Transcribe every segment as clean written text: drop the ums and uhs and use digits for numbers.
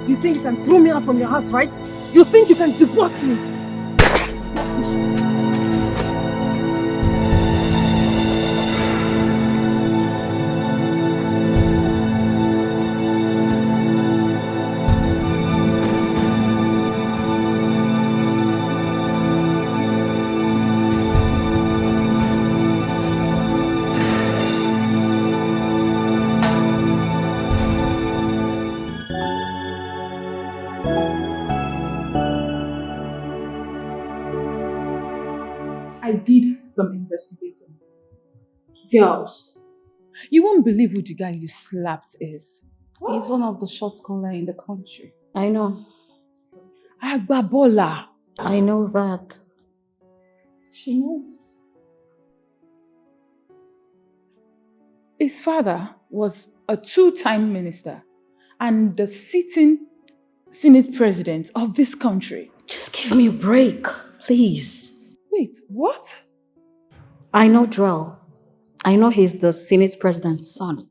You think you can throw me out from your house, right? You think you can divorce me? I did some investigating. Girls, you won't believe who the guy you slapped is. He's one of the short caller in the country. I know. Agbabola. I know that. She knows. His father was a two-time minister and the sitting Senate president of this country. Just give me a break, please. Wait, what? I know Drell. I know he's the Senate president's son,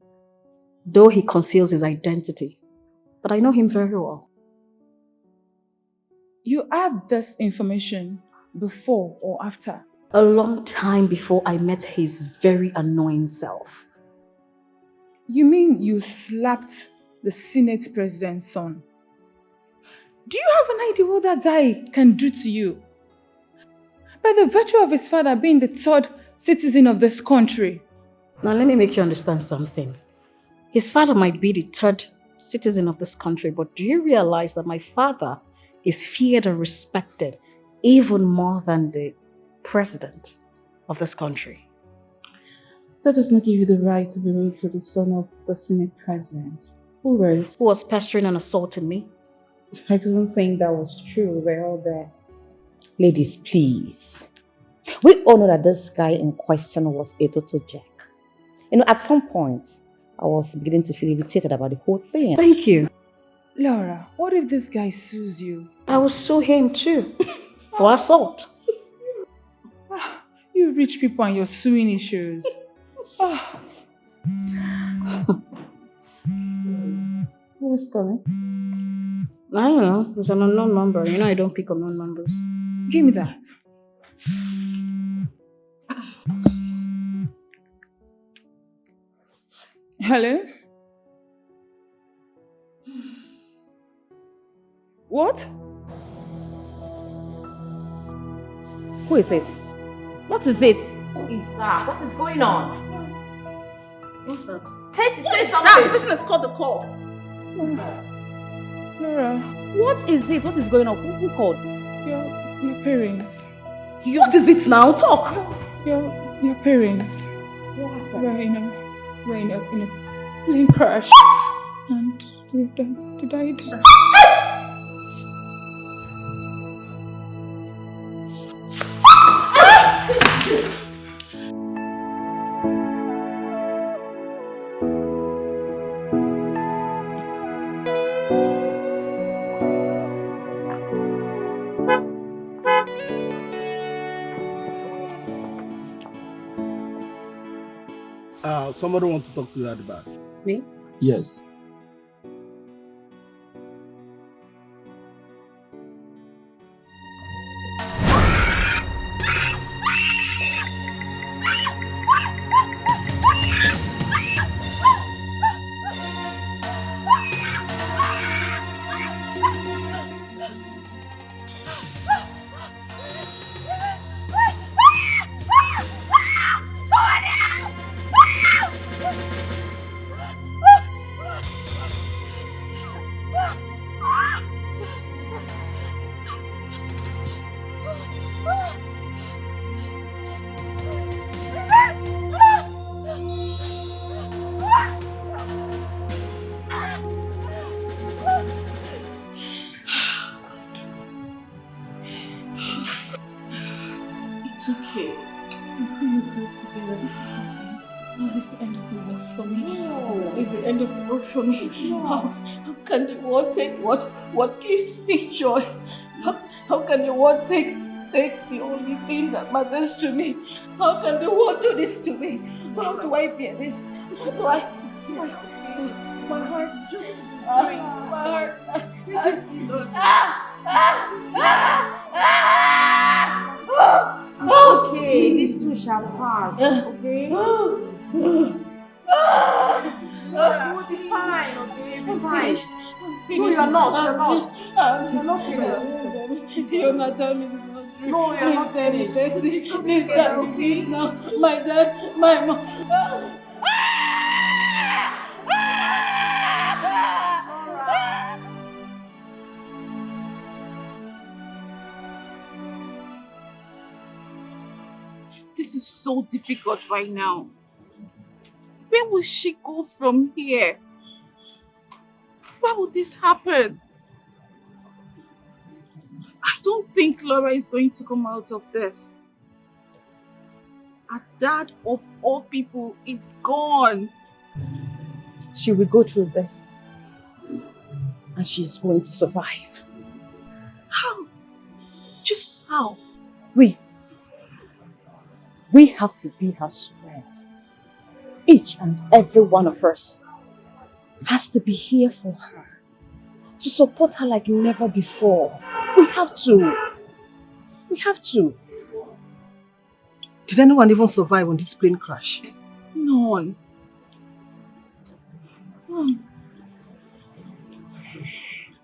though he conceals his identity. But I know him very well. You had this information before or after? A long time before I met his very annoying self. You mean you slapped the Senate president's son? Do you have an idea what that guy can do to you? By the virtue of his father being the third citizen of this country. Now let me make you understand something. His father might be the third citizen of this country, but do you realize that my father is feared and respected even more than the president of this country? That does not give you the right to be rude to the son of the Senate president. Who was? Who was pestering and assaulting me? I don't think that was true. We're all there. Ladies, please. We all know that this guy in question was a total jack. At some point, I was beginning to feel irritated about the whole thing. Thank you. Laura, what if this guy sues you? I will sue him too. For assault. You rich people and your suing issues. Who's calling? I don't know. It's an unknown number. You know I don't pick unknown numbers. Give me that. Hello? What? Who is it? What is it? Who is that? What is going on? What's that? Tessie, say Now, something. the person has called the call. Who's that? Laura, What is it? What is going on? Who called? your parents. What is it now? Talk. Your parents. We're in a plane crash. And they died. Somebody wants to talk to you at the back. Me? Yes. It's okay. Just pull yourself together. This is nothing. No, this is the end of the world for me. No. It's the end of the world for me. How can the world take what gives me joy? How can the world take the only thing that matters to me? How can the world do this to me? How do I bear this? How do I? My heart just my heart. have passed, okay? You will be fine, okay? You'll be fine. No, you're not. You're not finished. You're not telling me this is not true. No, you're not finished. Please tell me, please now. My dad, my mom. This is so difficult right now. Where will she go from here? Why would this happen? I don't think Laura is going to come out of this. Her dad of all people is gone. She will go through this. And she's going to survive. How? Just how? We have to be her strength. Each and every one of us has to be here for her. To support her like never before. We have to. Did anyone even survive on this plane crash? None.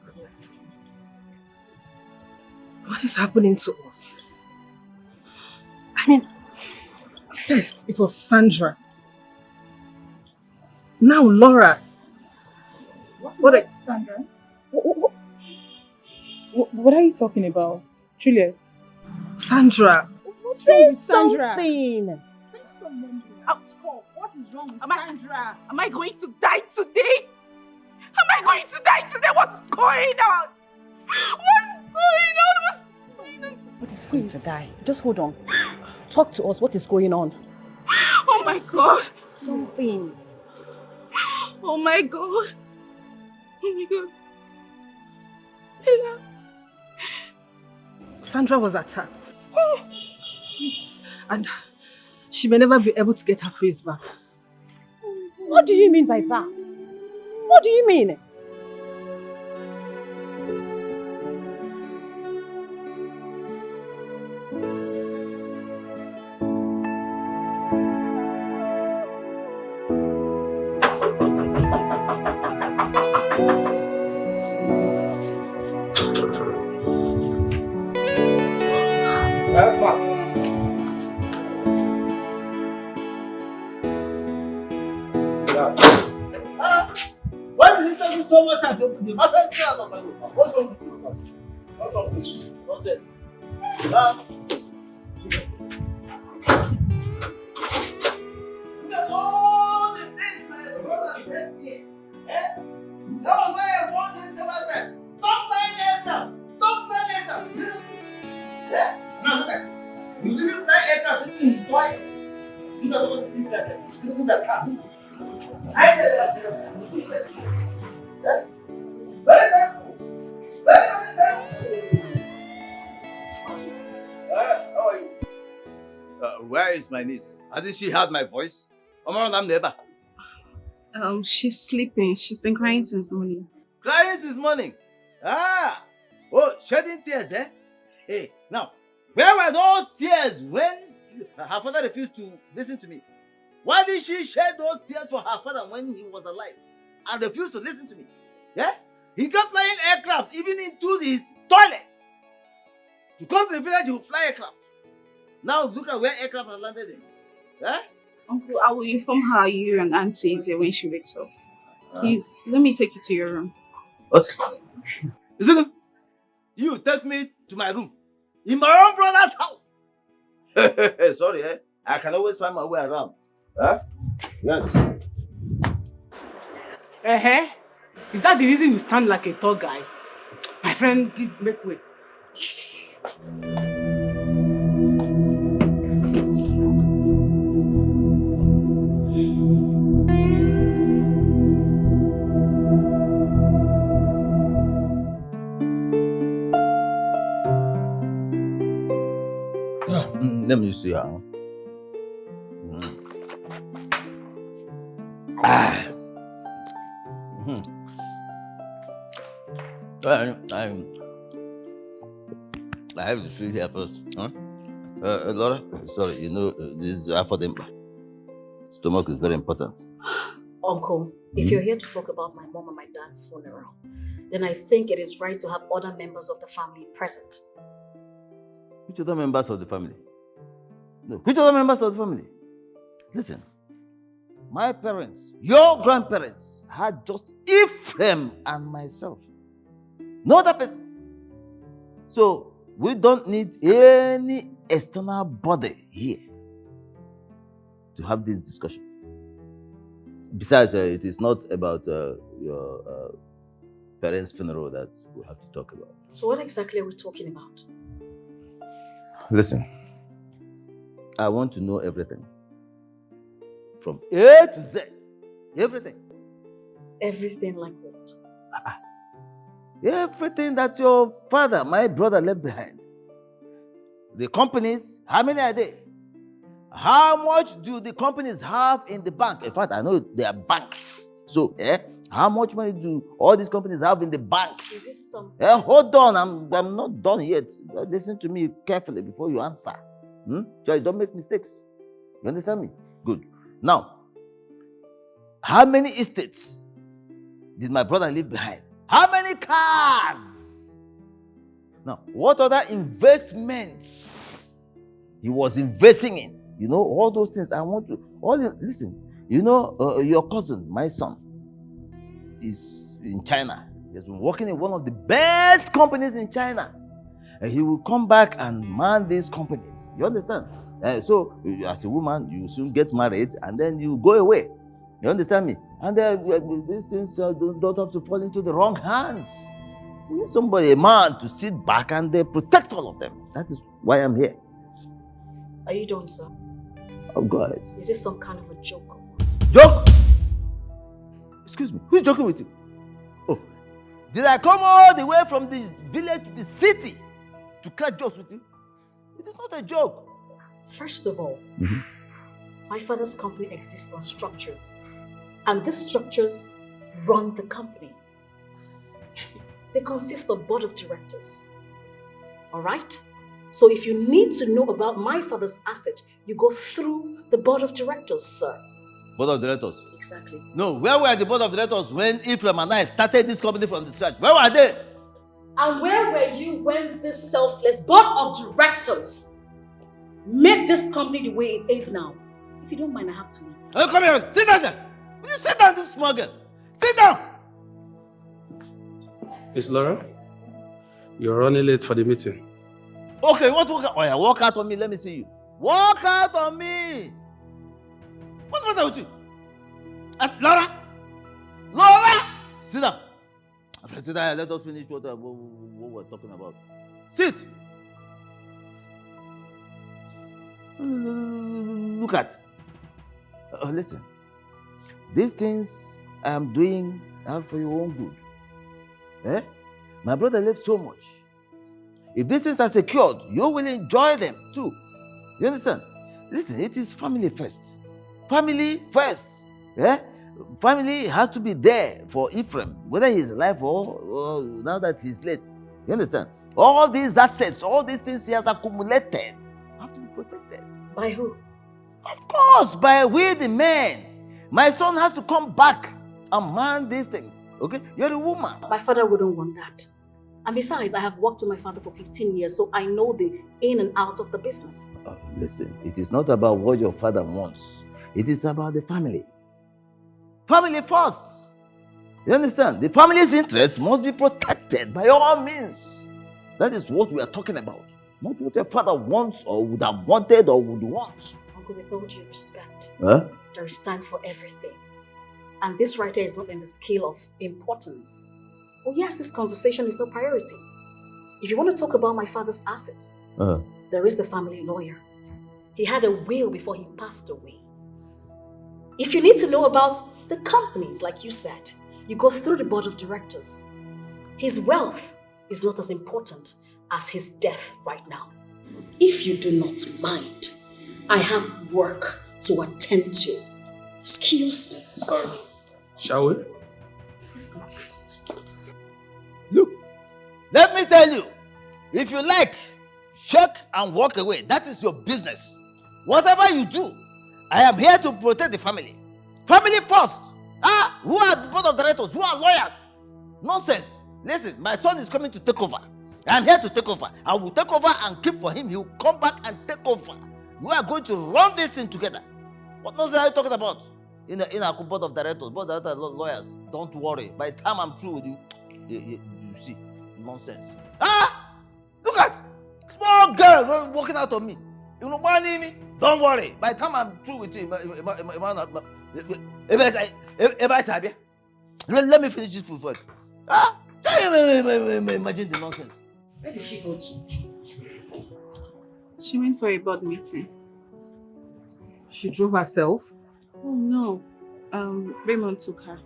Goodness. What is happening to us? I mean, first it was Sandra. Now Laura. What is Sandra? What are you talking about? Juliet? Sandra. What's wrong with Sandra? Something. What is wrong with Sandra? Am I going to die today? Am I going to die today? What's going on? But it's going to die. Just hold on. Talk to us. What is going on? Oh my God. Something. Oh my God. Oh my God. Bella. Sandra was attacked. And she may never be able to get her face back. What do you mean by that? What do you mean? That's fine. Why did you tell me so much as you open the my friend came out of my room? What's wrong with you? What's wrong with you? What's it? Look at all the things my brother said here. Eh? That was why I warned him about that. Stop flying aircraft! Stop flying aircraft! Eh? Now look at it. You didn't fly aircraft thinking he's quiet. You don't know what the things like that. You don't know that car. I tell you that. Very thankful. Very, very thankful. How are you? Where is my niece? Hasn't she heard my voice? I'm neighbor. She's sleeping. She's been crying since morning. Crying since morning. Oh, shedding tears, eh? Hey, now, where were those tears when her father refused to listen to me? Why did she shed those tears for her father when he was alive and refused to listen to me? Yeah? He kept flying aircraft even into his toilet. To come to the village, he would fly aircraft. Now look at where aircraft has landed in. Yeah? Uncle, I will inform her you and Auntie is here when she wakes up. Please, let me take you to your room. What? Is it good? You take me to my room. In my own brother's house. Sorry, eh? I can always find my way around. Huh? Yes. Is that the reason you stand like a tall guy? My friend, make way. Let me see her. I have to sit here first. Huh? Laura, sorry, this is for them. Stomach is very important. Uncle, if you're here to talk about my mom and my dad's funeral, then I think it is right to have other members of the family present. Which other members of the family? No, which other members of the family? Listen, my parents, your grandparents, had just Ephraim and myself. No other person. So, we don't need any external body here to have this discussion. Besides, it is not about your parents' funeral that we have to talk about. So what exactly are we talking about? Listen, I want to know everything. From A to Z. Everything. Everything like what? Everything that your father, my brother, left behind. The companies, how many are they? How much do the companies have in the bank? In fact, I know they are banks. So, how much money do all these companies have in the banks? Is this some... Hold on, I'm not done yet. Listen to me carefully before you answer. So don't make mistakes. You understand me? Good. Now, how many estates did my brother leave behind? How many cars? Now, what other investments he was investing in? All those things I want to... Listen, your cousin, my son, is in China. He has been working in one of the best companies in China. And he will come back and man these companies. You understand? So, as a woman, you soon get married and then you go away. You understand me? And these things don't have to fall into the wrong hands. You need somebody, a man, to sit back and protect all of them. That is why I'm here. Are you done, sir? Oh, go ahead. Is this some kind of a joke or what? Joke? Excuse me, who's joking with you? Oh, did I come all the way from the village to the city to crack jokes with you? It is not a joke. First of all, my father's company exists on structures. And these structures run the company. They consist of board of directors. All right? So if you need to know about my father's asset, you go through the board of directors, sir. Board of directors? Exactly. No, where were the board of directors when Ephraim and I started this company from the scratch? Where were they? And where were you when this selfless board of directors made this company the way it is now? If you don't mind, I have to leave. Oh, come here. Sit down there. Will you sit down, this small girl? Sit down. Miss Laura, you're running late for the meeting. Okay, you want to walk out? Oh, yeah, walk out on me. Let me see you. Walk out on me. What's the matter with you? Laura? Laura! Sit down. Sit down. Let us finish what we're talking about. Sit. Look at. Listen. These things I am doing are for your own good. My brother left so much. If these things are secured, you will enjoy them too. You understand? Listen, it is family first. Family first. Family has to be there for Ephraim, whether he's alive or now that he's late. You understand? All these assets, all these things he has accumulated have to be protected. By who? Of course, by we the men. My son has to come back and man these things. Okay? You're a woman. My father wouldn't want that. And besides, I have worked with my father for 15 years, so I know the in and out of the business. Listen, it is not about what your father wants. It is about the family. Family first. You understand? The family's interests must be protected by all means. That is what we are talking about. Not what your father wants or would have wanted or would want. Uncle, with all due respect, Huh? there is time for everything. And this right here is not in the scale of importance. Oh yes, this conversation is no priority. If you want to talk about my father's asset, there is the family lawyer. He had a will before he passed away. If you need to know about the companies, like you said, you go through the board of directors. His wealth is not as important as his death right now. If you do not mind, I have work to attend to. Excuse me. Sorry. Shall we? Look, let me tell you, if you like, shake and walk away. That is your business. Whatever you do, I am here to protect the family. Family first. Ah, who are the board of directors? Who are lawyers? Nonsense. Listen, my son is coming to take over. I am here to take over. I will take over and keep for him. He will come back and take over. We are going to run this thing together. What nonsense are you talking about? In our board of directors, lawyers. Don't worry. By the time I'm through with you, you see. Nonsense. Ah! Look at! Small girl walking out on me. You know what I mean? Don't worry. By the time I'm through with you, let me finish this food first. Ah! Imagine the nonsense. Where did she go to? She went for a board meeting. She drove herself? Oh no. Raymond took her.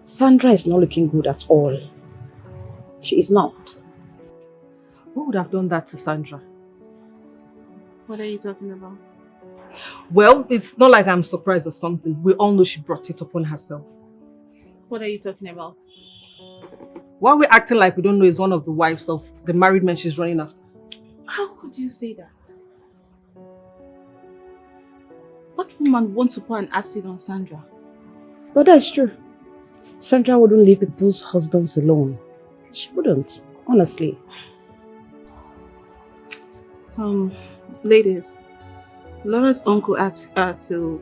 Sandra is not looking good at all. She is not. Who would have done that to Sandra? What are you talking about? Well, it's not like I'm surprised or something. We all know she brought it upon herself. What are you talking about? Why are we acting like we don't know is one of the wives of the married men she's running after? How could you say that? What woman wants to pour an acid on Sandra? But that's true. Sandra wouldn't leave people's husbands alone. She wouldn't, honestly. Ladies, Laura's uncle asked her to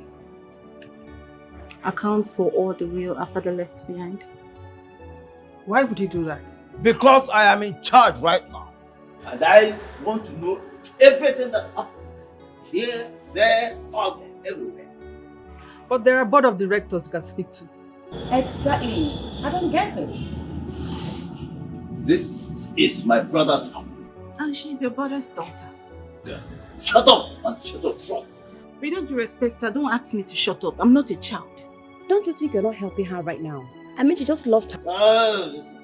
account for all the will her father left behind. Why would he do that? Because I am in charge right now. And I want to know everything that happens. Here, there, all there, everywhere. But there are board of directors you can speak to. Exactly. I don't get it. This is my brother's house. And she's your brother's daughter. Yeah. Shut up and shut up front. With all due respect, sir, don't ask me to shut up. I'm not a child. Don't you think you're not helping her right now? I mean, she just lost her. Listen.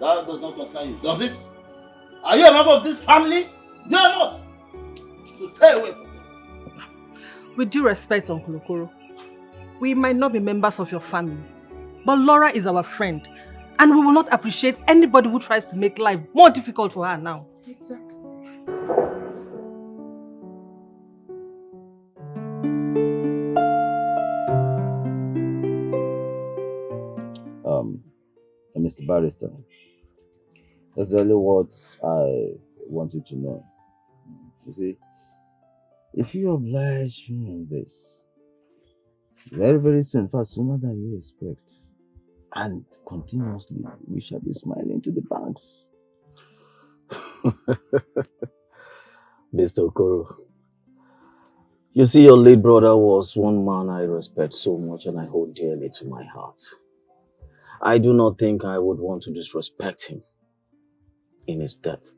That does not concern you, does it? Are you a member of this family? You are not. So stay away from me. With due respect, Uncle Okoro, we might not be members of your family, but Laura is our friend, and we will not appreciate anybody who tries to make life more difficult for her now. Exactly. Mr. Barrister, that's only what I want you to know. You see, if you oblige me on this, very, very soon, far sooner than you expect, and continuously, we shall be smiling to the banks. Mr. Okoro, you see, your late brother was one man I respect so much and I hold dearly to my heart. I do not think I would want to disrespect him in his death.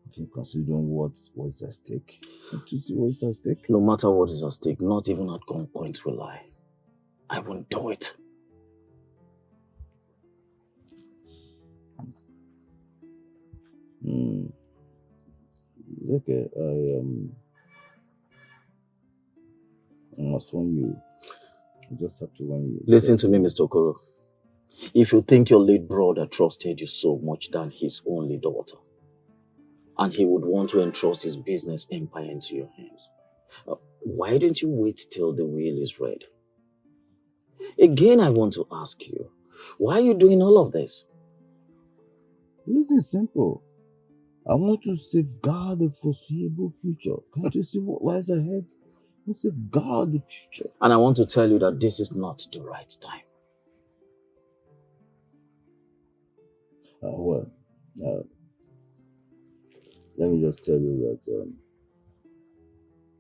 If you consider what is at stake, to see what is at stake. No matter what is at stake, not even at gunpoint will I. I won't do it. It's okay. I must warn you. I just have to warn you. Listen to me, Mr. Okoro. If you think your late brother trusted you so much than his only daughter, and he would want to entrust his business empire into your hands, why don't you wait till the will is read? Again, I want to ask you, why are you doing all of this? Listen, it's simple. I want to safeguard the foreseeable future. Can't you see what lies ahead? I want to safeguard the future. And I want to tell you that this is not the right time. Let me just tell you that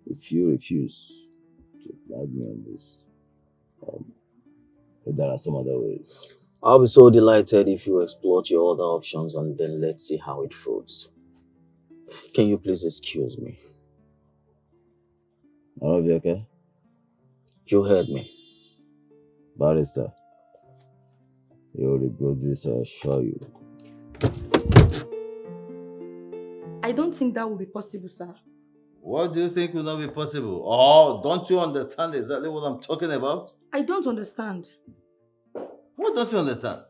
if you refuse to oblige me on this, there are some other ways. I'll be so delighted if you explore your other options and then let's see how it fruits. Can you please excuse me? All of you okay? You heard me. Barrister, you will regret this, I assure you. I don't think that will be possible, sir. What do you think will not be possible? Oh, don't you understand exactly what I'm talking about? I don't understand. What don't you understand?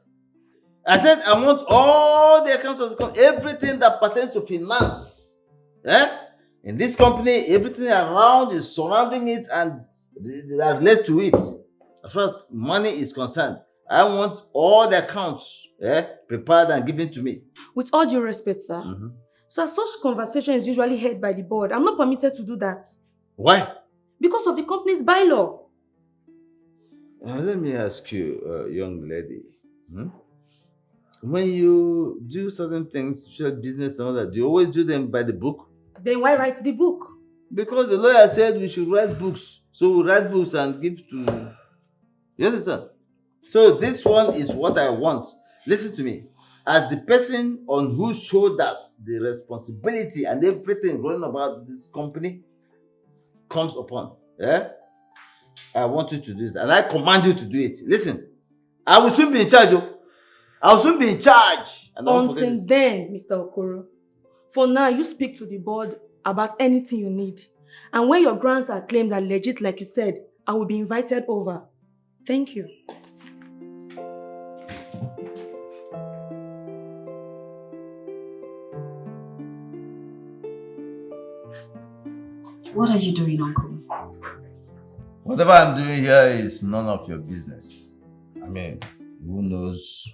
I said I want all the accounts of the company, everything that pertains to finance. In this company, everything around is surrounding it and that relates to it. As far as money is concerned, I want all the accounts prepared and given to me. With all due respect, sir. Sir, such conversation is usually held by the board. I'm not permitted to do that. Why? Because of the company's bylaw. Let me ask you, young lady. When you do certain things, share business and all that, do you always do them by the book? Then why write the book? Because the lawyer said we should write books. So we write books and give to... You understand? So this one is what I want. Listen to me. As the person on whose shoulders the responsibility and everything running about this company comes upon, I want you to do this. And I command you to do it. Listen, I will soon be in charge. I will soon be in charge. And until then, Mr. Okoro, for now, you speak to the board about anything you need. And when your grounds are claimed are legit, like you said, I will be invited over. Thank you. What are you doing, Uncle? Whatever I'm doing here is none of your business. I mean, who knows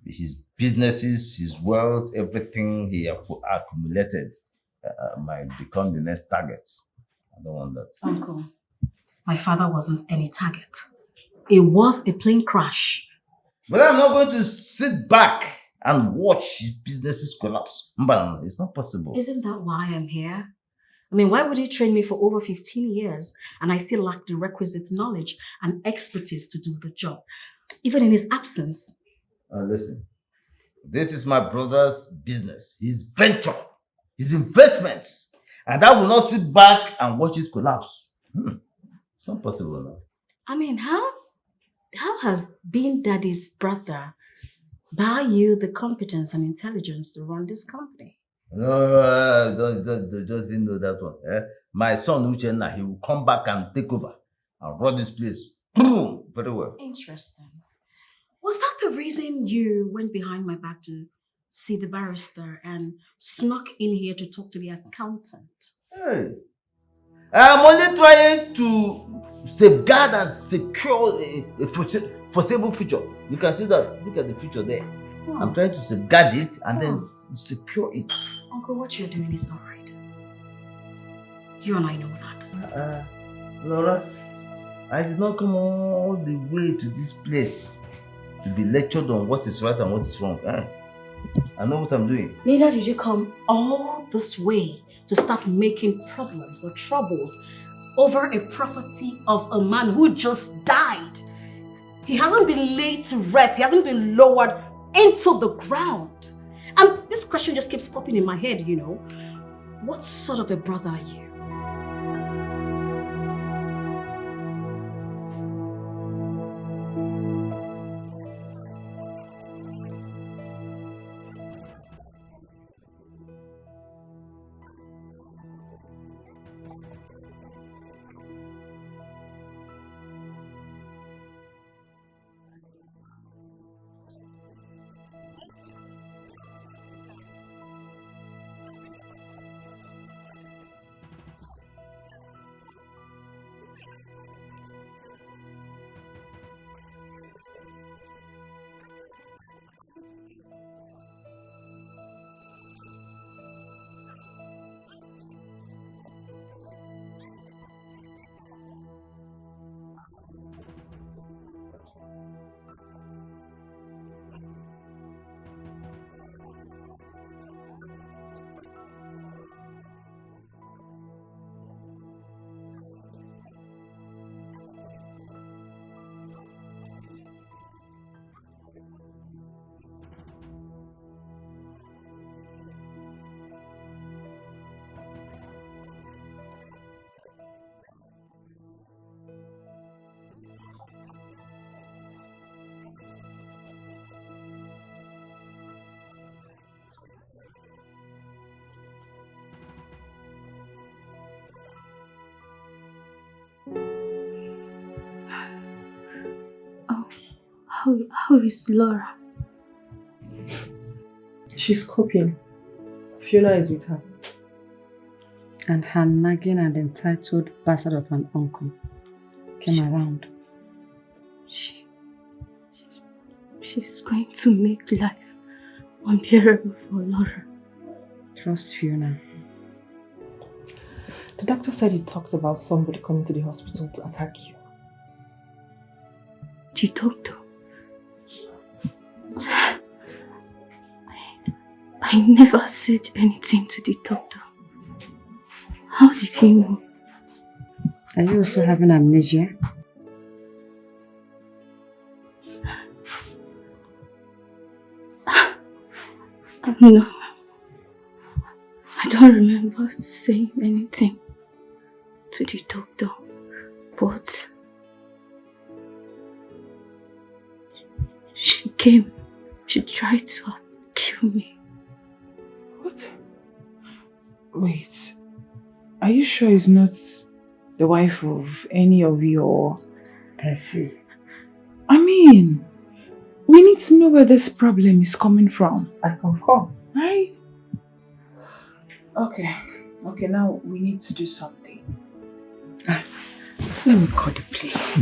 his businesses, his wealth, everything he accumulated might become the next target. I don't want that. Uncle, my father wasn't any target. It was a plane crash. But I'm not going to sit back and watch his businesses collapse. But it's not possible. Isn't that why I'm here? I mean, why would he train me for over 15 years and I still lack the requisite knowledge and expertise to do the job, even in his absence? Listen, this is my brother's business, his venture, his investments, and I will not sit back and watch it collapse. It's not possible now. I mean, how has being daddy's brother buy you the competence and intelligence to run this company? No, don't even know that one. My son Uchenna, he will come back and take over and run this place very well. Interesting. Was that the reason you went behind my back to see the barrister and snuck in here to talk to the accountant? Hey, I'm only trying to safeguard and secure a foreseeable future. You can see that. Look at the future there. I'm trying to safeguard it and then secure it. Uncle, what you're doing is not right. You and I know that. Laura, I did not come all the way to this place to be lectured on what is right and what is wrong. I know what I'm doing. Neither did you come all this way to start making problems or troubles over a property of a man who just died. He hasn't been laid to rest. He hasn't been lowered into the ground. And this question just keeps popping in my head, you know. What sort of a brother are you? How is Laura? She's coping. Fiona is with her. And her nagging and entitled bastard of an uncle came around. She's going to make life unbearable for Laura. Trust Fiona. The doctor said he talked about somebody coming to the hospital to attack you. The doctor? I never said anything to the doctor. How did he know? Are you also having amnesia? No. I don't remember saying anything to the doctor, but she came. She tried to kill me. What? Wait. Are you sure it's not the wife of any of your... Percy? I mean, we need to know where this problem is coming from. I confirm. Right? Okay. Okay, now we need to do something. Let me call the police.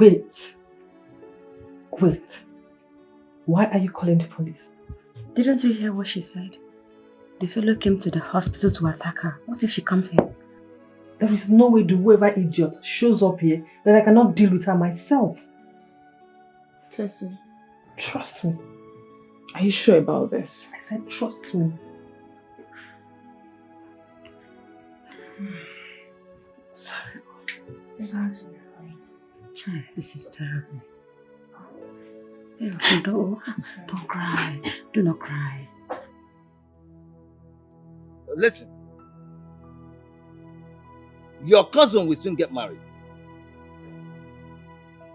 Wait. Why are you calling the police? Didn't you hear what she said? The fellow came to the hospital to attack her. What if she comes here? There is no way the whoever idiot shows up here that I cannot deal with her myself. Tessie, Trust me. are you sure about this? I said trust me. Sorry. Sorry. This is terrible. Don't cry. Do not cry. Listen. Your cousin will soon get married.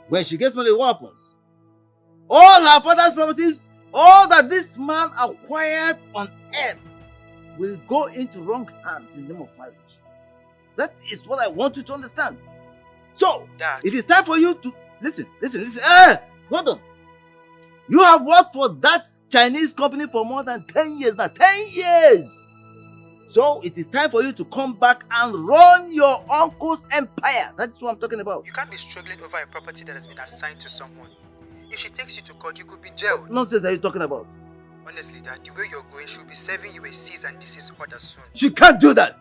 When she gets married, what happens? All her father's properties, all that this man acquired on earth, will go into wrong hands in the name of marriage. That is what I want you to understand. So, Dad. it is time for you to... Listen. Hold on. You have worked for that Chinese company for more than 10 years now. 10 years! So, it is time for you to come back and run your uncle's empire. That's what I'm talking about. You can't be struggling over a property that has been assigned to someone. If she takes you to court, you could be jailed. What nonsense are you talking about? Honestly, Dad, the way you're going, she'll be serving you a cease and desist order soon. She can't do that!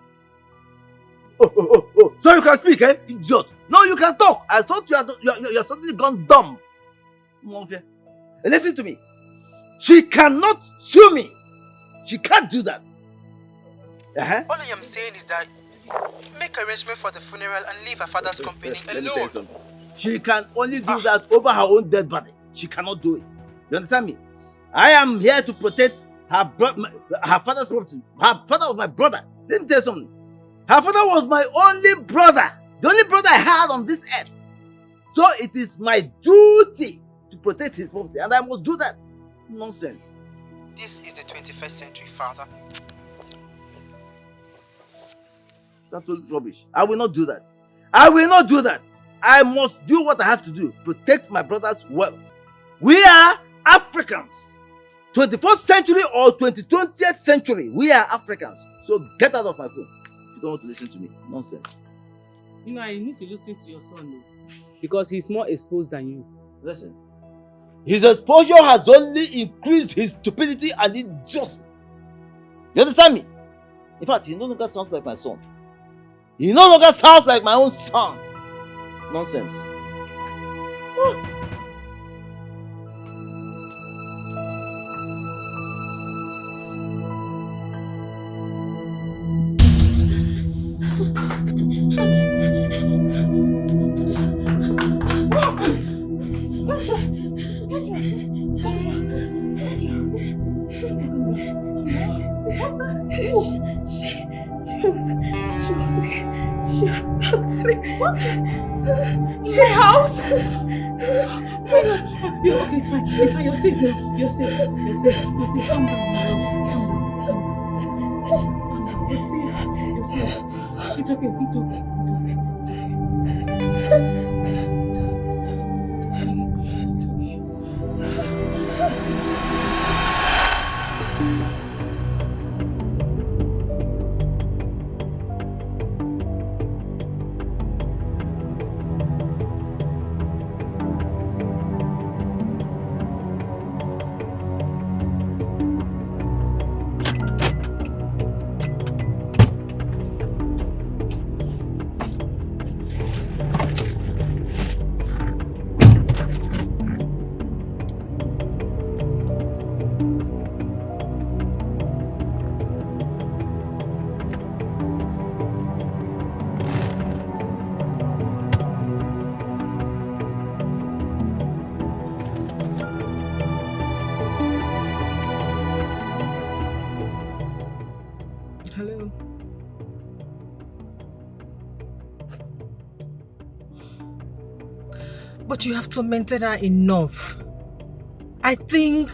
Oh. So you can speak, eh? Idiot. No, you can talk. I thought you're suddenly gone dumb. Listen to me. She cannot sue me. She can't do that. All I am saying is that make arrangement for the funeral and leave her father's company Let me tell you alone. something. She can only do that over her own dead body. She cannot do it. You understand me? I am here to protect her father's property. Her father was my brother. Let me tell you something. Her father was my only brother. The only brother I had on this earth. So it is my duty to protect his property. And I must do that. Nonsense. This is the 21st century, Father. It's absolute rubbish. I will not do that. I must do what I have to do. Protect my brother's wealth. We are Africans. 21st century or 20th century. We are Africans. So get out of my phone. If you don't want to listen to me. Nonsense. You need to listen to your son, because he's more exposed than you. Listen. His exposure has only increased his stupidity and idiocy. You understand me? In fact, he no longer sounds like my son. He no longer sounds like my own son. Nonsense. She attacked me. What? She house? You're okay, it's fine. It's fine. You're safe now. You're safe. Calm down, my love. Calm down. You're safe. It's okay. It's okay. But you have tormented her enough. I think...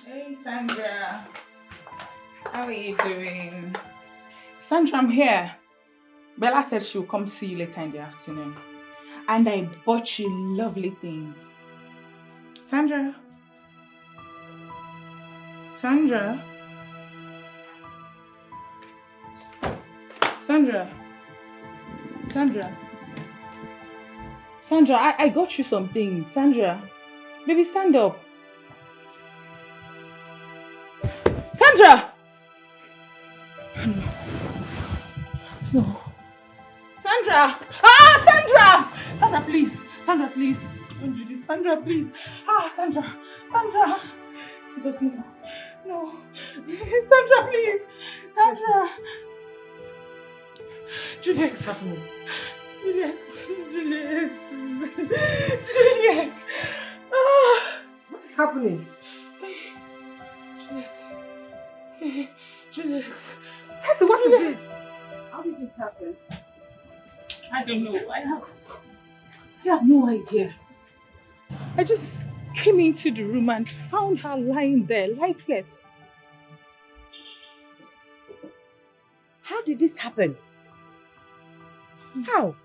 Hey, Sandra. How are you doing? Sandra, I'm here. Bella said she'll come see you later in the afternoon. And I bought you lovely things. Sandra? Sandra? Sandra? Sandra? Sandra, I got you some things. Sandra? Baby, stand up. Sandra! No. Sandra! Ah, Sandra! Sandra, please. Sandra, please. Don't do this. Sandra, please. Ah, Sandra. Sandra. Jesus, no. No. Sandra, please. Sandra. Juliet. What's happening? Juliet. Juliet. Juliet. Ah. What is happening? Juliet. Juliet. Tessie, what is it? How did this happen? I don't know. I have no idea. I just came into the room and found her lying there, lifeless. How did this happen? How?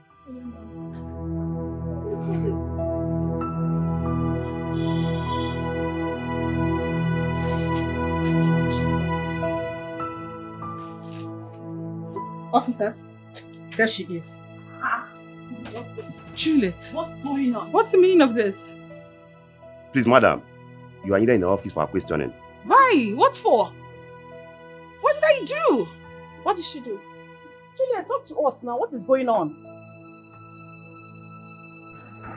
Officers, there she is. Juliet, What's going on? what's the meaning of this? Please, madam, you are needed in the office for questioning. Why? What for? What did I do? What did she do? Juliet, talk to us now. What is going on?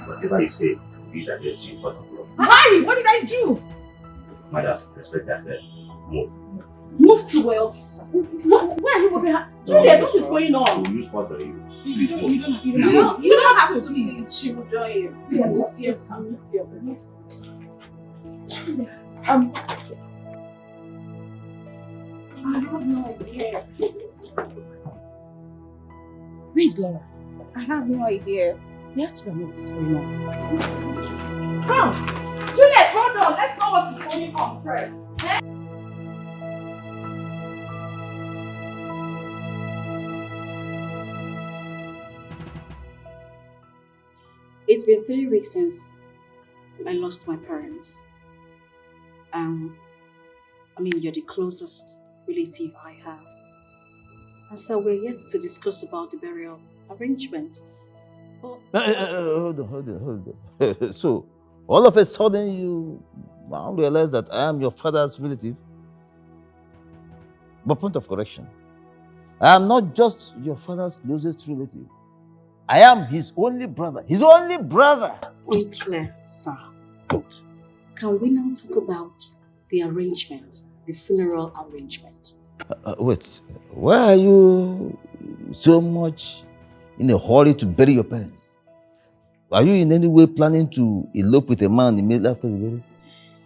Whatever you say, please address you in front of you. Why? What did I do? Madam, respect yourself. Move. Move to where, officer? Where are you moving her? Juliet, what is going on? We'll use force on you. You don't have to, please. She will join you. Yes, I'm with you. I have no idea. Where is Laura? I have no idea. We have to know what is going on. Come! Juliet, hold on. Let's know what is going on first. It's been 3 weeks since I lost my parents. You're the closest relative I have. And so we're yet to discuss about the burial arrangement. Hold on. So, all of a sudden you now realize that I am your father's relative? But point of correction, I am not just your father's closest relative. I am his only brother. His only brother! It's clear, sir. Good. Can we now talk about the arrangement, the funeral arrangement? Wait, why are you so much in a hurry to bury your parents? Are you in any way planning to elope with a man immediately after the burial?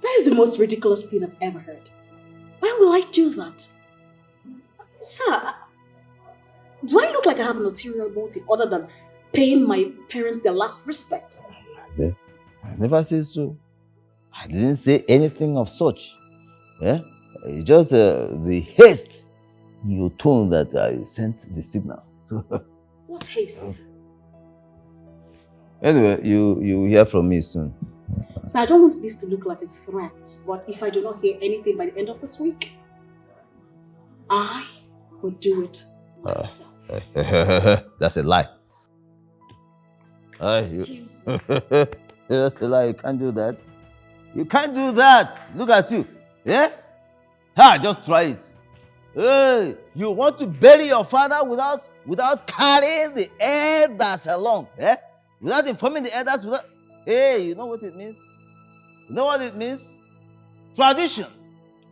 That is the most ridiculous thing I've ever heard. Why will I do that? Sir, do I look like I have an ulterior motive other than paying my parents their last respect? I never said so. I didn't say anything of such. Yeah? It's just the haste in your tone that I sent the signal. So, What haste? anyway, you hear from me soon. So I don't want this to look like a threat, but if I do not hear anything by the end of this week, I will do it myself. That's a lie. Excuse me. Stella, you can't do that. You can't do that. Look at you. Yeah? Ha, just try it. Hey, you want to bury your father without carrying the elders along, eh? Without informing the elders, without... Hey, you know what it means? You know what it means? Tradition.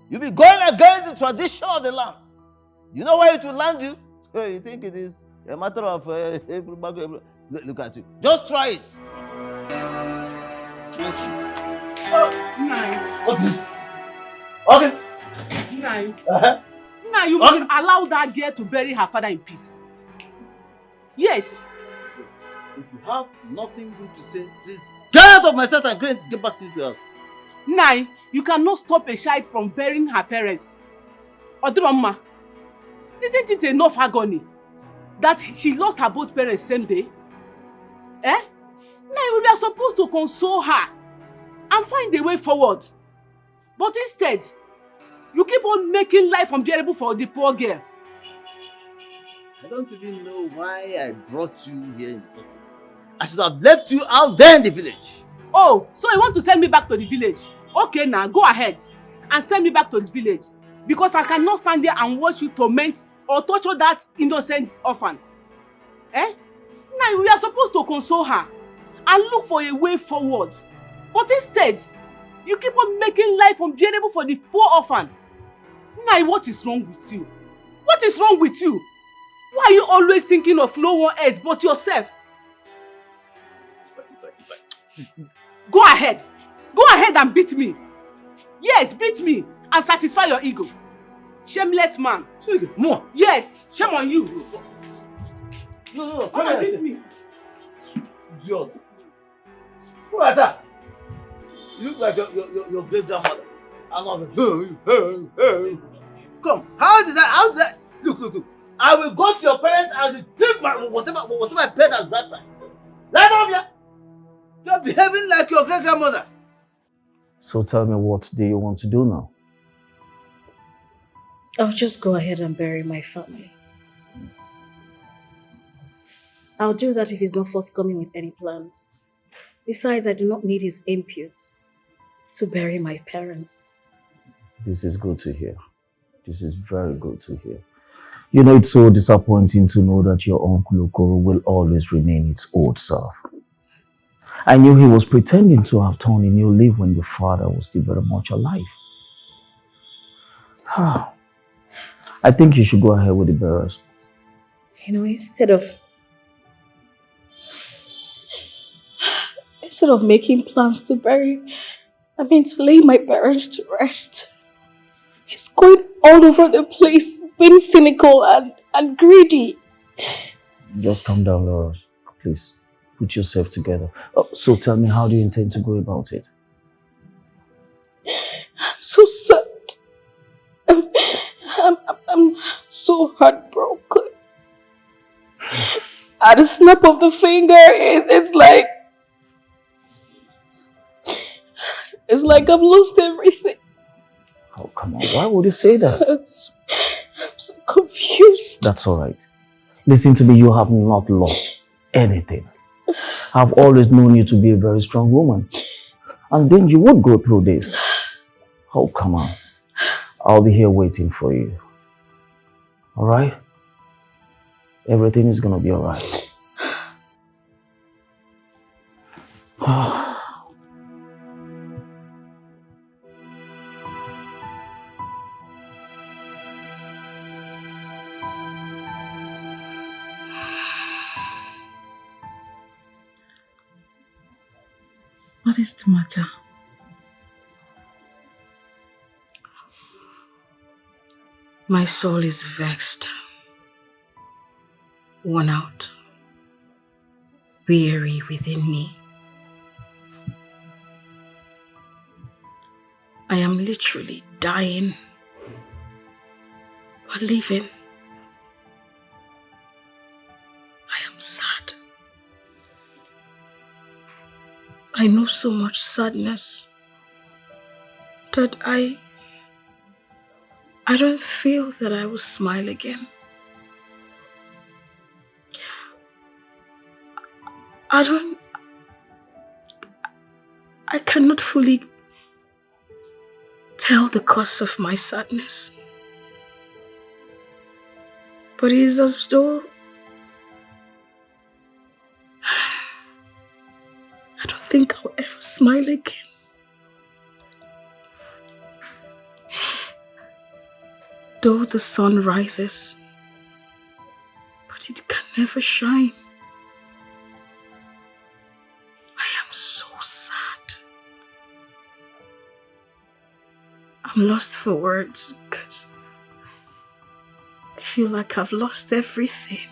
You'll be going against the tradition of the land. You know where it will land you? Hey, you think it is a matter of look at you. Just try it. What's this? Okay. Now you must allow that girl to bury her father in peace. Yes. If you have nothing good to say, please get out of my sight and get back to the house. Nai, you cannot stop a child from burying her parents. Odroma, isn't it enough agony that she lost her both parents same day? Eh? Nai, we are supposed to console her and find a way forward. But instead, you keep on making life unbearable for the poor girl. I don't even know why I brought you here in the first place. I should have left you out there in the village. Oh, so you want to send me back to the village? Okay, now go ahead and send me back to the village. Because I cannot stand there and watch you torment or torture that innocent orphan. Eh? Now we are supposed to console her and look for a way forward. But instead, you keep on making life unbearable for the poor orphan. Now what is wrong with you? What is wrong with you? Why are you always thinking of no one else but yourself? Go ahead. Go ahead and beat me. Yes, beat me and satisfy your ego. Shameless man. More. Yes, shame on you. No, come on, beat me. Idiot. Look at that. You look like your great grandmother. I love it. Come. How did I? Look. I will go to your parents and retrieve my whatever I paid as bribe price. Right off here. You're behaving like your great grandmother. So tell me, what do you want to do now? I'll just go ahead and bury my family. I'll do that if he's not forthcoming with any plans. Besides, I do not need his inputs to bury my parents. This is good to hear. This is very good to hear. You know, it's so disappointing to know that your uncle Okoro will always remain its old self. I knew he was pretending to have turned a new leaf when your father was still very much alive. I think you should go ahead with the burials. You know, instead of making plans to to lay my parents to rest, he's going all over the place, being cynical and greedy. Just calm down, Laura. Please, put yourself together. So tell me, how do you intend to go about it? I'm so sad. I'm so heartbroken. At the snap of the finger, it's like I've lost everything. Oh, come on. Why would you say that? I'm so confused. That's all right. Listen to me. You have not lost anything. I've always known you to be a very strong woman. And then you won't go through this. Oh, come on. I'll be here waiting for you. All right? Everything is going to be all right. What is the matter? My soul is vexed, worn out, weary within me. I am literally dying, but living. I am sad. I know so much sadness that I don't feel that I will smile again. cannot fully tell the cause of my sadness. But it is as though I don't think I'll ever smile again. Though the sun rises, but it can never shine. I am so sad. I'm lost for words because I feel like I've lost everything.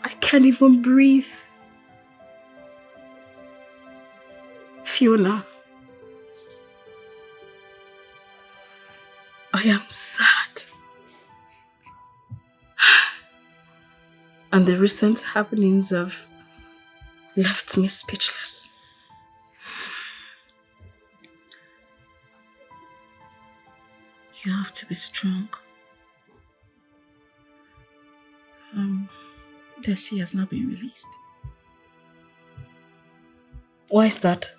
I can't even breathe. Fiona, I am sad. And the recent happenings have left me speechless. You have to be strong. Desi has not been released. Why is that?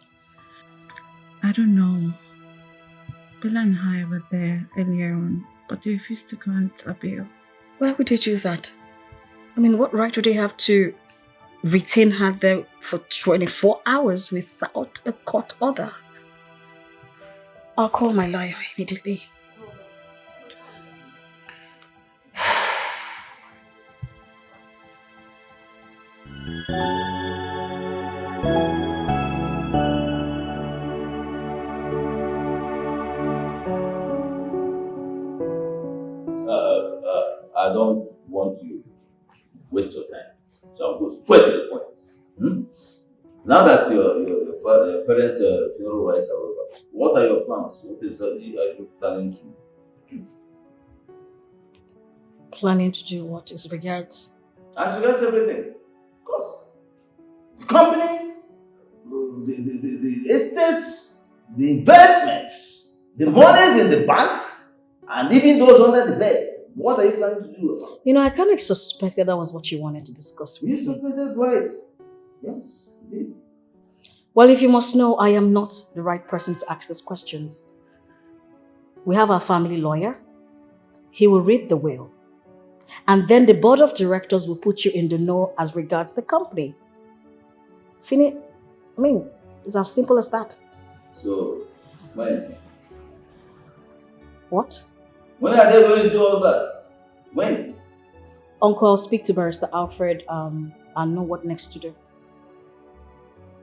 I don't know. Bella and I were there earlier on, but they refused to grant a bail. Why would they do that? I mean, what right do they have to retain her there for 24 hours without a court order? I'll call my lawyer immediately. I don't want to waste your time, so I'll go straight to the point. Now that your parents' funeral rites are over, what are your plans? What is are you planning to do? Planning to do what is regards? As regards everything, of course. The companies, the estates, the investments, the monies in the banks, and even those under the bed. What are you planning to do about it? You know, I kind of suspected that was what you wanted to discuss with me. You suspected right. Yes, indeed. Well, if you must know, I am not the right person to ask these questions. We have our family lawyer. He will read the will. And then the board of directors will put you in the know as regards the company. Fini, I mean, it's as simple as that. So, when? What? When are they going to do all that? When? Uncle, I'll speak to Barrister Alfred and know what next to do.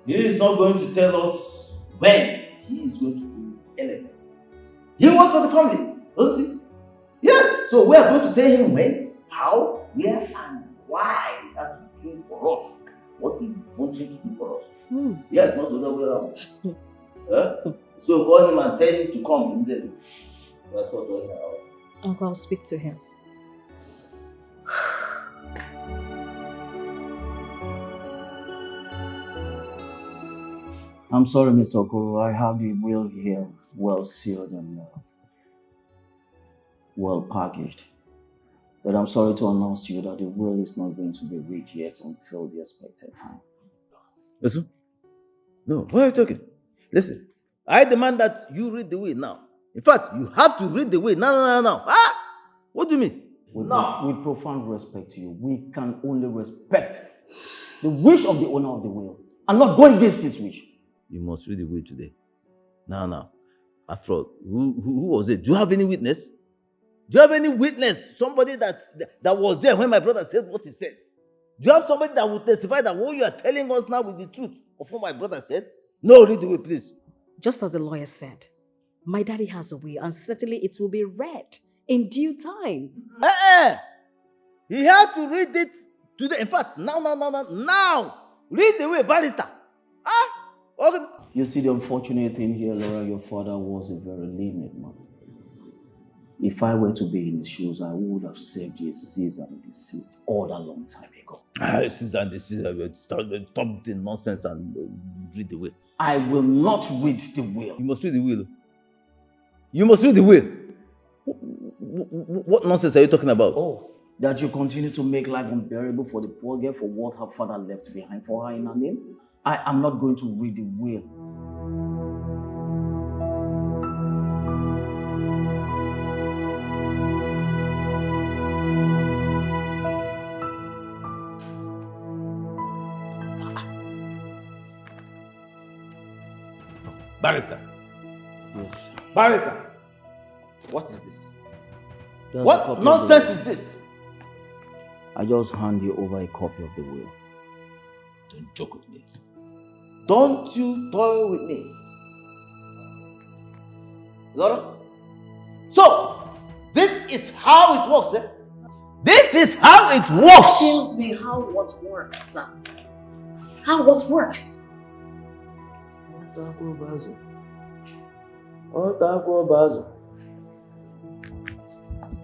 He is not going to tell us when he is going to do anything. He works for the family, doesn't he? Yes, so we are going to tell him when, how, where, and why he has to do for us what we want him to do for us. Yes, not the other way around. So call him and tell him to come immediately. That's what we're doing. Uncle, I'll speak to him. I'm sorry, Mr. Okoro. I have the will here well sealed and well packaged. But I'm sorry to announce to you that the will is not going to be read yet until the expected time. Listen. No, why are you talking? Listen, I demand that you read the will now. In fact, you have to read the will now. Ah! What do you mean? With profound respect to you, we can only respect the wish of the owner of the will and not go against his wish. You must read the will today. Now. After all, who was it? Do you have any witness? Do you have any witness? Somebody that was there when my brother said what he said? Do you have somebody that will testify that what you are telling us now is the truth of what my brother said? No, read the will, please. Just as the lawyer said, my daddy has a will and certainly it will be read in due time. He has to read it today. In fact, now. Read the will, barrister. Okay. You see, the unfortunate thing here, Laura, your father was a very lenient man. If I were to be in his shoes, I would have saved his cease and desist all that long time ago. Cease and desist. Stop the nonsense and read the will. I will not read the will. You must read the will. You must read the will. What nonsense are you talking about? Oh, That you continue to make life unbearable for the poor girl for what her father left behind for her in her name? I am not going to read the will. Barrister. Yes. Barrister. What is this? That's a What copy of the nonsense will. is this? I just hand you over a copy of the will. Don't joke with me. Don't you toy with me. Laura? So, this is how it works, eh? This is how it works! Excuse me, how what works? How what works?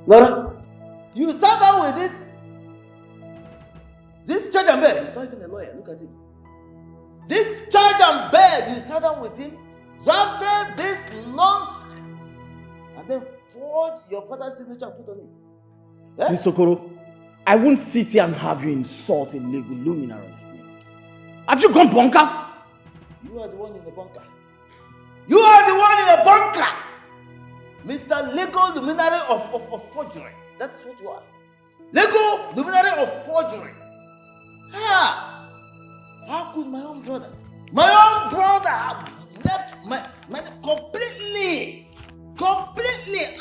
Laura, you sat down with this charge and bed. He's not even a lawyer, look at him. This charge and bed, you sat down with him, drafted this nonsense, and then forged your father's signature and put on it. Eh? Mr. Koro, I won't sit here and have you insult a legal luminary like me. Have you gone bonkers? You are the one in the bunker. You are the one in the bunker! Mr. Legal Luminary of forgery. That's what you are. Legal Luminary of forgery. How could my own brother have left my completely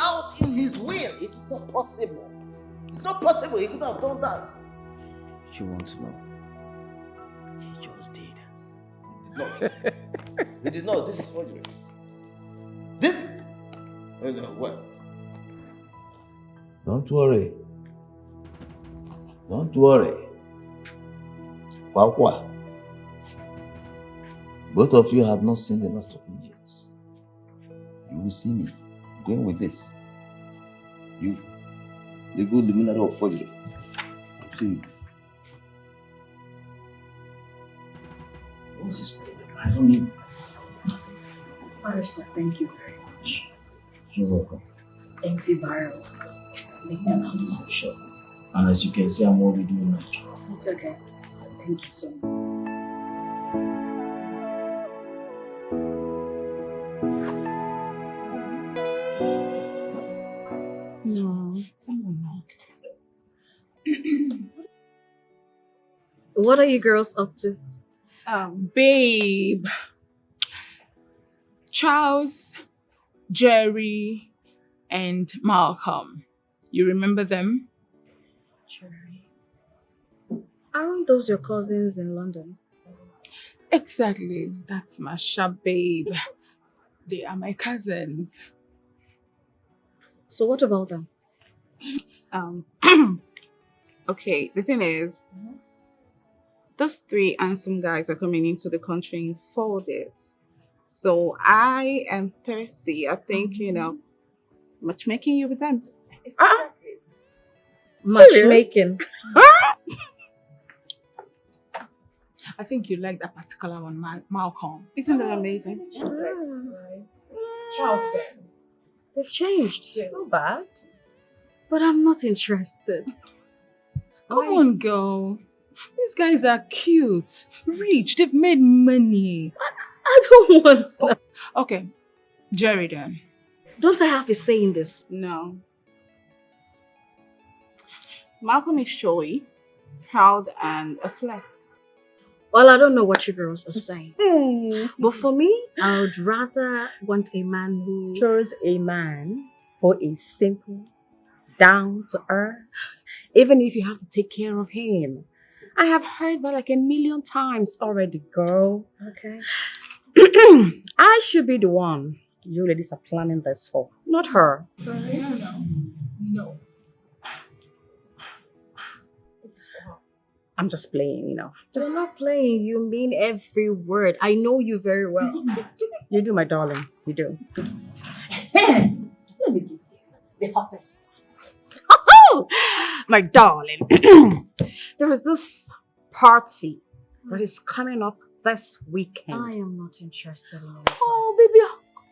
out in his will? It is not possible. It's not possible. He could have done that. You want to know? He just did. He did not. He did not. This is forgery. This. What? Don't worry. Don't worry. Kwakwa. Both of you have not seen the last of me yet. You will see me going with this. You, the good luminary of forgery. I'll see you. What's this? I don't need. Barrister, thank you very much. You're welcome. Antivirals. Make them out. Sure. And as you can see, I'm already doing my job. It's okay. Thank you so much. No. Come on now. What are you girls up to? Babe. Charles, Jerry, and Malcolm. You remember them? Jerry. Aren't those your cousins in London? Exactly. That's Masha, babe. They are my cousins. So what about them? Okay, the thing is, those three handsome guys are coming into the country in 4 days. So I am thirsty. I think, matchmaking you with them. Matchmaking. I think you like that particular one, Malcolm. Isn't that amazing? Charles, They've changed. Not bad. But I'm not interested. come on, girl. These guys are cute, rich, they've made money. I don't want that. Okay, Jerry then. Don't I have a say in this? No. Malcolm is showy, proud, and a flirt. Well, I don't know what you girls are saying. But for me, I would rather want a man who chose a man who is simple, down to earth, even if you have to take care of him. I have heard that like 1,000,000 times already, girl. Okay. I should be the one you ladies are planning this for, not her. Sorry? No. This is for her. I'm just playing, You're not playing. You mean every word. I know you very well. You do, my darling. You do. Let me give you the hottest. My darling. There is this party that is coming up this weekend. I am not interested in Oh, baby,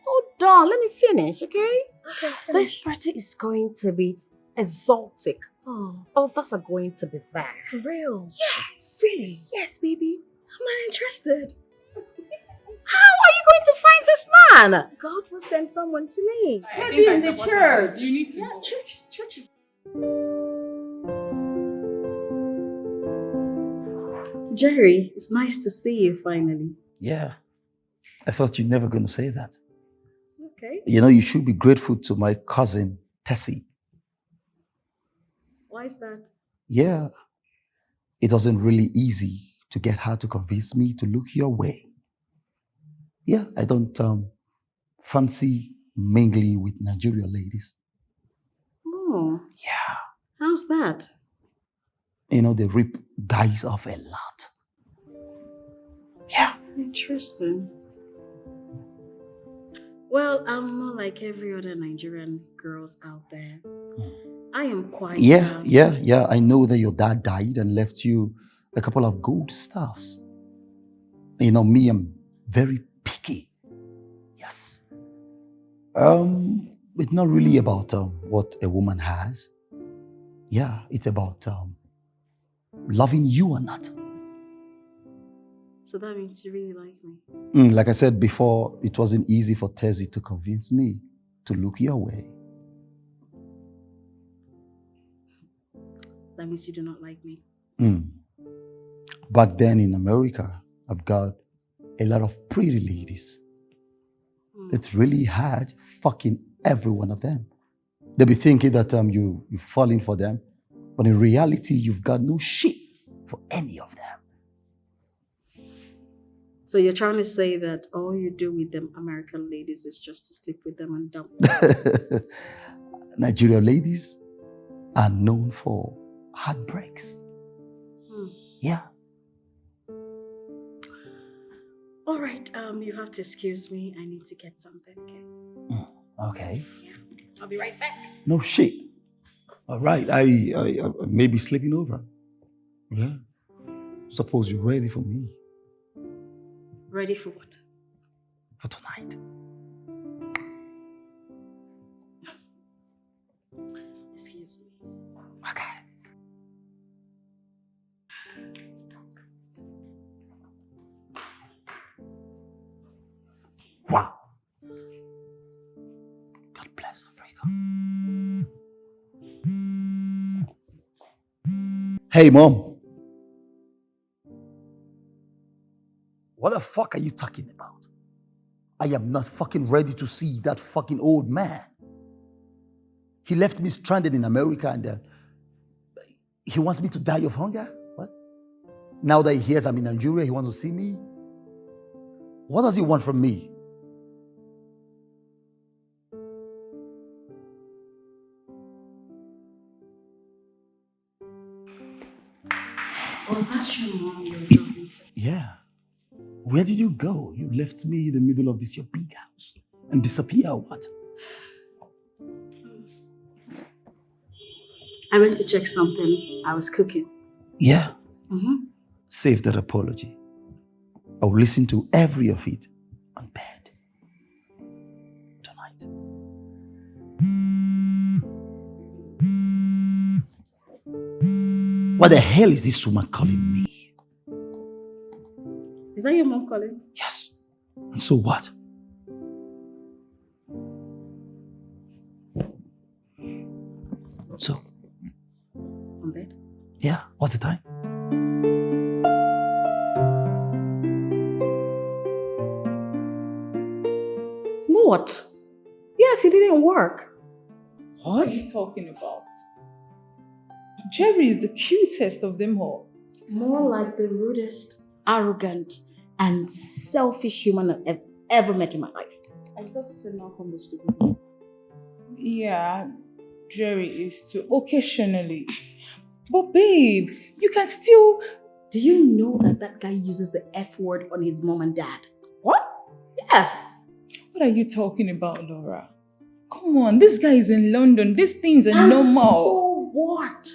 hold on. Let me finish, okay? Okay, This party is going to be exotic, Oh, all of us are going to be there. For real? Yes. Really? Yes, baby. I'm not interested. How are you going to find this man? God will send someone to me. Maybe in the church. You need to Yeah, go. churches. Jerry, it's nice to see you finally. Yeah. I thought you're never going to say that. Okay. You know, you should be grateful to my cousin, Tessie. Why is that? Yeah. It wasn't really easy to get her to convince me to look your way. Yeah, I don't fancy mingling with Nigerian ladies. Oh. Yeah. How's that? You know, they rip guys off a lot. Yeah. Interesting. Well, I'm not like every other Nigerian girls out there. I am quite... Yeah. I know that your dad died and left you a couple of gold stars. You know, me, I'm very picky. Yes. It's not really about what a woman has. Yeah, it's about loving you or not. So that means you really like me. Like I said before, it wasn't easy for Tessie to convince me to look your way. That means you do not like me. Back then in America, I've got a lot of pretty ladies. It's really hard fucking every one of them. They'll be thinking that you're falling for them, but in reality, you've got no shit for any of them. So you're trying to say that all you do with them American ladies is just to sleep with them and dump them? Nigerian ladies are known for heartbreaks. Yeah. All right, you have to excuse me. I need to get something, okay? Okay. Yeah, I'll be right back. No shit. All right, I may be sleeping over. Yeah. Suppose you're ready for me. Ready for what? For tonight. Excuse me. Okay. Wow. God bless Africa. Hey, Mom. What the fuck are you talking about? I am not fucking ready to see that fucking old man. He left me stranded in America and he wants me to die of hunger? What? Now that he hears I'm in Nigeria, he wants to see me? What does he want from me? Was that your mom you were talking to? Yeah. Where did you go? You left me in the middle of this your big house and disappear or what? I went to check something. I was cooking. Yeah. Save that apology. I'll listen to every of it on bed tonight. What the hell is this woman calling me? Is that your mom calling? Yes. And so what? So? On bed? Yeah. What's the time? What? Yes, it didn't work. What are you talking about? Jerry is the cutest of them all. More like the rudest, arrogant, and selfish human I've ever met in my life. I thought you said Malcolm was stupid. Yeah, Jerry is too, occasionally. But babe, you can still... Do you know that that guy uses the F word on his mom and dad? What? Yes. What are you talking about, Laura? Come on, this guy is in London. These things are And normal. so what?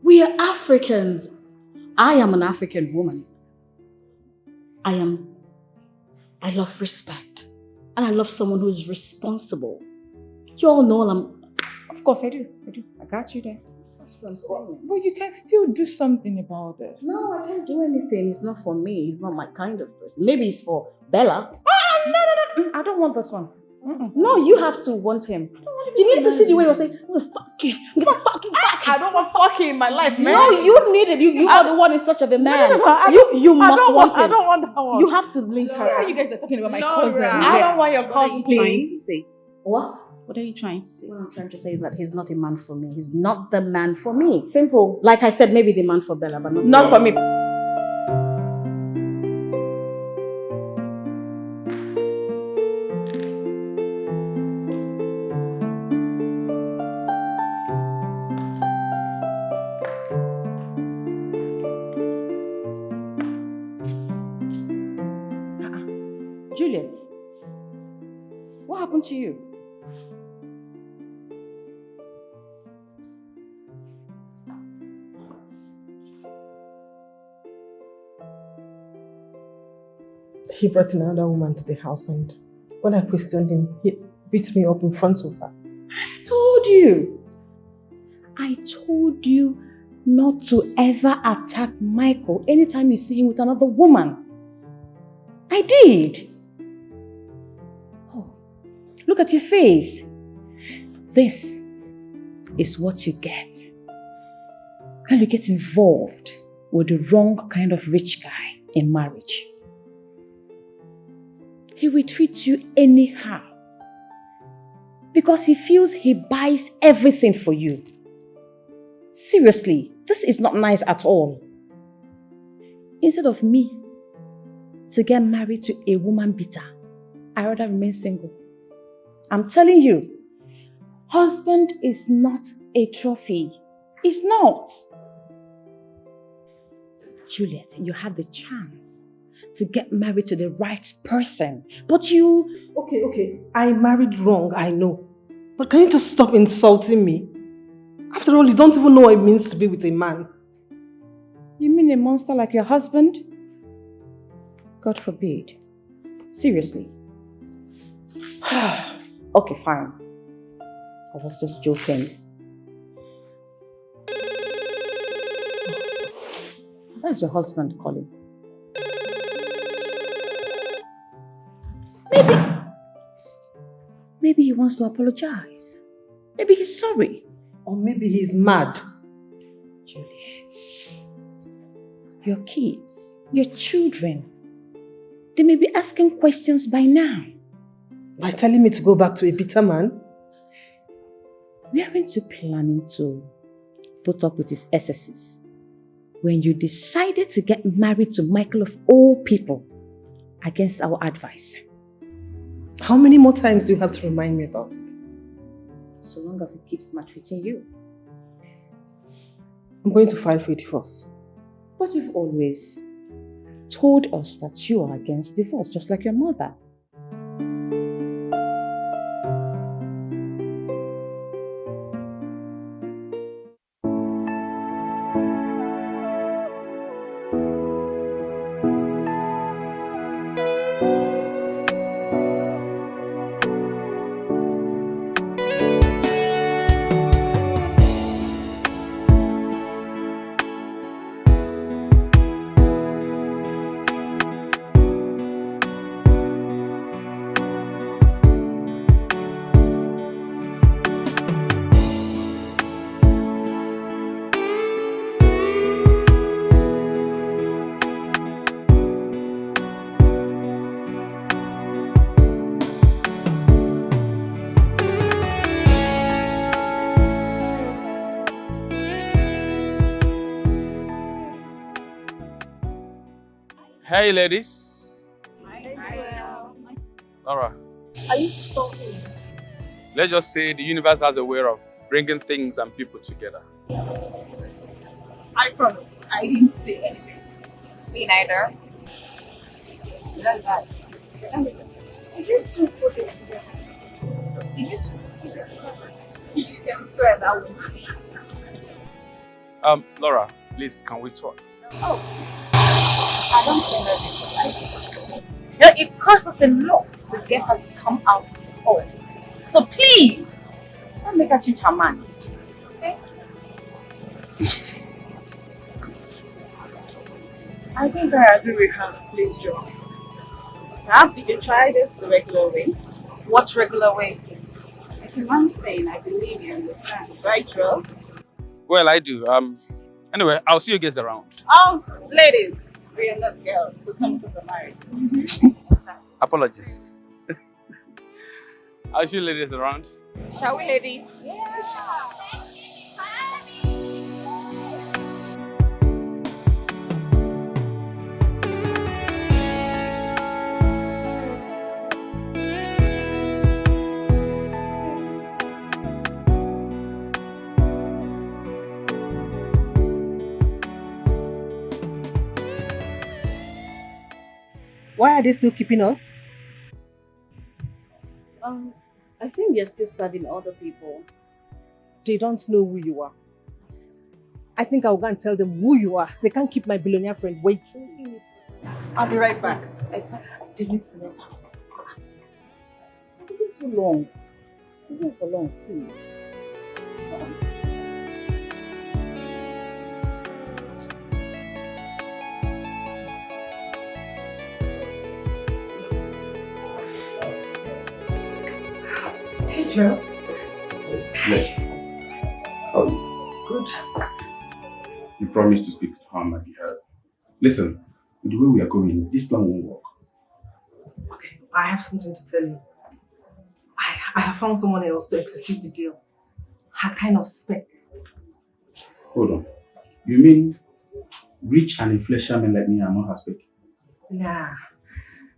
We are Africans. I am an African woman. I love respect. And I love someone who is responsible. You all know I'm... Of course I do. I got you there. That's what I'm saying. But you can still do something about this. No, I can't do anything. It's not for me. He's not my kind of person. Maybe it's for Bella. No. I don't want this one. No, you have to want him. You need to see the way you're saying, I'm gonna fuck you. I'm gonna fuck you back. I don't want fucking in my life, man. No, you need it. You are the one in such of a man. No, You must want him. I don't want that one. You have to link her. How you guys are talking about my cousin? I don't want your cousin, What are you trying to say? What? What are you trying to say? What I'm trying to say is that he's not a man for me. He's not the man for me. Simple. Like I said, maybe the man for Bella, but not for me. Juliet, what happened to you? He brought in another woman to the house, and when I questioned him, he beat me up in front of her. I told you not to ever attack Michael anytime you see him with another woman. I did. Oh, look at your face. This is what you get when you get involved with the wrong kind of rich guy in marriage. He will treat you anyhow because he feels he buys everything for you. Seriously, this is not nice at all. Instead of me to get married to a woman beater, I rather remain single. I'm telling you, husband is not a trophy. It's not. Juliet, you had the chance to get married to the right person, but you... Okay. I married wrong, I know. But can you just stop insulting me? After all, you don't even know what it means to be with a man. You mean a monster like your husband? God forbid. Seriously. Okay, fine. I was just joking. That's your husband calling. Maybe he wants to apologize. Maybe he's sorry. Or maybe he's mad. Juliet, your kids, your children, they may be asking questions by now. By telling me to go back to a bitter man? We aren't you planning to put up with his excesses when you decided to get married to Michael of all people against our advice? How many more times do you have to remind me about it? So long as he keeps maltreating you. I'm going to file for a divorce. But you've always told us that you are against divorce, just like your mother. Hey, ladies. Laura. Are you stalking? Let's just say the universe has a way of bringing things and people together. I promise, I didn't say anything. Me neither. That's bad. If you two put this together, you can swear that woman. Laura, please, can we talk? Oh, I don't think that's it. You know, it costs us a lot to get her to come out with us. So please, don't make her change her mind. Okay? I think I agree with her. Please, Joe. Perhaps you can try this the regular way. What regular way? It's a man's thing, I believe you understand. Right, Joe? Well, I do. Anyway, I'll see you guys around. Oh, ladies. We are not girls, so some of us are married. Apologies. I'll see you ladies around. Shall we, ladies? Why are they still keeping us? I think they're still serving other people. They don't know who you are. I think I'll go and tell them who you are. They can't keep my billionaire friend waiting. I'll be right back. Exactly. Delete the letter. It's too long. Leave it for long, please. Hey, Joe. Let's. How are you? Good. You promised to speak to her on my behalf. Listen, with the way we are going, this plan won't work. Okay, I have something to tell you. I have found someone else to execute the deal. Her kind of spec. Hold on. You mean rich and influential men like me are not her spec? Nah,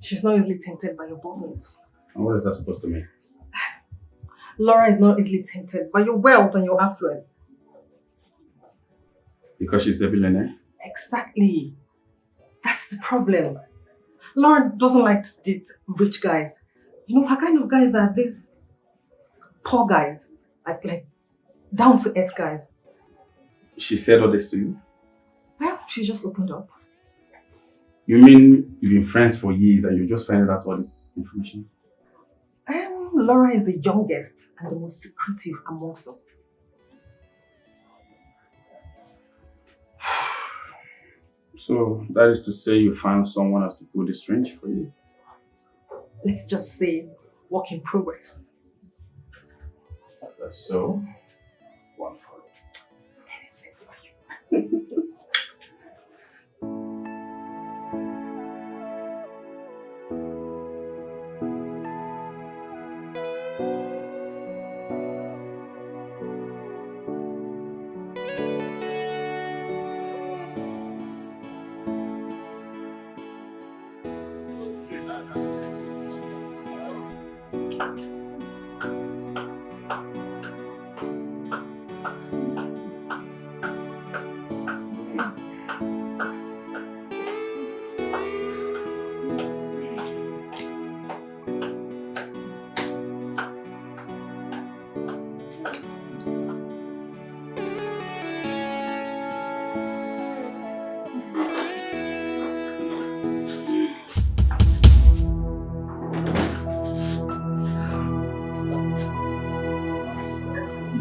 she's not easily tempted by your bubbles. And what is that supposed to mean? Laura is not easily tempted by your wealth and your affluence. Because she's a billionaire? Exactly. That's the problem. Laura doesn't like to date rich guys. You know, her kind of guys are these poor guys. Like down-to-earth guys. She said all this to you? Well, she just opened up. You mean you've been friends for years and you just found out all this information? Laura is the youngest and the most secretive amongst us. So that is to say you found someone else to pull this string for you? Let's just say work in progress. That's so. One for you.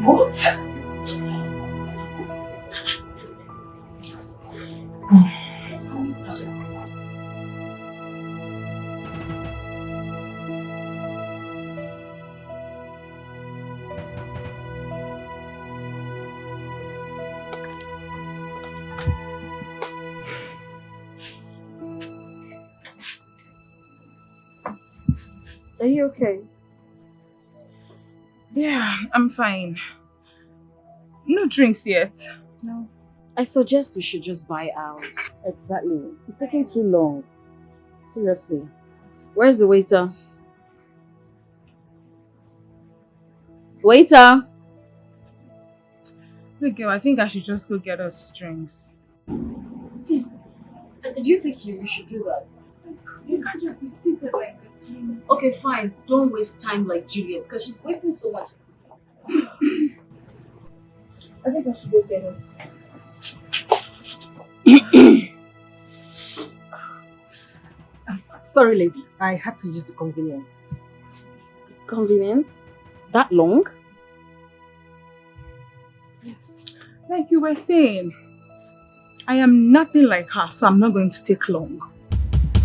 What? Are you okay? Yeah, I'm fine. No drinks yet. No. I suggest we should just buy ours. Exactly. It's taking too long. Seriously. Where's the waiter? Waiter! Look, girl, I think I should just go get us drinks. Please, do you think you should do that? You can't just be seated like this. Okay, fine. Don't waste time like Juliet, because she's wasting so much. I think I should go get us. Sorry, ladies. I had to use the convenience. Convenience? That long? Like you were saying, I am nothing like her, so I'm not going to take long.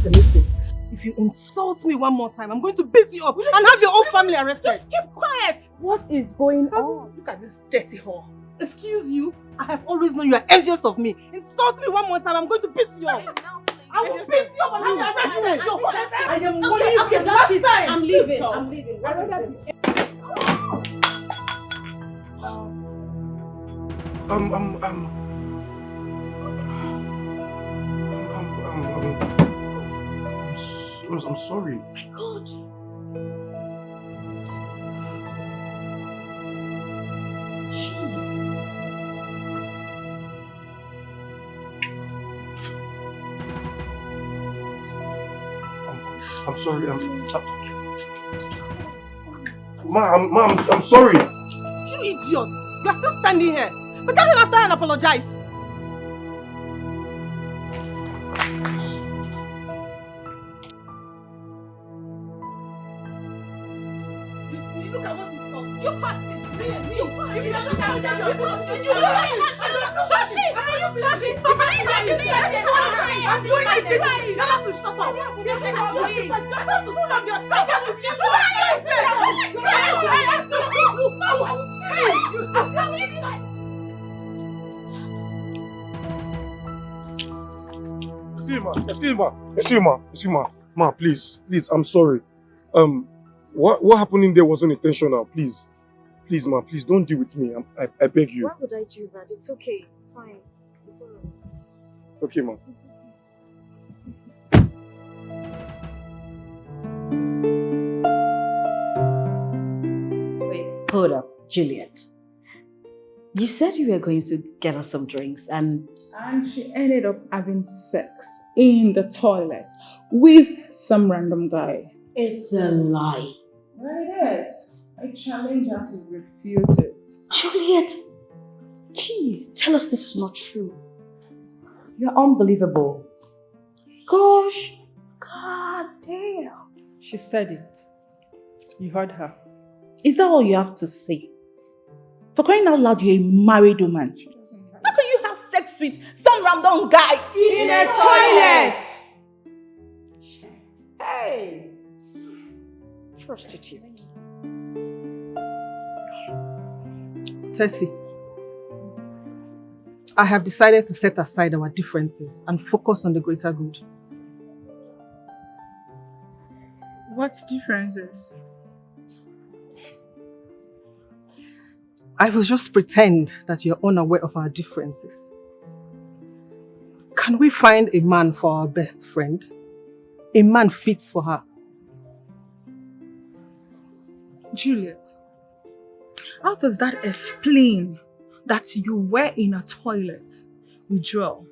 Listen, if you insult me one more time, I'm going to beat you up and have your whole family arrested. Just keep quiet. What is going on? Look at this dirty whore. Excuse you? I have always known you are envious of me. Insult me one more time, I'm going to beat you up. I will beat you up and have you arrested. No, I am warning you the last time. I'm leaving. I'm leaving. What is this? I'm sorry. My God. Jeez. I'm sorry. I'm sorry. You idiot! You are still standing here. But run after her and apologize. You see, look at what you've done. You passed it. Me. You passed it. You passed it. You passed it. Stop it. Stop it. I'm doing it. You have to stop up. You have to stop yourself. Excuse me. Ma, please, I'm sorry. What happened in there wasn't intentional. Please, ma, please don't deal with me. I beg you. Why would I do that? It's okay. It's fine. It's all right. Okay, ma. Wait, hold up, Juliet. You said you were going to get us some drinks and she ended up having sex in the toilet with some random guy. It's a lie. Well, it is. I challenge her to refute it. Juliet! Jeez, tell us this is not true. You're unbelievable. Gosh. God damn. She said it. You heard her. Is that all you have to say? For crying out loud, you're a married woman. How can you have sex with some random guy in a toilet? Hey! Prostitute. Tessie, I have decided to set aside our differences and focus on the greater good. What differences? I will just pretend that you're unaware of our differences. Can we find a man for our best friend? A man fits for her. Juliet, how does that explain that you were in a toilet with Joel?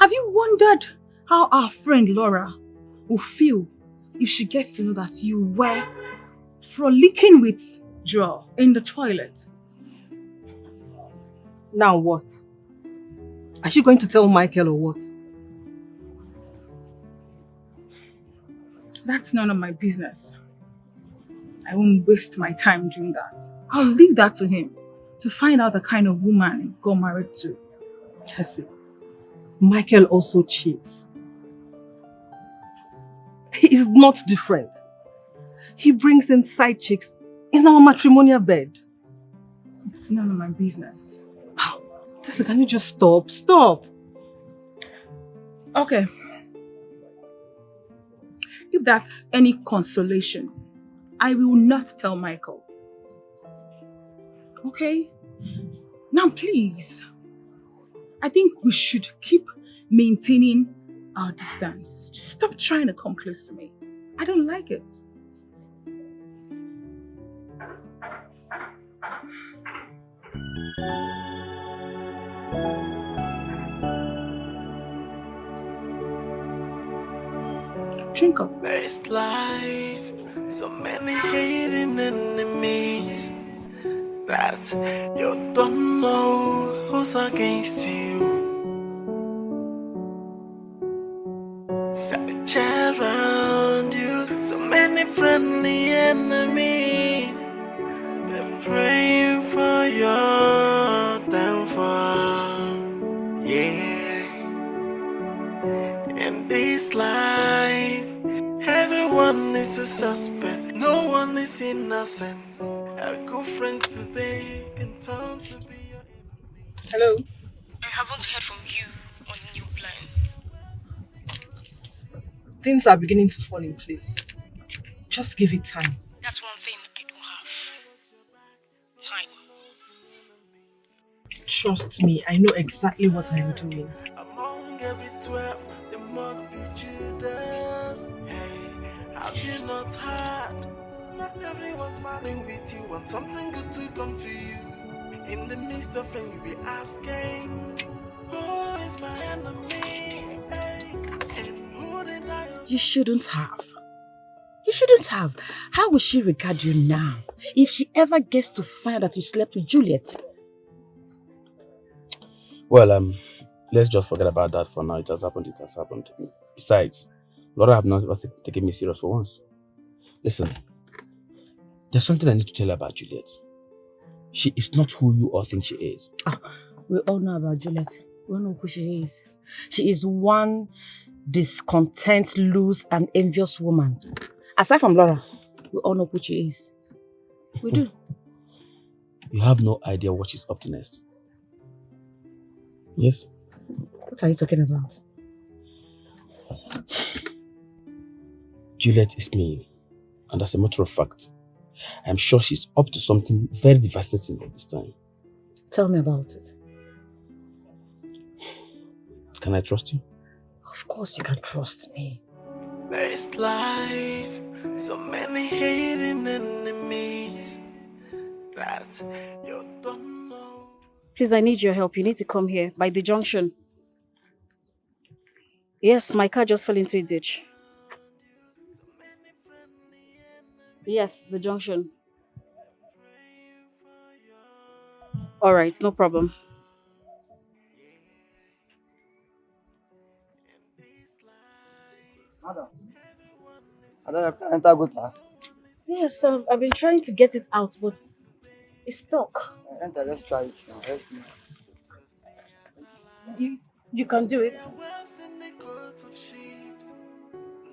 Have you wondered how our friend Laura will feel if she gets to know that you were frolicking with Joel in the toilet? Now what? Is she going to tell Michael or what? That's none of my business. I won't waste my time doing that. I'll leave that to him to find out the kind of woman he got married to. Tessie, Michael also cheats. He is not different. He brings in side chicks in our matrimonial bed. It's none of my business. Oh, Tessie, can you just stop? Stop! Okay. If that's any consolation, I will not tell Michael. Okay? Now please, I think we should keep maintaining our distance. Just stop trying to come close to me. I don't like it. Drink up. Best life, so many hating enemies that you don't know who's against you. Search around you, so many friendly enemies. They're praying for life. Everyone is a suspect, no one is innocent. A good friend today can turn to be your enemy. Hello? I haven't heard from you on a new plan. Things are beginning to fall in place. Just give it time. That's one thing I don't have. Time. Trust me, I know exactly what I am doing. Among every 12, there must be Judas. Hey, have you not heard? Not everyone smiling with you want something good to come to you. In the midst of it, you'll be asking, who is my enemy? Hey, and who did I... You shouldn't have. You shouldn't have. How will she regard you now? If she ever gets to find out that you slept with Juliet? Well, let's just forget about that for now. It has happened, it has happened. Besides, Laura have not taken me serious for once. Listen, there's something I need to tell you about Juliet. She is not who you all think she is. We all know about Juliet. We all know who she is. She is one discontent, loose, and envious woman. Aside from Laura, we all know who she is. We do. You have no idea what she's up to next. Yes? What are you talking about? Juliet is mean. And as a matter of fact, I'm sure she's up to something very devastating at this time. Tell me about it. Can I trust you? Of course you can trust me. Best life, so many hating enemies that you don't know. Please, I need your help. You need to come here by the junction. Yes, my car just fell into a ditch. Yes, the junction. All right, no problem. Yes, I've been trying to get it out, but it's stuck. Enter, let's try it now. Let's see. You can do it.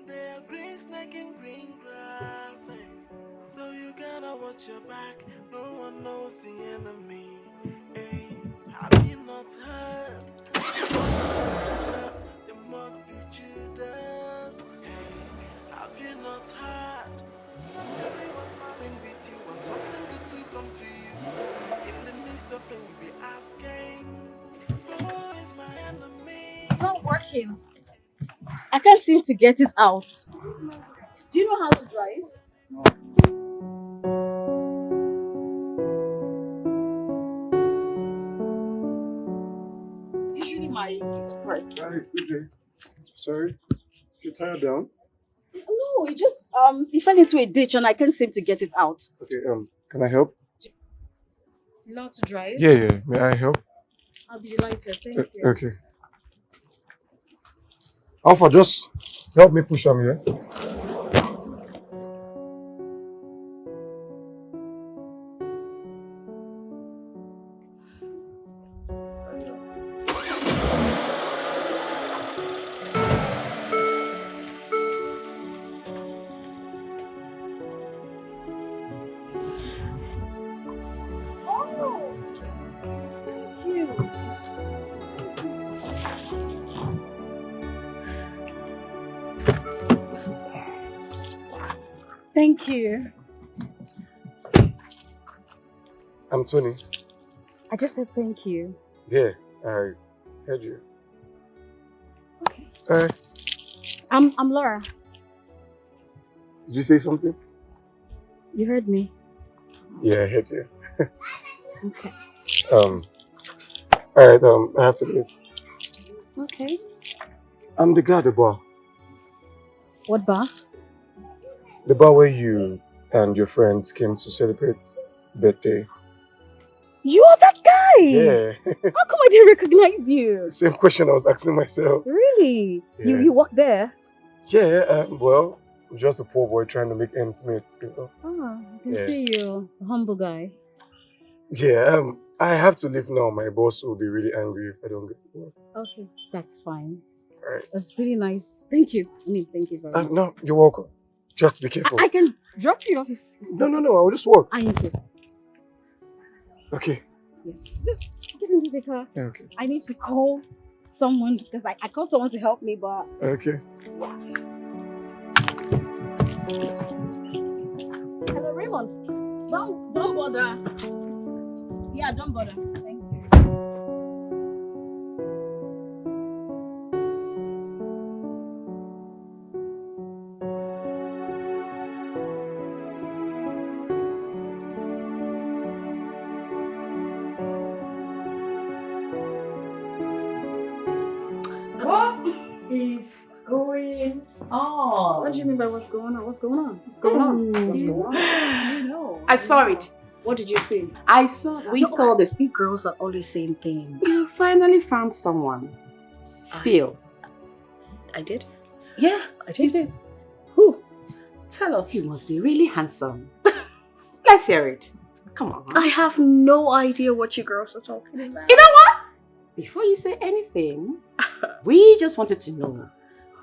They are green snake in green grasses. So you gotta watch your back. No one knows the enemy. Hey, have you not heard? There must be Judas. Hey, have you not heard? Not everyone smiling with you want something good to come to you. In the midst of it, you'll be asking, who is my enemy? It's not working. I can't seem to get it out. Do you know how to drive? Usually my is pressed. Hi, good day. Sorry, is your tire down? No, it fell into a ditch and I can't seem to get it out. Okay, can I help? You know how to drive? Yeah. May I help? I'll be delighted. Thank you. Okay. Alpha, just help me push him here. Thank you. I'm Tony. I just said thank you. Yeah, I heard you. Okay. Hi. I'm Laura. Did you say something? You heard me. Yeah, I heard you. Okay. Alright, I have to leave. Okay. I'm the guy at the bar. What bar? The bar where you and your friends came to celebrate birthday. You're that guy! Yeah. How come I didn't recognize you? Same question I was asking myself. Really? Yeah. You work there? Yeah, well, I'm just a poor boy trying to make ends meet, you know. Oh, I can Yeah. see you're a humble guy. Yeah, I have to leave now. My boss will be really angry if I don't get to work. Okay, that's fine. That's really nice. Thank you. I mean, thank you very much. No, you're welcome. Just be careful. I can drop you off if... No, I'll just walk. I insist. Okay. Yes. Just get into the car. Okay. I need to call someone because I called someone to help me, but... Okay. Hello, Raymond. Don't bother. Yeah, don't bother. Thank you. What is going on? What do you mean by what's going on? What's going on? What's going on? What's going on? I know. I saw it. What did you see? We saw this. You girls are always saying things. You finally found someone. Spill. I did? Yeah, I did. Who? Tell us. He must be really handsome. Let's hear it. Come on. I have no idea what you girls are talking about. You know what? Before you say anything, we just wanted to know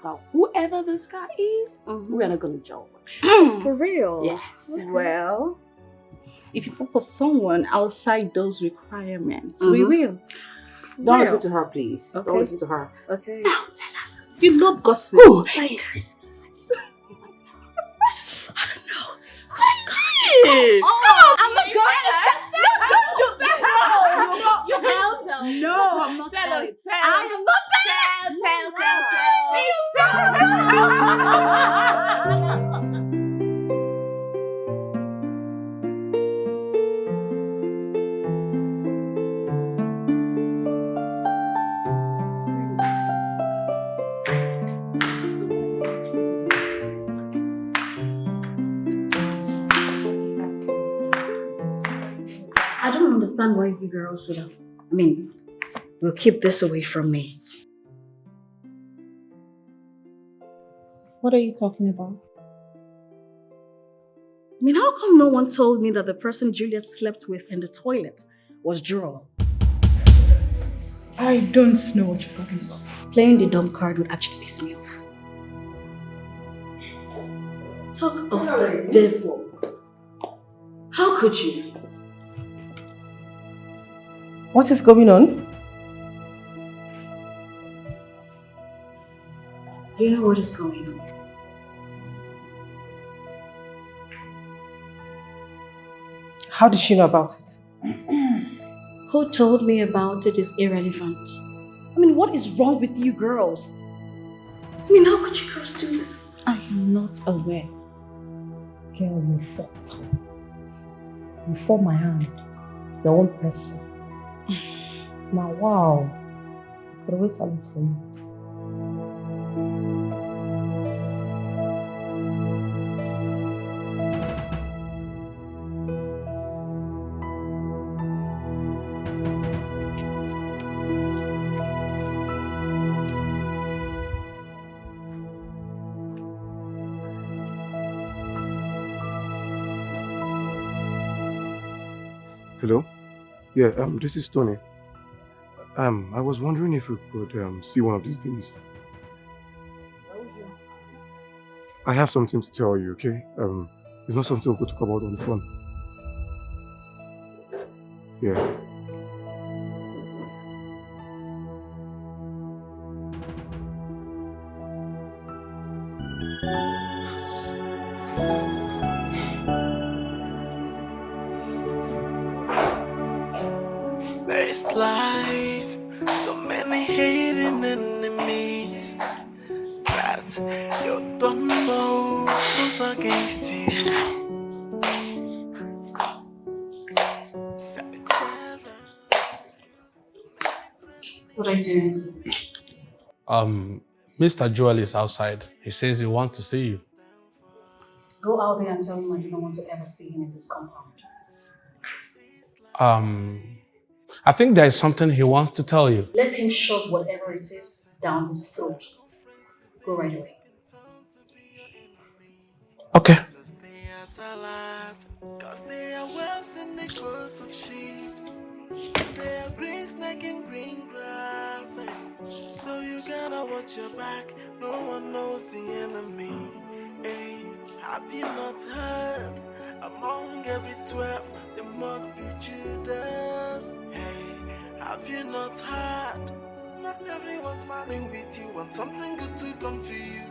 that whoever this guy is, we are not going to judge. For real? Yes. Okay. Well, if you fall for someone outside those requirements, we will. Don't listen to her, please. Okay. Don't listen to her. Okay. Now tell us. You love gossip. Who is this guy? I don't know. Who is this guy? Come on, I'm not going to tell. No, don't do that. No, No, I'm not telling. I am not I don't understand why you girls sort of, will keep this away from me. What are you talking about? How come no one told me that the person Juliet slept with in the toilet was Joel? I don't know what you're talking about. Playing the dumb card would actually piss me off. Talk of the devil. How could you? What is going on? You know what is going on. How did she know about it? Who told me about it is irrelevant. What is wrong with you girls? How could you girls do this? I am not aware. Girl, you fucked up. You forced my hand. Your own person. Now, wow. Could always salute for you. Hello? Yeah, this is Tony. I was wondering if we could see one of these days. I have something to tell you, okay? It's not something we could talk about on the phone. Yeah. Best life, so many hating enemies that you don't know who's against you. What are you doing? Mr. Joel is outside. He says he wants to see you. Go out there and tell him I do not want to ever see him in this compound. I think there is something he wants to tell you. Let him shove whatever it is down his throat. Go right away. Okay. Cause they are wolves in the coats of sheep. They are green snake in green grasses. So you gotta watch your back. No one knows the enemy. Hey, have you not heard? Among every 12, there must be Judas. Hey, have you not heard? Not everyone smiling with you. Want something good to come to you.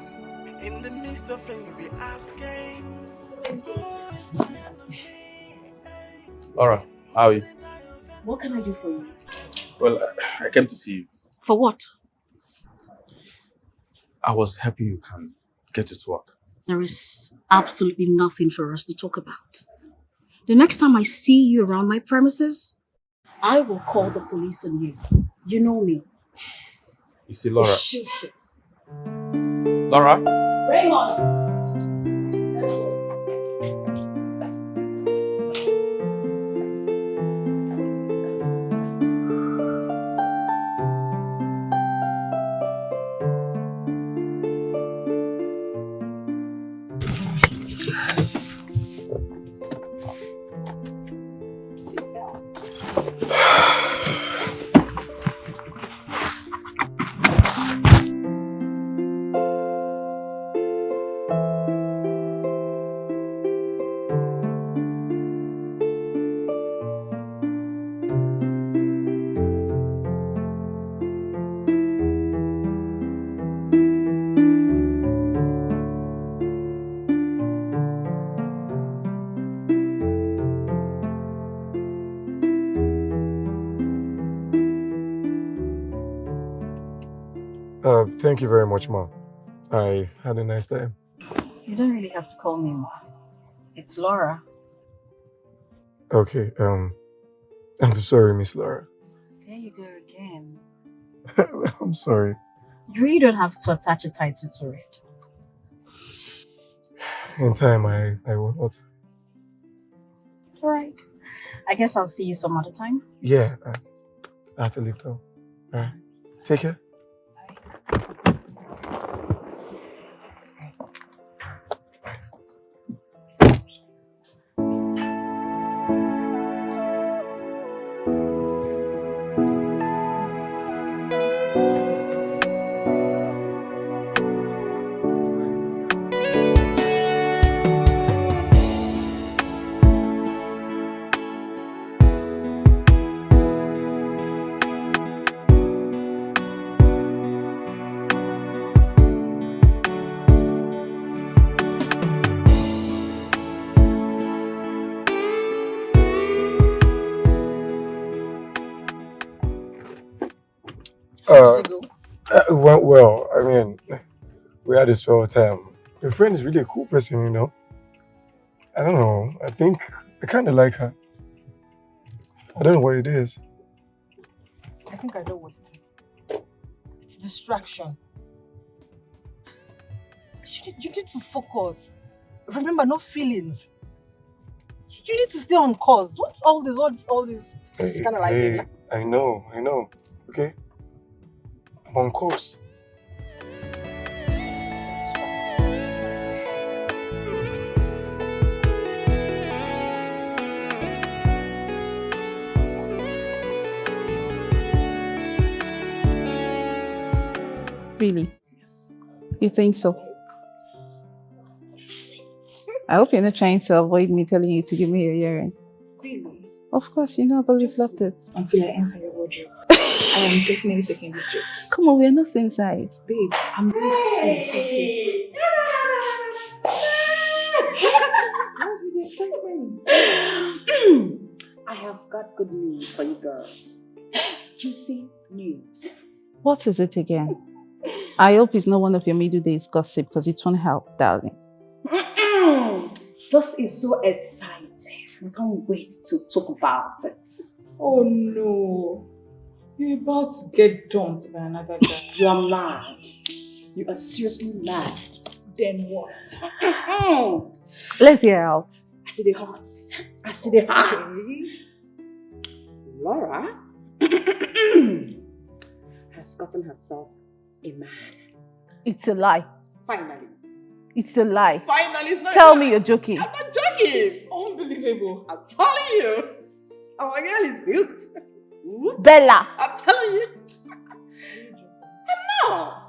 In the midst of it, you'll be asking, who is my enemy? Laura, how are you? What can I do for you? Well, I came to see you. For what? I was happy you can get to work. There is absolutely nothing for us to talk about. The next time I see you around my premises, I will call the police on you. You know me. You see, Laura. Shit. Laura? Raymond! Thank you very much, Ma. I had a nice time. You don't really have to call me Ma. It's Laura. Okay, I'm sorry, Miss Laura. There you go again. I'm sorry. You really don't have to attach a title to it. In time, I will not. Alright. I guess I'll see you some other time. Yeah, I have to leave now. Alright, take care. It went well. I mean, we had a swell time. Your friend is really a cool person, you know. I don't know. I think I kind of like her. I don't know what it is. I think I know what it is. It's distraction. You need to focus. Remember, no feelings. You need to stay on course. What's all this? It's kind of like Hey, I know. Okay? I'm on course. Really? Yes. You think so? I hope you're not trying to avoid me telling you to give me your earring. Really? Of course, you know I've always loved it. Until I enter your wardrobe. I am definitely taking this dress. Come on, we're not same size. Babe, I'm ready to see. What's with the excitement? I have got good news for you girls. Juicy news. What is it again? I hope it's not one of your middle days gossip because it won't help, darling. This is so exciting. I can't wait to talk about it. Oh no. You're about to get dumped by another guy. You are mad. You are seriously mad. Then what? Let's hear out. I see the heart. I see the heart. Laura has gotten herself a man. It's a lie. Finally. It's a lie. Finally, it's not Tell me you're joking. I'm not joking. It's unbelievable. I'm telling you. Our girl is built. Bella. I'm telling you. I'm not.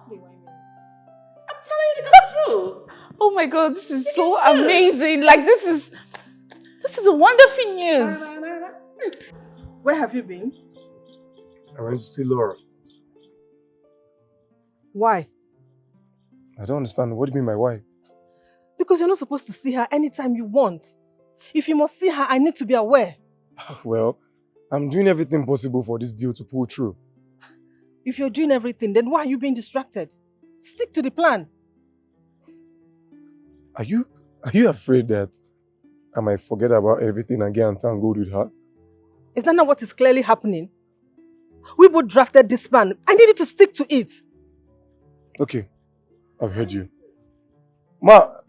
I'm telling you the truth. Oh my god, this is so amazing. Like this is a wonderful news. Where have you been? I went to see Laura. Why? I don't understand. What do you mean, my wife? Because you're not supposed to see her anytime you want. If you must see her, I need to be aware. Well, I'm doing everything possible for this deal to pull through. If you're doing everything, then why are you being distracted? Stick to the plan. Are you afraid that I might forget about everything and get entangled with her? Is that not what is clearly happening? We both drafted this plan. I need you to stick to it. Okay, I've heard you. Ma,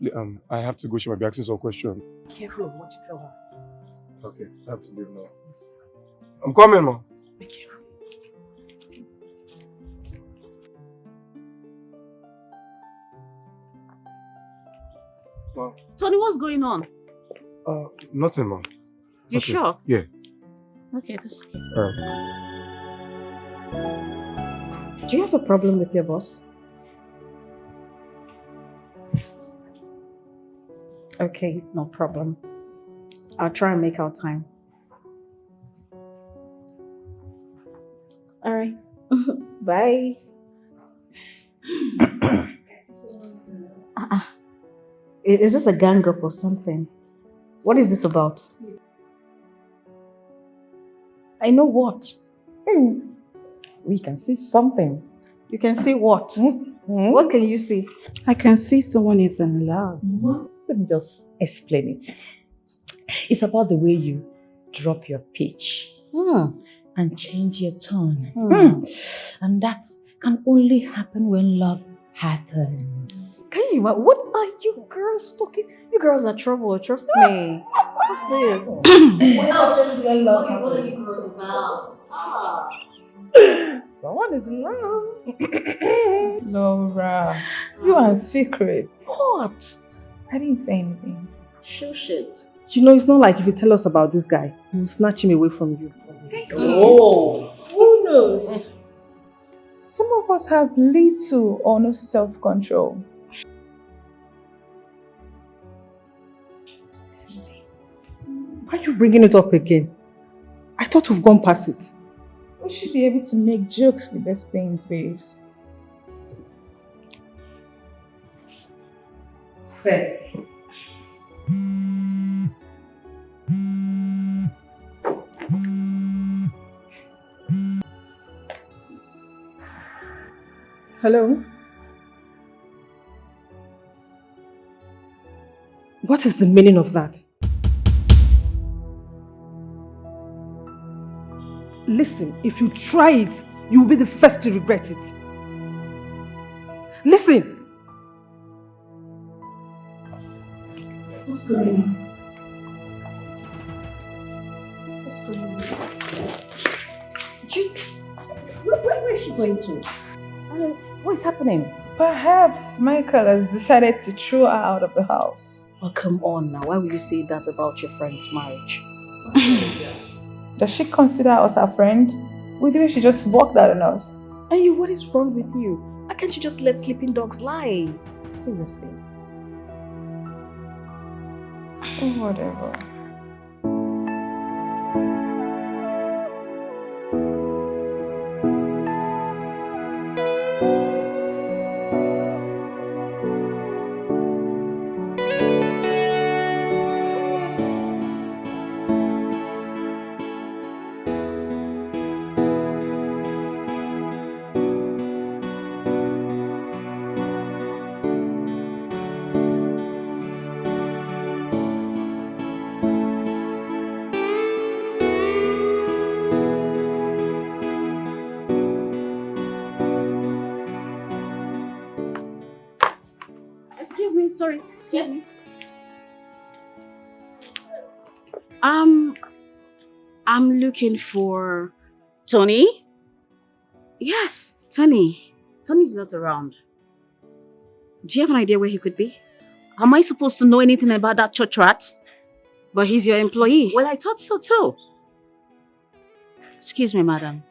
I have to go. She might be asking some questions. Careful of what you tell her. Okay, I have to leave now. I'm coming, Ma. Be careful. Ma. Tony, what's going on? Nothing, Ma. You Okay. sure? Yeah. Okay, that's okay. Alright. Do you have a problem with your boss? Okay, no problem. I'll try and make our time. All right. Bye. Is this a gang up or something? What is this about? I know what. We can see something. You can see what? What can you see? I can see someone is in love. Let me just explain it. It's about the way you drop your pitch and change your tone. And that can only happen when love happens. Can you imagine? What are you girls talking? You girls are trouble, trust me. What's this? What are you girls about? Someone is in love. Laura, you are a secret. What? I didn't say anything. Sure shit. You know, it's not like if you tell us about this guy, we'll snatch him away from you. Oh, who knows? Some of us have little or no self-control. Why are you bringing it up again? I thought we've gone past it. We should be able to make jokes with these things, babes. Fair. Hello? What is the meaning of that? Listen, if you try it, you will be the first to regret it. Listen! What's going on? What's going on? Where is she going to? What is happening? Perhaps Michael has decided to throw her out of the house. Oh, come on now. Why would you say that about your friend's marriage? Does she consider us her friend? With the way she just walked out on us. And you, what is wrong with you? Why can't you just let sleeping dogs lie? Seriously. Oh, whatever. Excuse me, sorry. Excuse me. I'm looking for Tony. Yes, Tony. Tony's not around. Do you have an idea where he could be? Am I supposed to know anything about that church rat? But he's your employee. Well, I thought so too. Excuse me, madam.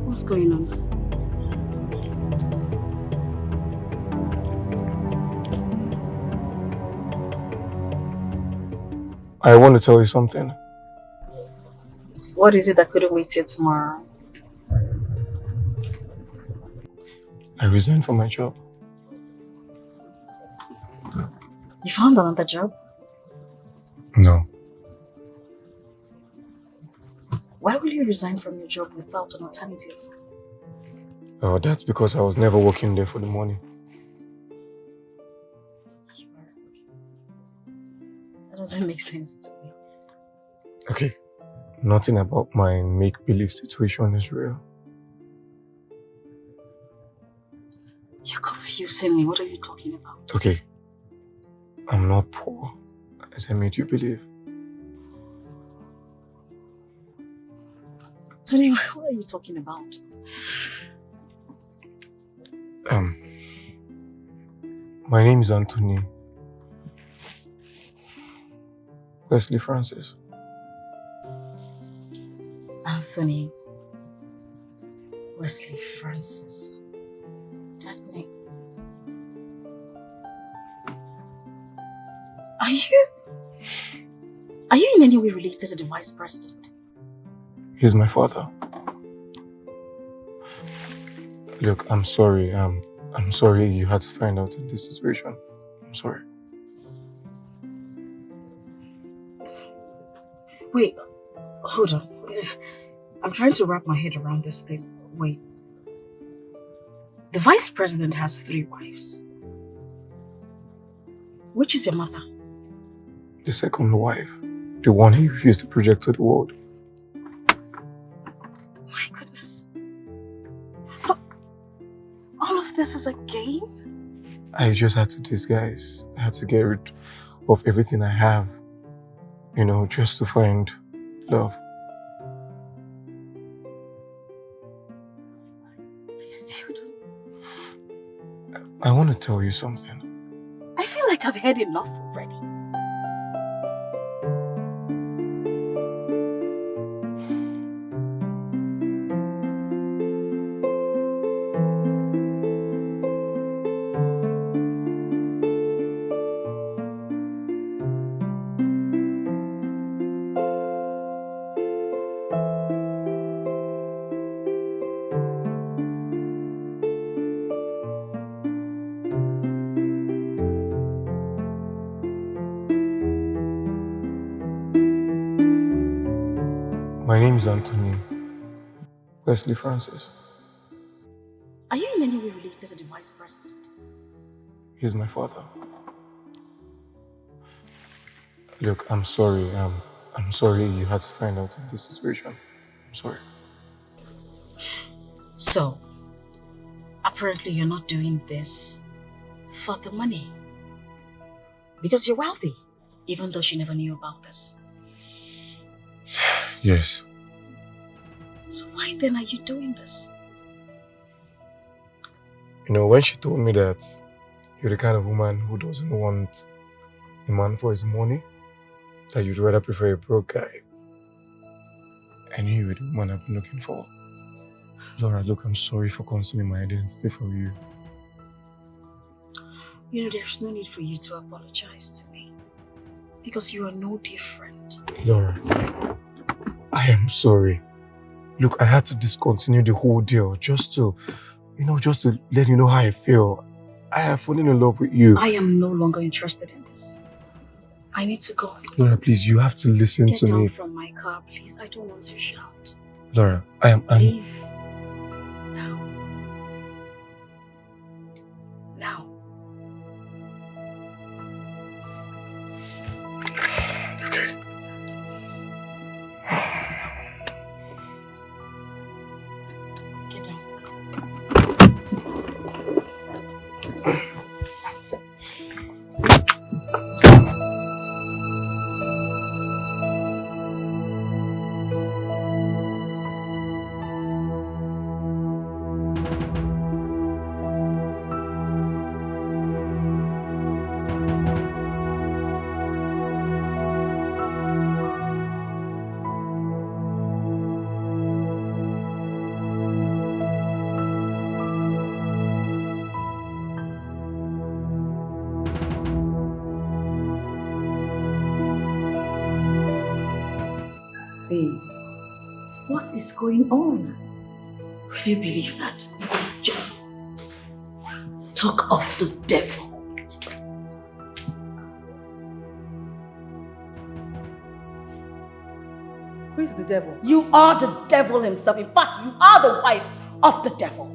What's going on? I want to tell you something. What is it that couldn't wait till tomorrow? I resigned from my job. You found another job? No. Why will you resign from your job without an alternative? Oh, that's because I was never working there for the money. That doesn't make sense to me. Okay. Nothing about my make-believe situation is real. You're confusing me. What are you talking about? Okay. I'm not poor, as I made you believe. Tony, what are you talking about? My name is Anthony Wesley Francis. Anthony Wesley Francis. That name. Are you in any way related to the vice president? He's my father. Look, I'm sorry. I'm sorry you had to find out in this situation. I'm sorry. Wait, hold on. I'm trying to wrap my head around this thing. Wait. The vice president has 3 wives. Which is your mother? The second wife. The one he refused to project to the world. My goodness. So, all of this is a game? I just had to disguise. I had to get rid of everything I have. You know, just to find love. I still don't... I want to tell you something. I feel like I've had enough already. My name is Anthony Wesley Francis. Are you in any way related to the vice president? He's my father. Look, I'm sorry. I'm sorry you had to find out in this situation. I'm sorry. So, apparently you're not doing this for the money. Because you're wealthy, even though she never knew about this. Yes. So why then are you doing this? You know, when she told me that you're the kind of woman who doesn't want a man for his money, that you'd rather prefer a broke guy, I knew you were the woman I've been looking for. Laura, look, I'm sorry for concealing my identity from you. You know, there's no need for you to apologize to me. Because you are no different. Laura, I am sorry. Look, I had to discontinue the whole deal just to let you know how I feel. I have fallen in love with you. I am no longer interested in this. I need to go. Laura, please, you have to listen Get to down me. from my car, please. I don't want to shout. Laura, I'm... Leave. Now. Now. Okay. Get down. Wait, what is going on? Will you believe that? Talk of the devil. Who is the devil? You are the devil himself. In fact, you are the wife of the devil.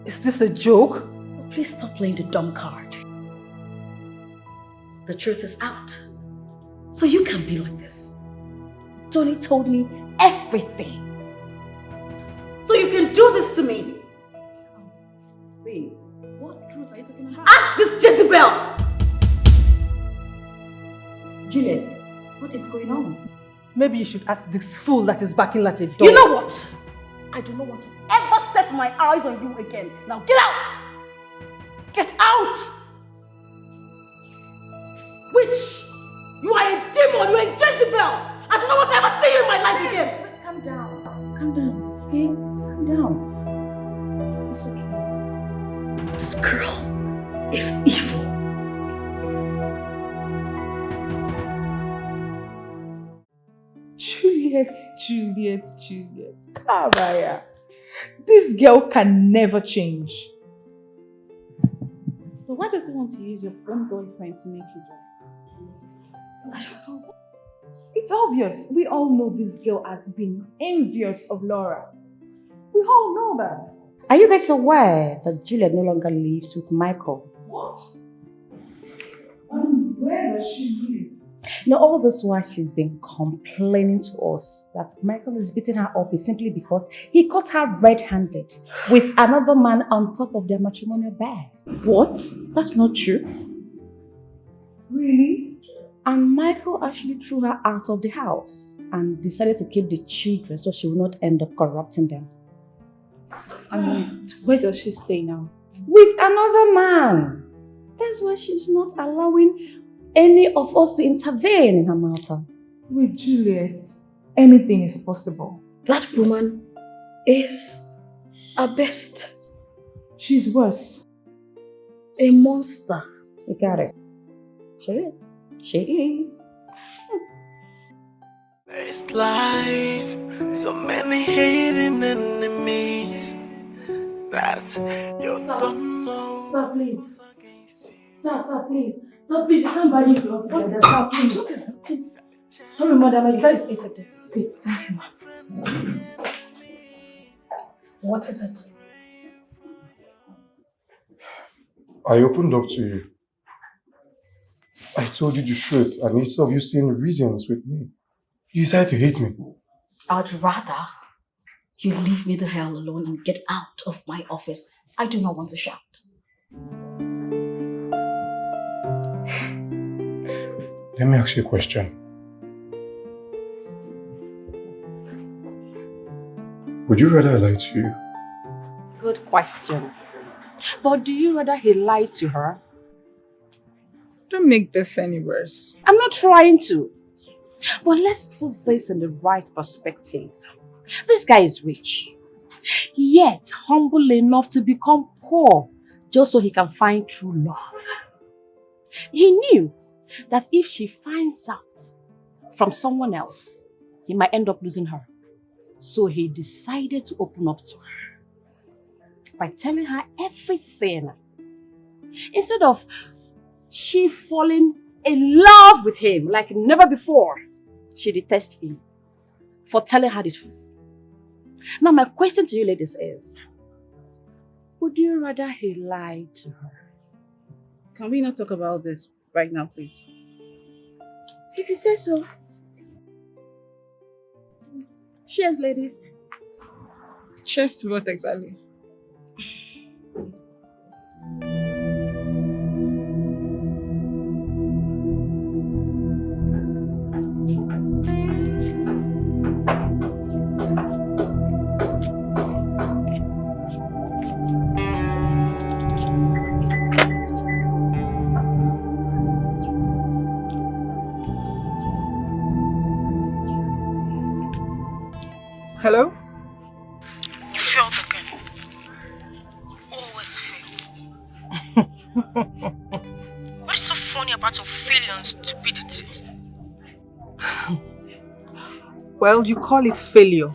Is this a joke? Please stop playing the dumb card. The truth is out. So you can't be like this. Tony told me everything. So you can do this to me. Wait, what truth are you talking about? Ask this Jezebel! Juliet, what is going on? Maybe you should ask this fool that is barking like a dog. You know what? I do not want to ever set my eyes on you again. Now get out! Get out! Witch! You are a demon! You are a Jezebel! I do not want to ever see you in my life again! Calm down. Calm down, okay? Calm down. It's okay. This girl is evil. Juliet. Karaya. This girl can never change. But why does he want to use your own boyfriend to make you die? I don't know. It's obvious. We all know this girl has been envious of Laura. We all know that. Are you guys aware that Juliet no longer lives with Michael? What? Where does she live? You know, all this while she's been complaining to us that Michael is beating her up is simply because he caught her red-handed with another man on top of their matrimonial bed. What? That's not true. Really? And Michael actually threw her out of the house and decided to keep the children so she would not end up corrupting them. And where does she stay now? With another man. That's why she's not allowing any of us to intervene in her matter. With Juliet, anything is possible. That woman is a beast. She's worse. A monster. You got it. She is. She is. It's life, so many hating enemies that you don't know. Sir, please. Sir, please. Sir, please, you can't buy me to office like that. Sir, please. What is this? Please. Sorry, madam, I tried. It's okay. Please, thank you, ma'am. What is it? I opened up to you. I told you the truth, and instead of you seeing reasons with me, you decided to hate me. I'd rather you leave me the hell alone and get out of my office. I do not want to shout. Let me ask you a question. Would you rather I lie to you? Good question. But do you rather he lied to her? Don't make this any worse. I'm not trying to. But let's put this in the right perspective. This guy is rich, yet humble enough to become poor just so he can find true love. He knew that if she finds out from someone else, he might end up losing her. So he decided to open up to her by telling her everything. Instead of she falling in love with him like never before, she detests him for telling her the truth. Now my question to you ladies is, would you rather he lied to her? Can we not talk about this right now, please? If you say so. Cheers, ladies. Cheers to what exactly? Hello? You failed again. Always fail. What's so funny about your failure and stupidity? Well, you call it failure.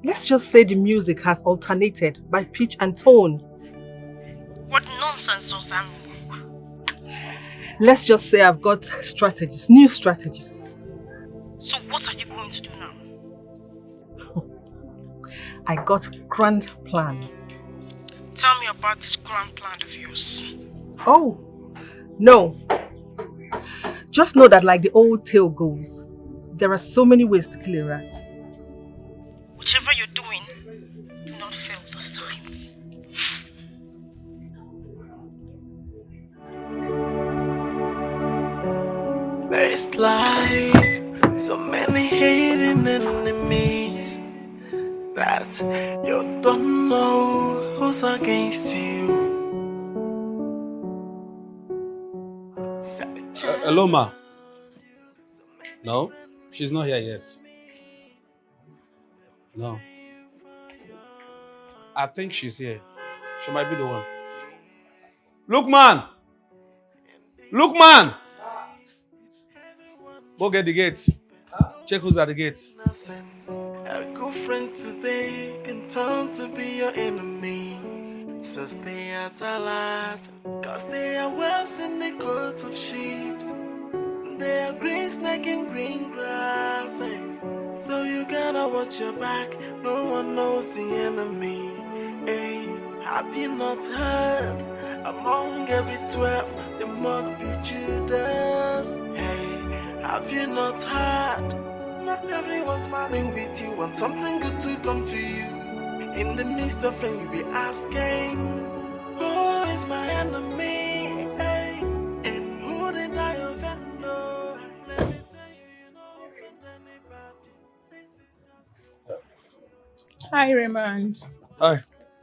Let's just say the music has alternated by pitch and tone. What nonsense does that mean? Let's just say I've got strategies, new strategies. So what are you going to do now? I got grand plan. Tell me about this grand plan of yours. Oh, no. Just know that like the old tale goes, there are so many ways to kill a rat. Whichever you're doing, do not fail this time. Best life, so many hating enemies that you don't know who's against you. Hello, ma. No, she's not here yet. No. I think she's here. She might be the one. Look, man! Look, man! Go get the gate. Check who's at the gate. A good friend today can turn to be your enemy. So stay at alert, cause they are wolves in the coats of sheep. They are green snake in green grasses. So you gotta watch your back, no one knows the enemy. Hey, have you not heard? Among every 12, there must be Judas. Hey, have you not heard? Not everyone's smiling with you, want something good to come to you. In the midst of it, you'll be asking, who is my enemy? Hey, and who did I offend? No, let me tell you, you don't offend anybody. Hi, Raymond. Hi.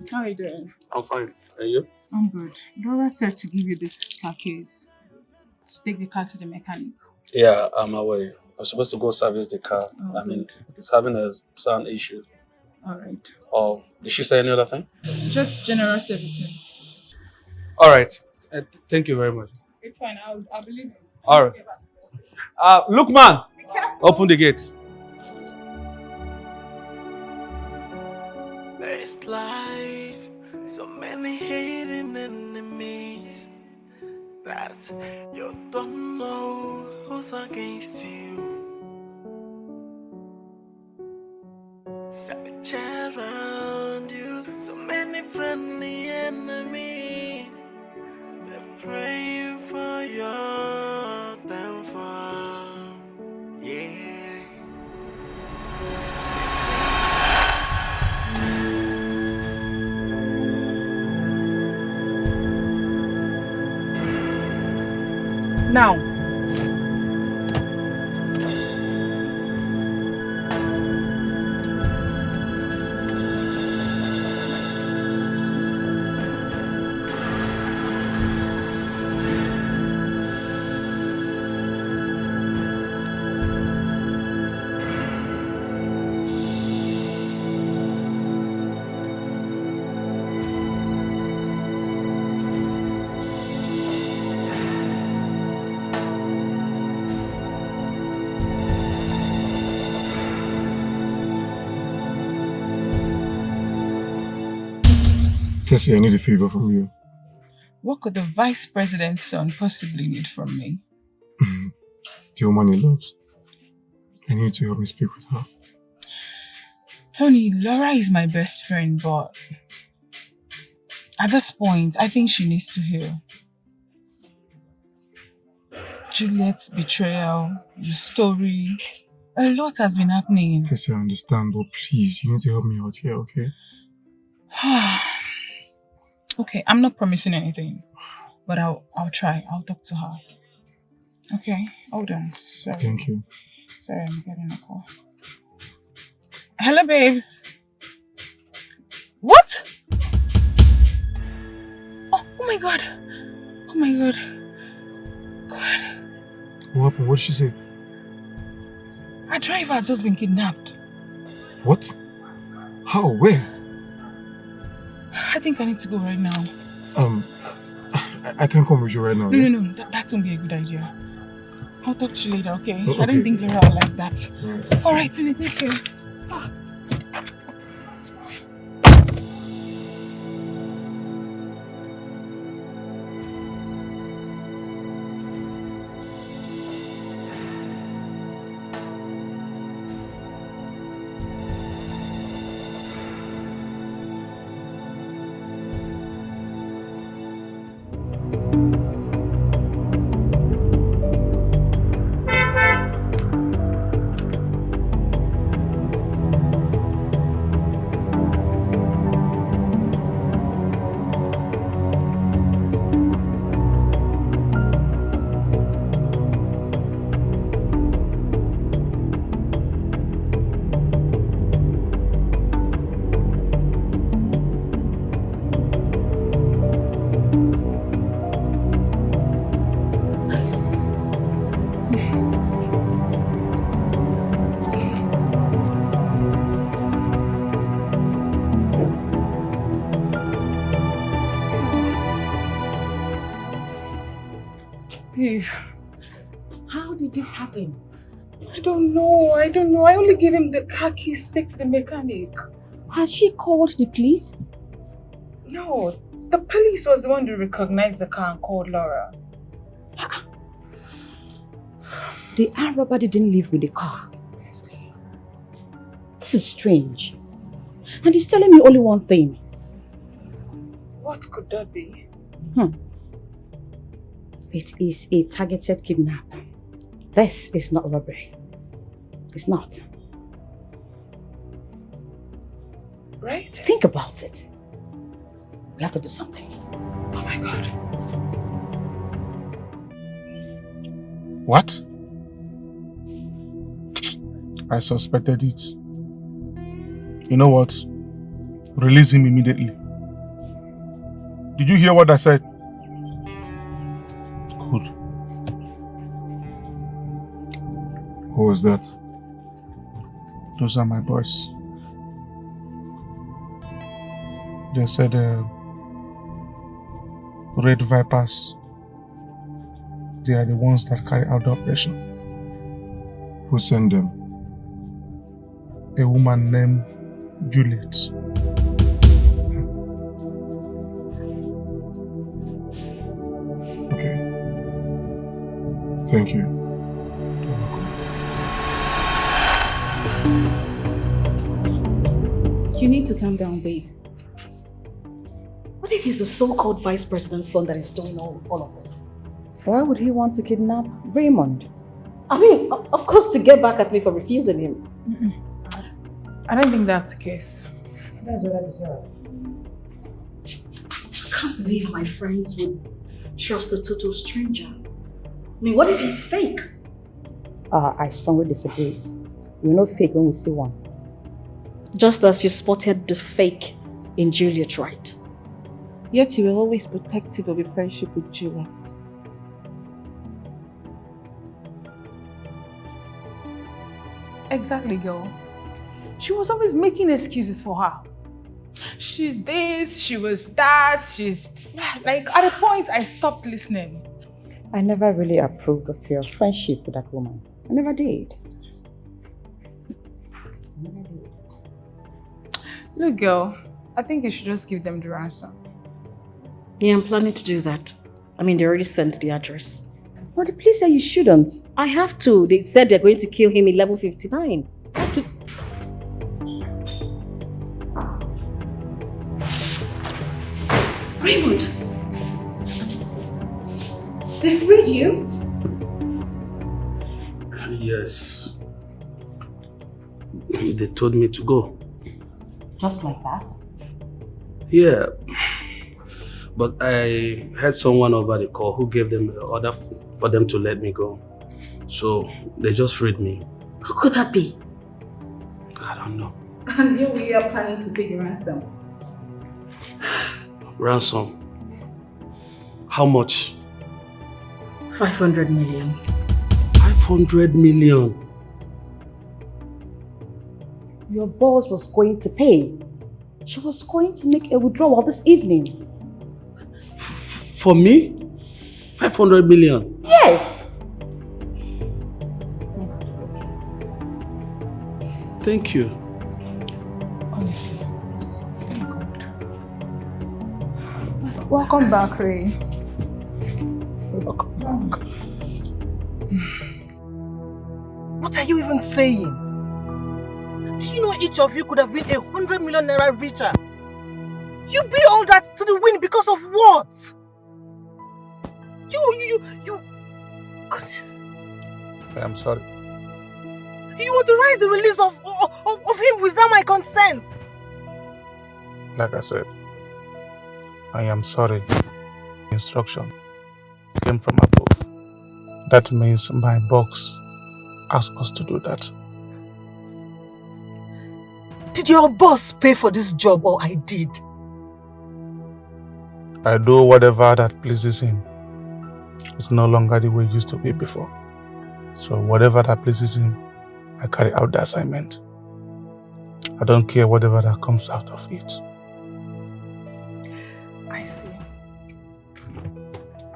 How are you doing? I'm fine. And you? I'm good. Laura said to give you this package to take the car to the mechanic. Yeah, I'm away. I'm supposed to go service the car. I mean, it's having a sound issue. All right. Oh, did she say any other thing? Just general servicing. All right. Thank you very much. It's fine. I'll believe you. All right. Look, man. Open the gate. Best life, so many hating enemies that you don't know who's against you. Search around you, so many friendly enemies. They're praying for your downfall. Yeah. Now, Tessie, I need a favor from you. What could the vice president's son possibly need from me? The woman he loves. I need you to help me speak with her. Tony, Laura is my best friend, but at this point, I think she needs to heal. Juliet's betrayal, the story, a lot has been happening. Tessie, I understand, but please, you need to help me out here, okay? Okay, I'm not promising anything, but I'll try. I'll talk to her. Okay, hold on. Sorry. Thank you. Sorry, I'm getting a call. Hello, babes. What? Oh my god. Oh my god. God. What happened? What did she say? Our driver has just been kidnapped. What? How? Where? I think I need to go right now. I can't come with you right now. No. That won't be a good idea. I'll talk to you later, okay? Oh, I don't okay. think Laura will like that. Yeah. Alright, Tini, take care. Babe, How did this happen? I don't know. I only gave him the car keys to take to the mechanic. Has she called the police? No, the police was the one who recognized the car and called Laura. The armed robber didn't leave with the car. This is strange. And he's telling me only one thing. What could that be? It is a targeted kidnap. This is not robbery. It's not. Right? Think about it. We have to do something. Oh my God. What? I suspected it. You know what? Release him immediately. Did you hear what I said? Good. Who was that? Those are my boys. They said Red Vipers. They are the ones that carry out the operation. Who sent them? A woman named Juliet. Okay. Thank you. You're welcome. You need to calm down, babe. What if he's the so-called vice president's son that is doing all of this? Why would he want to kidnap Raymond? I mean, of course to get back at me for refusing him. I don't think that's the case. That's what I deserve. I can't believe my friends would trust a total stranger. I mean, what if he's fake? I strongly disagree. We know fake when we see one. Just as you spotted the fake in Juliet, right? Yet you were always protective of your friendship with Juliet. Exactly, girl. She was always making excuses for her. She's this, she was that, she's... Like, at a point, I stopped listening. I never really approved of your friendship with that woman. I never did. Look, girl, I think you should just give them the ransom. Yeah, I'm planning to do that. I mean, they already sent the address. But the police said you shouldn't. I have to. They said they're going to kill him 11:59. I have to... Raymond! They freed you? Yes. They told me to go. Just like that? Yeah. But I had someone over the call who gave them the order for them to let me go. So they just freed me. How could that be? I don't know. And here we are planning to pay the ransom. Ransom? How much? 500 million. 500 million? Your boss was going to pay. She was going to make a withdrawal this evening. For me? 500 million? Yes! Thank you. Honestly. Welcome back, Ray. Welcome back. What are you even saying? Do you know each of you could have been 100 million naira richer? You bring all that to the wind because of what? You... Goodness. I'm sorry. You authorize the release of him without my consent. Like I said, I am sorry. Instruction came from above. That means my boss asked us to do that. Did your boss pay for this job or I did? I do whatever that pleases him. It's no longer the way it used to be before. So whatever that pleases him, I carry out the assignment. I don't care whatever that comes out of it. I see.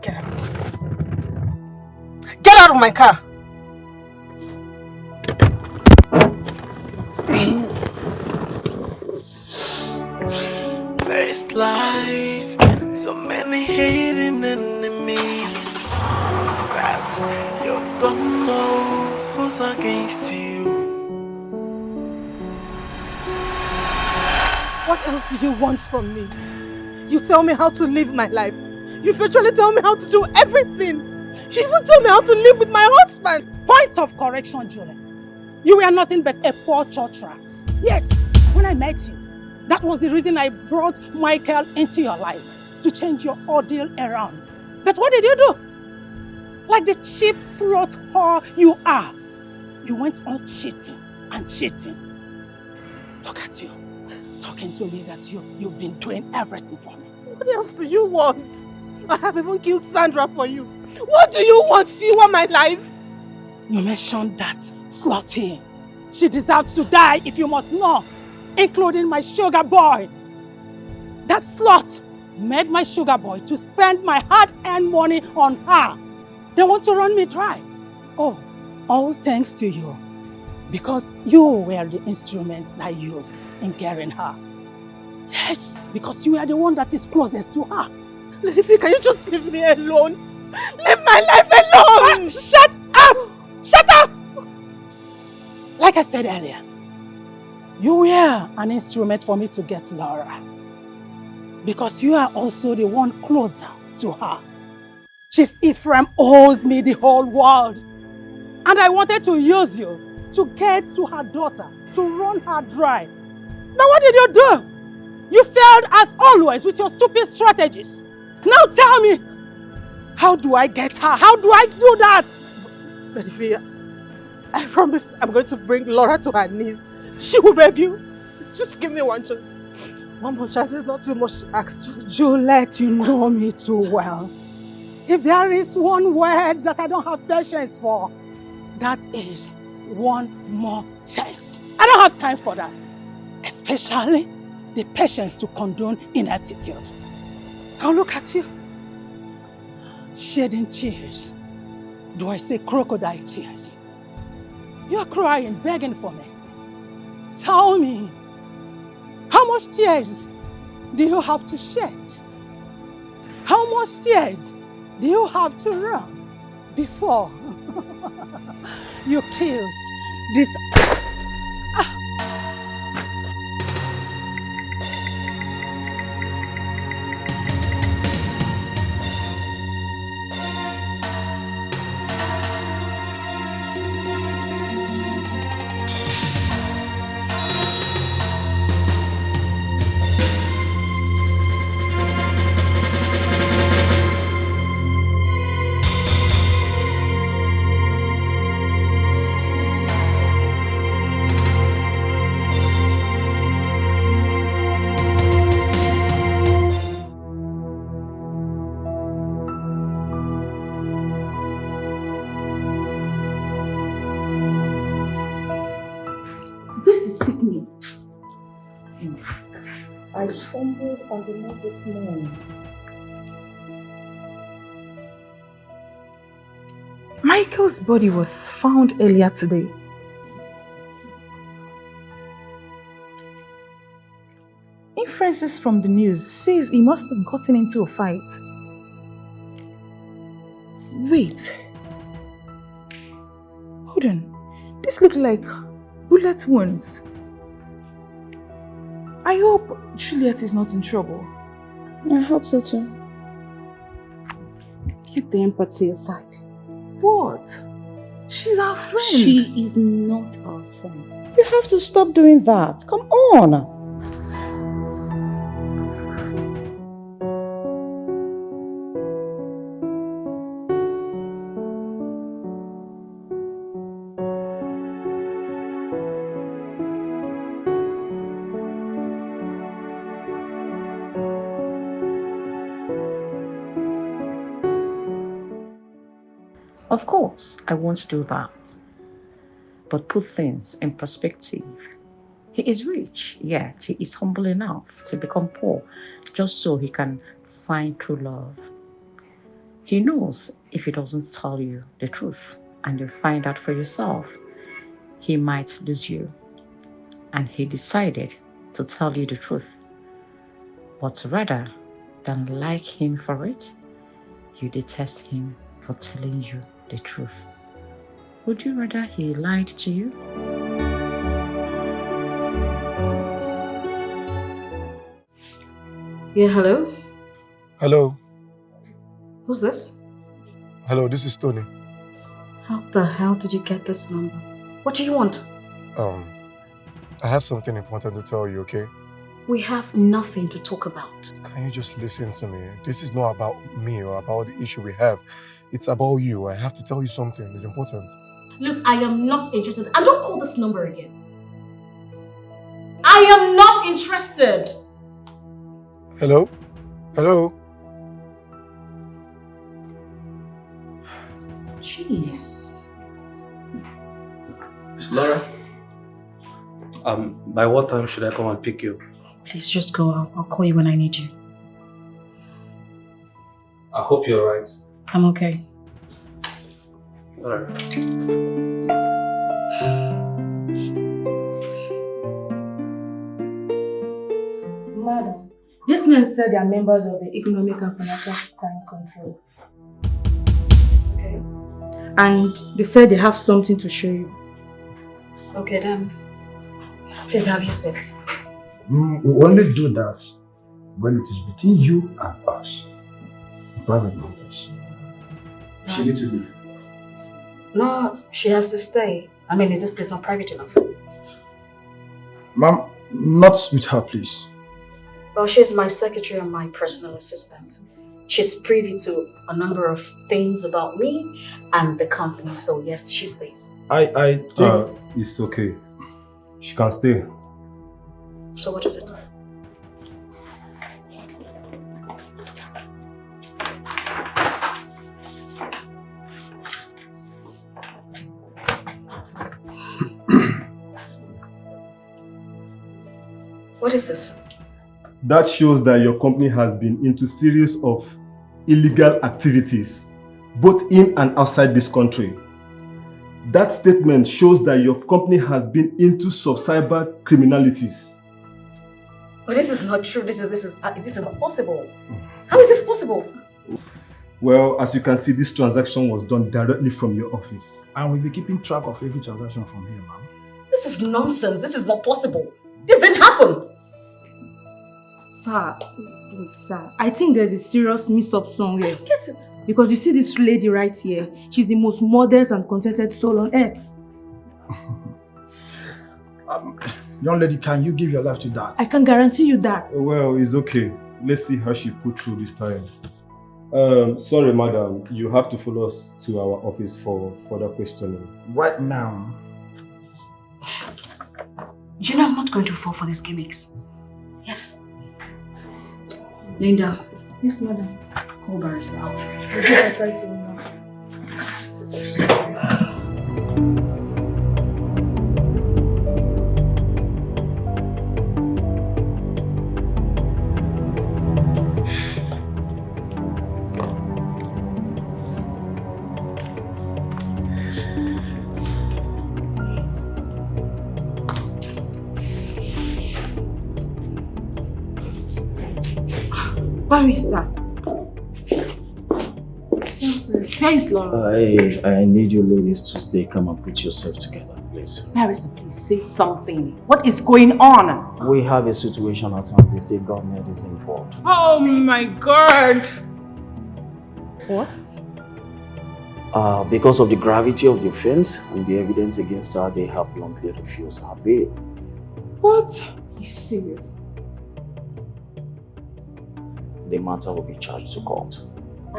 Get out. Get out of my car! First life, so many hating enemies that you don't know who's against you. What else did you want from me? You tell me how to live my life. You virtually tell me how to do everything. You even tell me how to live with my husband. Point of correction, Juliet. You were nothing but a poor church rat. Yes, when I met you, that was the reason I brought Michael into your life, to change your ordeal around. But what did you do? Like the cheap slot whore you are, you went on cheating and cheating. Look at you, talking to me that you've been doing everything for me. What else do you want? I have even killed Sandra for you. What do you want? Do you want my life? You mentioned that slutty. She deserves to die if you must know, including my sugar boy. That slut made my sugar boy to spend my hard-earned money on her. They want to run me dry. Oh, all thanks to you. Because you were the instrument I used in getting her. Yes, because you are the one that is closest to her. Lady, can you just leave me alone? Leave my life alone! Shut up! Shut up! Like I said earlier, you were an instrument for me to get Laura. Because you are also the one closer to her. Chief Ephraim owes me the whole world. And I wanted to use you to get to her daughter, to run her dry. Now what did you do? You failed as always with your stupid strategies. Now tell me, how do I get her? How do I do that? Lady Fia, I promise I'm going to bring Laura to her knees. She will beg you. Just give me one chance. One more chance is not too much to ask. Just Juliet, you know me too well. If there is one word that I don't have patience for, that is one more chance. I don't have time for that. Especially the patience to condone ineptitude. Now look at you. Shedding tears. Do I say crocodile tears? You are crying, begging for mercy. Tell me, how much tears do you have to shed? How much tears do you have to run before you kiss this? This is sickening. I stumbled on the news this morning. Michael's body was found earlier today. inferences from the news says he must have gotten into a fight. Wait. Hold on. This looks like bullet wounds. I hope Juliet is not in trouble. I hope so too. Keep the empathy aside. What? She's our friend. She is not our friend. You have to stop doing that. Come on. Of course, I won't do that. But put things in perspective. He is rich, yet he is humble enough to become poor just so he can find true love. He knows if he doesn't tell you the truth and you find out for yourself, he might lose you. And he decided to tell you the truth. But rather than like him for it, you detest him for telling you the truth. Would you rather he lied to you? Yeah, hello? Hello. Who's this? Hello, this is Tony. How the hell did you get this number? What do you want? I have something important to tell you, okay? We have nothing to talk about. Can you just listen to me? This is not about me or about the issue we have. It's about you. I have to tell you something. It's important. Look, I am not interested. And don't call this number again. I am not interested. Hello? Hello? Jeez. Miss Laura? By what time should I come and pick you? Please just go out. I'll call you when I need you. I hope you're right. I'm okay. Alright. Madam, these men said they are members of the Economic and Financial Crime Control. Okay. And they said they have something to show you. Okay then. Please have your seat. We only do that when it is between you and us. Private matters. She needs to leave. No, she has to stay. I mean, is this place not private enough? Ma'am, not with her, please. Well, she's my secretary and my personal assistant. She's privy to a number of things about me and the company, so yes, she stays. I think... it's okay. She can stay. So what is it? What is this? That shows that your company has been into series of illegal activities, both in and outside this country. That statement shows that your company has been into cyber criminalities. But this is not true. This is not possible. How is this possible? Well, as you can see, this transaction was done directly from your office. And we'll be keeping track of every transaction from here, ma'am. This is nonsense. This is not possible. This didn't happen. Sir, I think there's a serious mix-up somewhere. I get it. Because you see this lady right here, she's the most modest and contented soul on earth. Young lady, can you give your life to that? I can guarantee you that. Well, it's okay. Let's see how she put through this time. Sorry, madam. You have to follow us to our office for further questioning. Right now. You know I'm not going to fall for these gimmicks. Yes. Linda. Yes, madam. Call Barrister out. I think I tried to now. Barrister. Where is Laura? I need you ladies to stay calm and put yourself together, please. Barrister, please say something. What is going on? We have a situation at hand. The state government is involved. Oh my God! What? Because of the gravity of the offense and the evidence against her, they have bluntly refused her bail. What? Are you serious? The matter will be charged to court.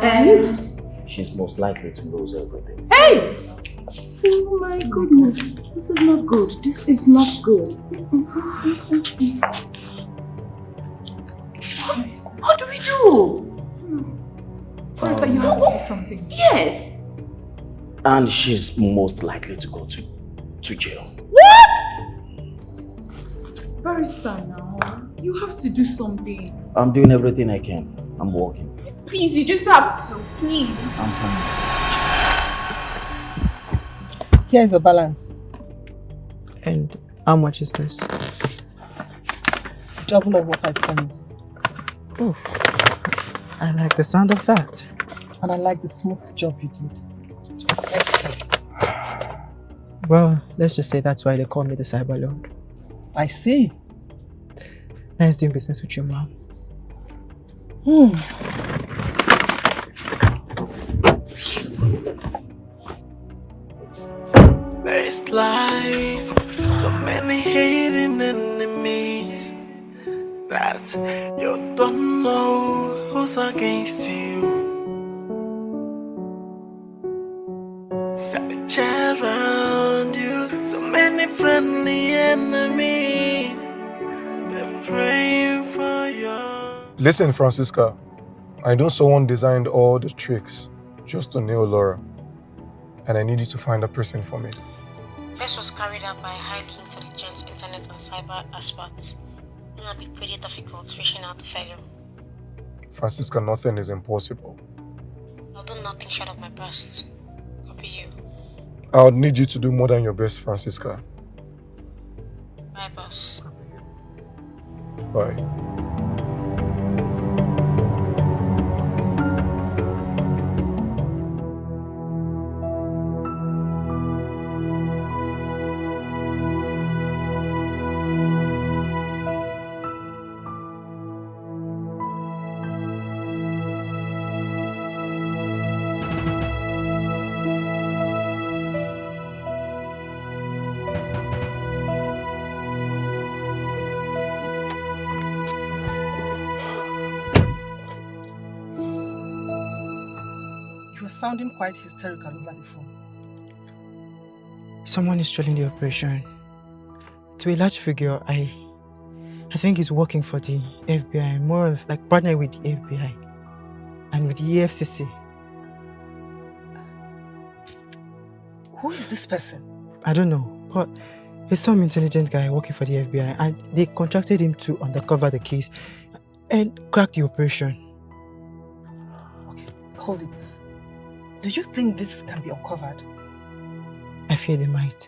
And? She's most likely to lose everything. Hey! Oh my goodness. This is not good. This is not good. What do we do? Barrister, you have to do something. Yes. And she's most likely to go to jail. What? Barrister, now. You have to do something. I'm doing everything I can. I'm working. Please, you just have to. Please. I'm trying. Here's a balance. And how much is this? Double of what I promised. Oof. I like the sound of that. And I like the smooth job you did. It was excellent. Well, let's just say that's why they call me the Cyber Lord. I see. Nice doing business with you, Mom. There's life, so many hating enemies that you don't know who's against you. Search around you, so many friendly enemies. They're praying for you. Listen, Francisca. I know someone designed all the tricks just to nail Laura. And I need you to find a person for me. This was carried out by highly intelligent internet and cyber experts. It will be pretty difficult fishing out the fellow. Francisca, nothing is impossible. I'll do nothing short of my best. Copy you. I would need you to do more than your best, Francisca. Bye, boss. Bye. Sounding quite hysterical over the phone. Someone is trailing the operation. To a large figure, I think he's working for the FBI, more of like partnering with the FBI and with the EFCC. Who is this person? I don't know, but he's some intelligent guy working for the FBI, and they contracted him to undercover the case and crack the operation. Okay, hold it. Do you think this can be uncovered? I fear they might.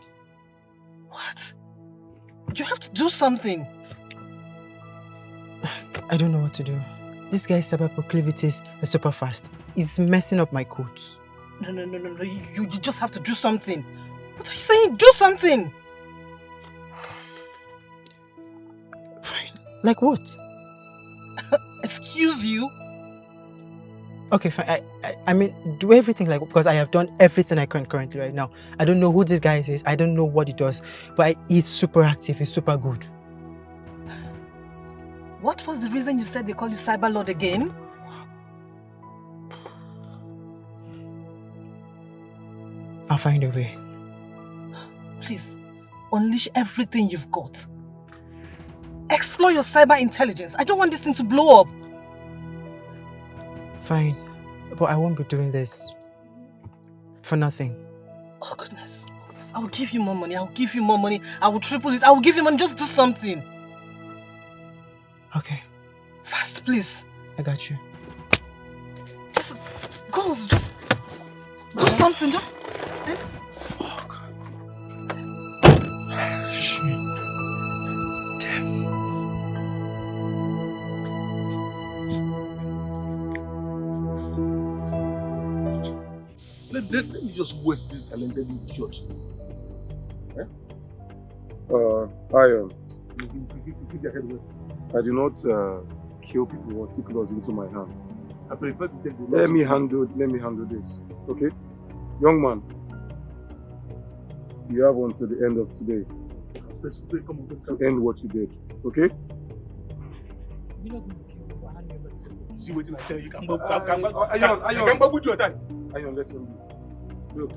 What? You have to do something. I don't know what to do. This guy's cyber proclivities are super fast. He's messing up my codes. No. You just have to do something. What are you saying? Do something! Fine. Like what? Excuse you? Okay, fine. I mean, do everything because I have done everything I can currently right now. I don't know who this guy is. I don't know what he does, but he's super active. He's super good. What was the reason you said they call you Cyber Lord again? I'll find a way. Please, unleash everything you've got. Explore your cyber intelligence. I don't want this thing to blow up. Fine, but I won't be doing this for nothing. Oh goodness. I'll give you more money. I will triple it. I will give you money. Just do something. Okay. Fast, please. I got you. Just go. Just do something. Just. Oh God. Shit. Damn. let me just waste this talented idiot. Iron. I do not kill people or take laws into my hand. I prefer to take the Let me handle this. Okay? Young man, you have until the end of today to end what you did. Okay? See what I tell you. Iron, let him be. Look.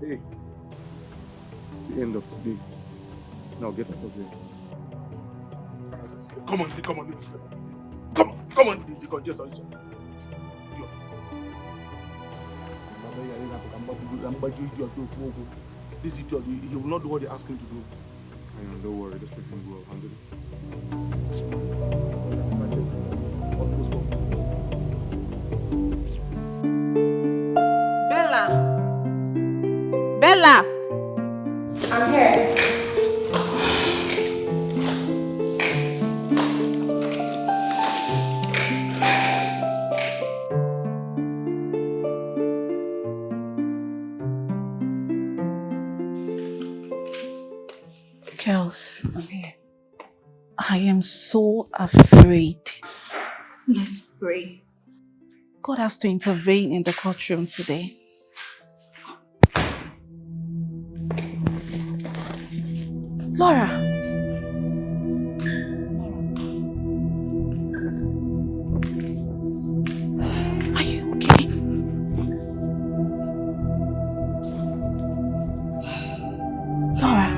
Hey. The end of today. Now get out of here. Come on. You can just answer. This idiot, he will not do what they ask him to do. Don't worry, just let him go. I'll handle it. Bella! I'm here. Girls, I am so afraid. Let's pray. God has to intervene in the courtroom today. Laura. Are you okay? Laura.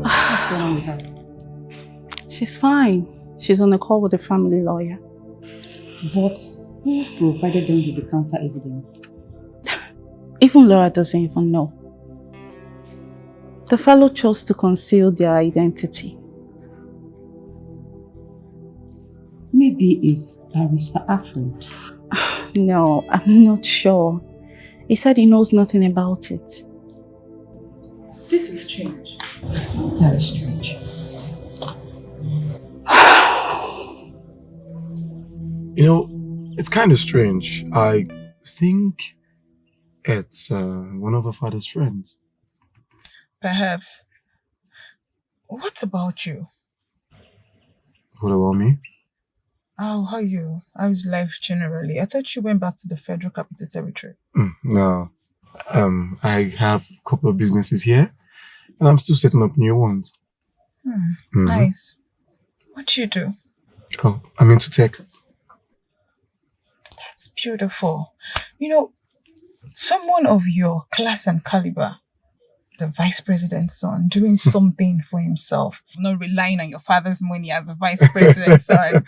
What's going on with her? She's fine. She's on a call with the family lawyer. But who provided them with the counter evidence? Even Laura doesn't even know. The fellow chose to conceal their identity. Maybe it's Barrister Alfred. No, I'm not sure. He said he knows nothing about it. This is strange. Very strange. You know, it's kind of strange. I think it's one of her father's friends. Perhaps. What about you? What about me? How are you? How's life generally? I thought you went back to the Federal Capital Territory. No. I have a couple of businesses here, and I'm still setting up new ones. Nice. What do you do? Oh, I'm into tech. That's beautiful. You know, someone of your class and caliber, the vice president's son, doing something for himself, not relying on your father's money as a vice president's son.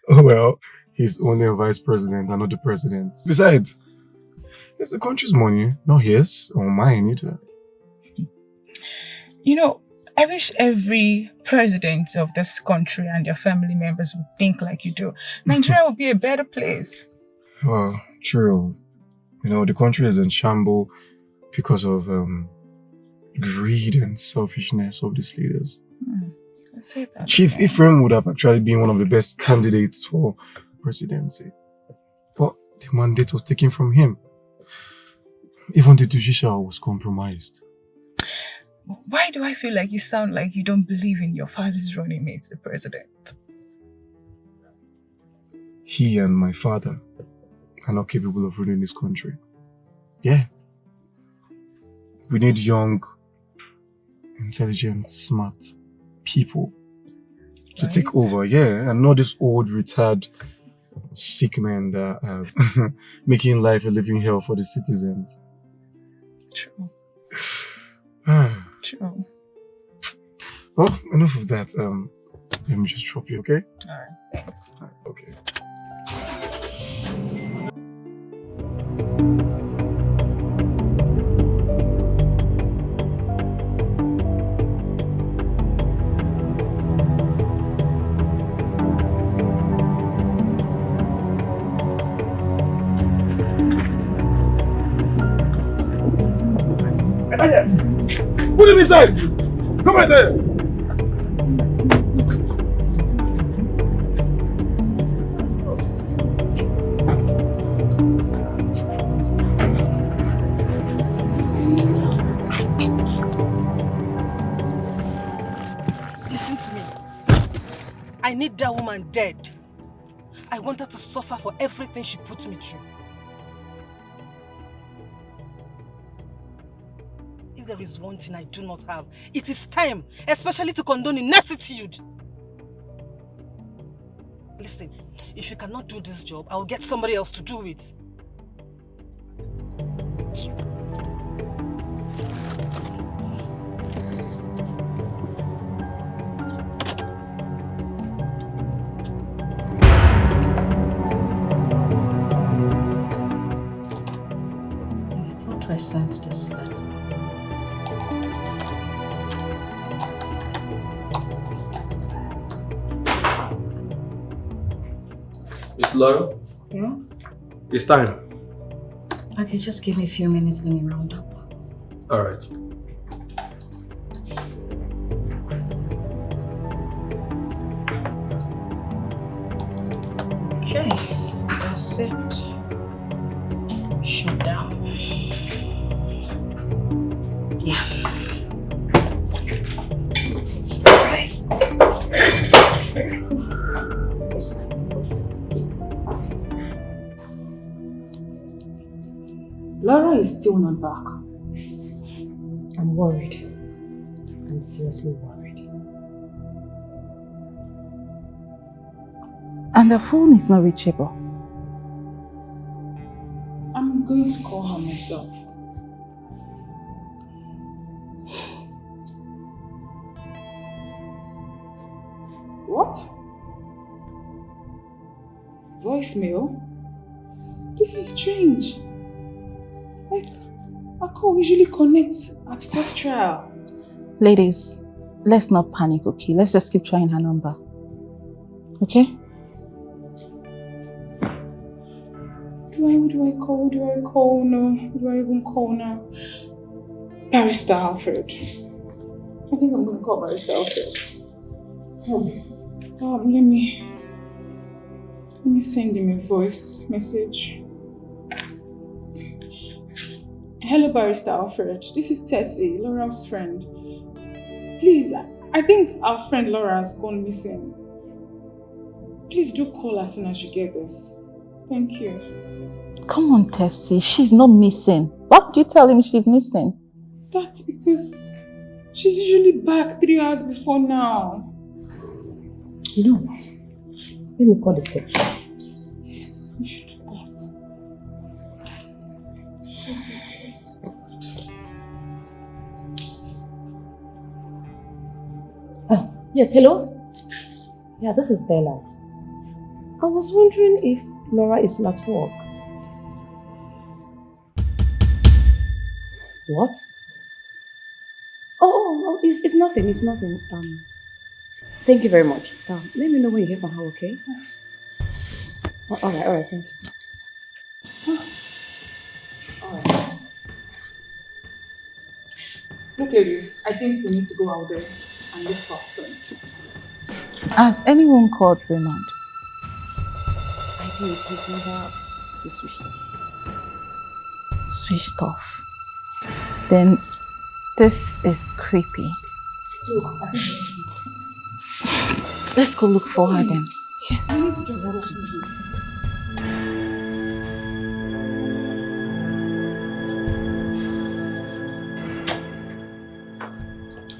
Well, he's only a vice president and not the president. Besides, it's the country's money, not his or mine either. You know, I wish every president of this country and their family members would think like you do. Nigeria would be a better place. Well, true. You know, the country is in shambles because of greed and selfishness of these leaders. I say that. Chief Ephraim would have actually been one of the best candidates for presidency. But the mandate was taken from him. Even the judicial was compromised. Why do I feel like you sound like you don't believe in your father's running mate, the president? He and my father are not capable of ruling this country. Yeah. We need young, intelligent, smart people to take over, and not this old, retired, sick men that are making life a living hell for the citizens. True. True. Well, enough of that. Let me just drop you, okay? Alright, thanks. Okay. here! Put him inside! Come right there! Listen to me. I need that woman dead. I want her to suffer for everything she put me through. If there is one thing I do not have, it is time, especially to condone ineptitude. Listen, if you cannot do this job, I will get somebody else to do it. I sent this letter. Miss Laura? Yeah? It's time. Okay, just give me a few minutes, let me round up. Alright. Okay, that's it. Shut down. Yeah. Right. Laura is still not back. I'm worried. I'm seriously worried. And the phone is not reachable. I'm going to call her myself. What? Voicemail? This is strange. Like, our call usually connects at first trial. Ladies, let's not panic, okay? Let's just keep trying her number. Okay? Who do I call? Who do I call? No, who do I even call now? Barrister Alfred. I think I'm going to call Barrister Alfred. Let me send him a voice message. Hello, Barrister Alfred. This is Tessie, Laura's friend. Please, I think our friend Laura has gone missing. Please do call as soon as you get this. Thank you. Come on, Tessie. She's not missing. Why would you tell him she's missing? That's because she's usually back 3 hours before now. You know what? Let me call the secretary. Yes, you should do that. Oh, yes, hello? Yeah, this is Bella. I was wondering if Laura is still at work. What? Oh, it's nothing, it's nothing. Thank you very much. Let me know when you hear from her, okay? Alright, thank you. Alright. Look, ladies, I think we need to go out there and look for our friend. Has anyone called Raymond? I did, his number still switched off. Switched off. Then this is creepy. Look, I think let's go look for her then. Yes. We need to just go, please.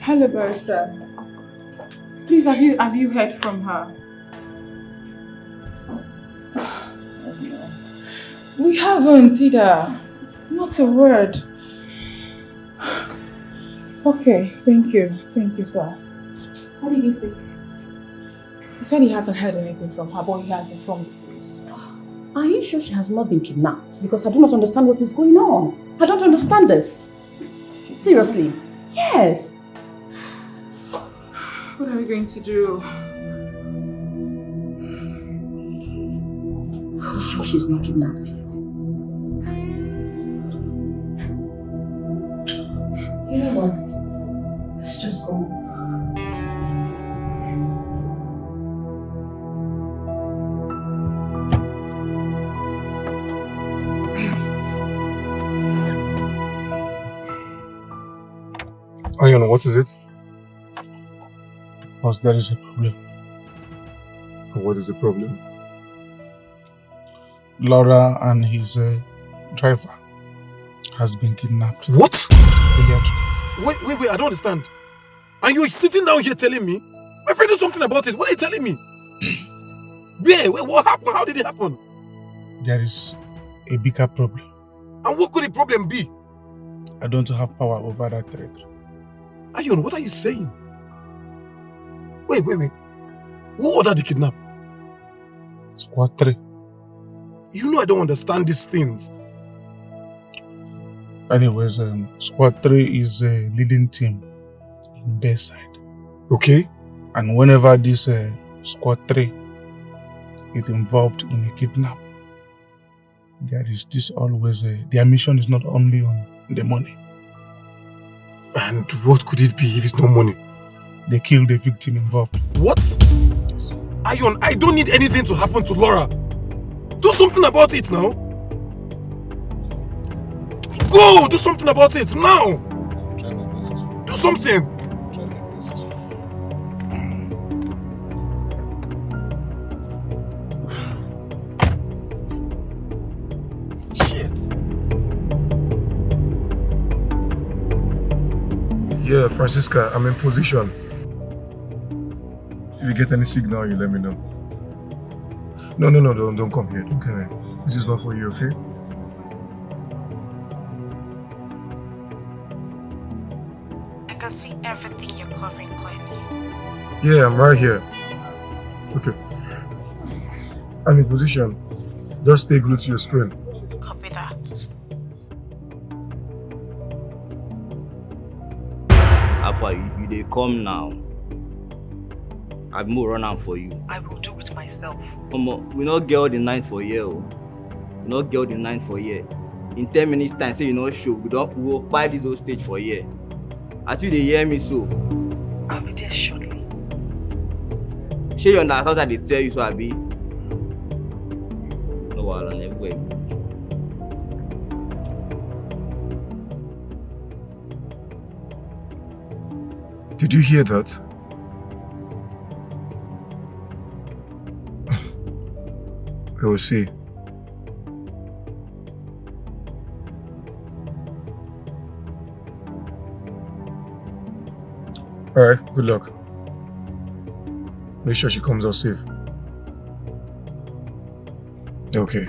Hello, Barrister. Please, have you heard from her? We haven't either. Not a word. Okay, thank you. Thank you, sir. What did he say? He said he hasn't heard anything from her, but he has informed the police. Are you sure she has not been kidnapped? Because I do not understand what is going on. I don't understand this. Seriously. Yes. What are we going to do? Are you sure she's not kidnapped yet? You know what? Let's just go. Ayana, what is it? Boss, there is a problem. What is the problem? Laura and his driver has been kidnapped. What? Earlier today. Wait, I don't understand. And you're sitting down here telling me? My friend did something about it. What are you telling me? Where? What happened? How did it happen? There is a bigger problem. And what could the problem be? I don't have power over that territory. Ayon, what are you saying? Wait. Who ordered the kidnap? Squad 3. You know I don't understand these things. Anyways, Squad 3 is a leading team in Bayside. Okay. And whenever this Squad 3 is involved in a kidnap, there is this always, their mission is not only on the money. And what could it be if it's no money? They kill the victim involved. What? Yes. Ayon, I don't need anything to happen to Laura. Do something about it now. Go! Do something about it now! Do something! Shit! Yeah, Francisca, I'm in position. If you get any signal, you let me know. No, don't come here. Don't come here. This is not for you, okay? I can see everything you're covering clearly. Yeah, I'm right here. Okay. I'm in position. Just stay glued to your screen. Copy that. Alpha, you dey come now. I will run out for you. I will do it myself. We not get all the night for here. We not get all the night for here. In 10 minutes time, say you not show. We will buy this whole stage for here. Until they hear me so. I'll be there shortly. Shey you understand that they tell you so, Abi? No wahala, everywhere. Did you hear that? We will see. Alright, good luck. Make sure she comes out safe. Okay.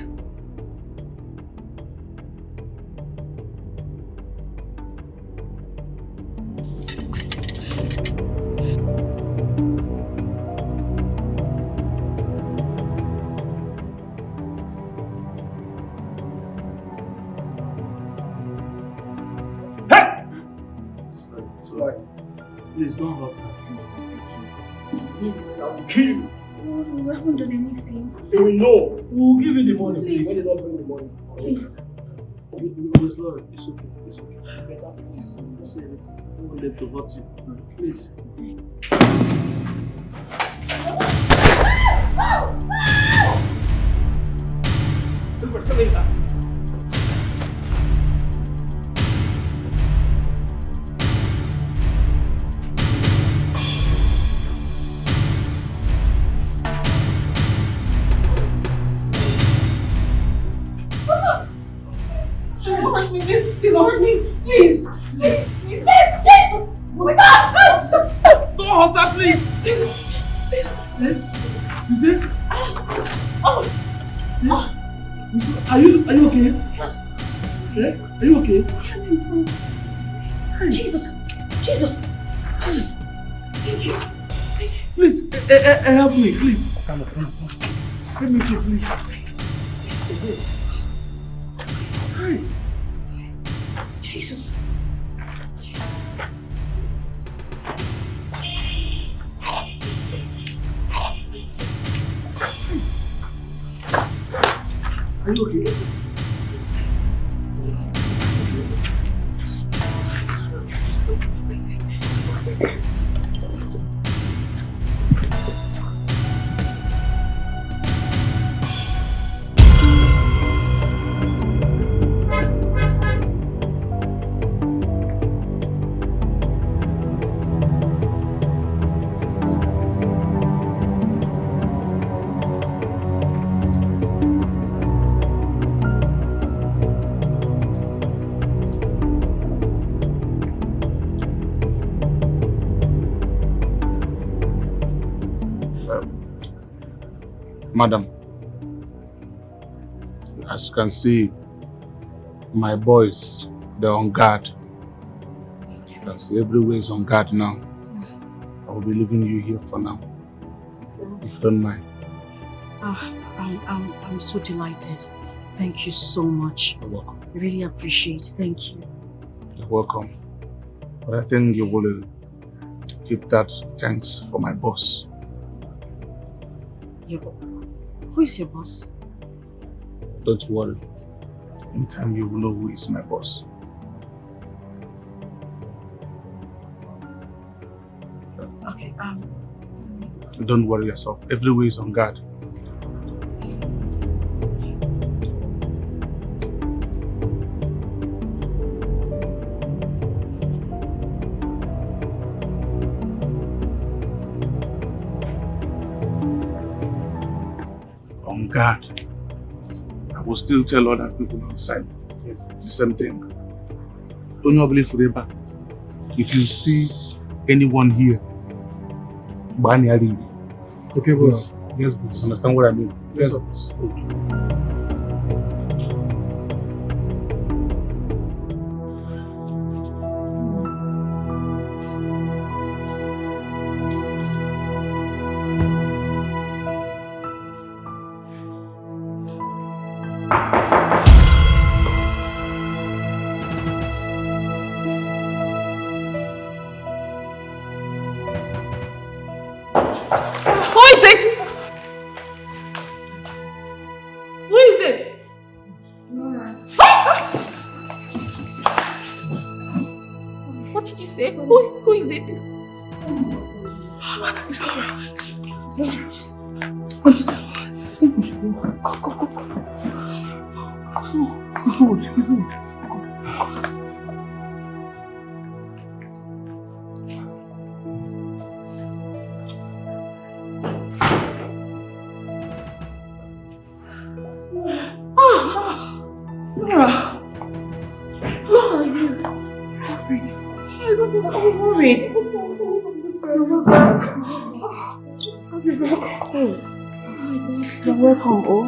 Please don't hurt her. Yes, I'll kill you. we haven't done anything. No, we'll give you the money. Please. When you don't bring the money. Please. Miss Laura, it's okay. It's okay. Better, please. Don't say anything. Don't want them to hurt you. Please. Please don't hurt me. Please. Please. Oh my God. Don't hurt her, please. Please. You see? Are you okay? Yeah? Are you okay? Jesus. Thank you. Please, help me, please. Come on. Help me, please. Hi. Jesus. Are you okay? Madam, as you can see, my boys, they're on guard. You can see everywhere is on guard now. I will be leaving you here for now, if you don't mind. I'm so delighted. Thank you so much. You're welcome. I really appreciate it. Thank you. You're welcome. But I think you will keep that thanks for my boss. Who is your boss? Don't worry. In time you will know who is my boss. Okay, Don't worry yourself. Everywhere is on guard. On guard. I will still tell other people outside the same thing. Don't you believe forever? If you see anyone here, ban your ring. Okay, boss. Yes, boss. Understand what I mean? Yes, boss. Who is it? You're welcome, oh.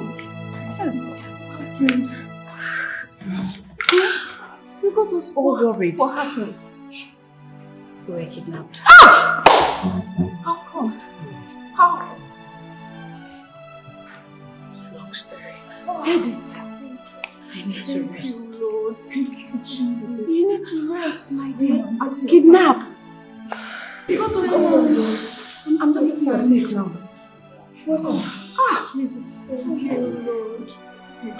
You got us all worried. What happened? We were kidnapped. How come? How? It's a long story. Said it. I need to rest. Lord. Thank you, Jesus. You need to rest, my dear. Kidnap. You got us all worried. I'm just you're safe now. Jesus, thank you, Lord.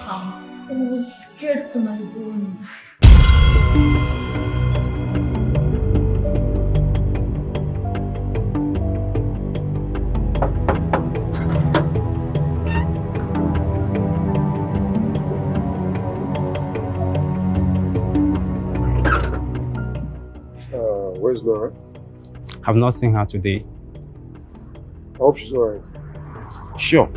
I was scared to my bones. Where's Laura? I've not seen her today. I hope she's alright. Sure.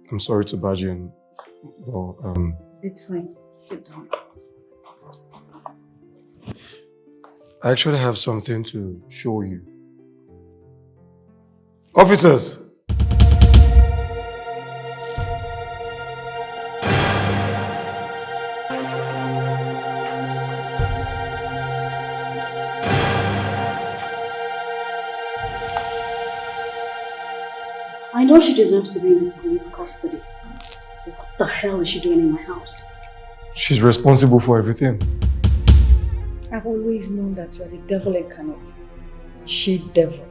I'm sorry to barge in, but It's fine. Sit down. I actually have something to show you. Officers! I know she deserves to be in police custody. What the hell is she doing in my house? She's responsible for everything. I've always known that you are the devil incarnate. She devil.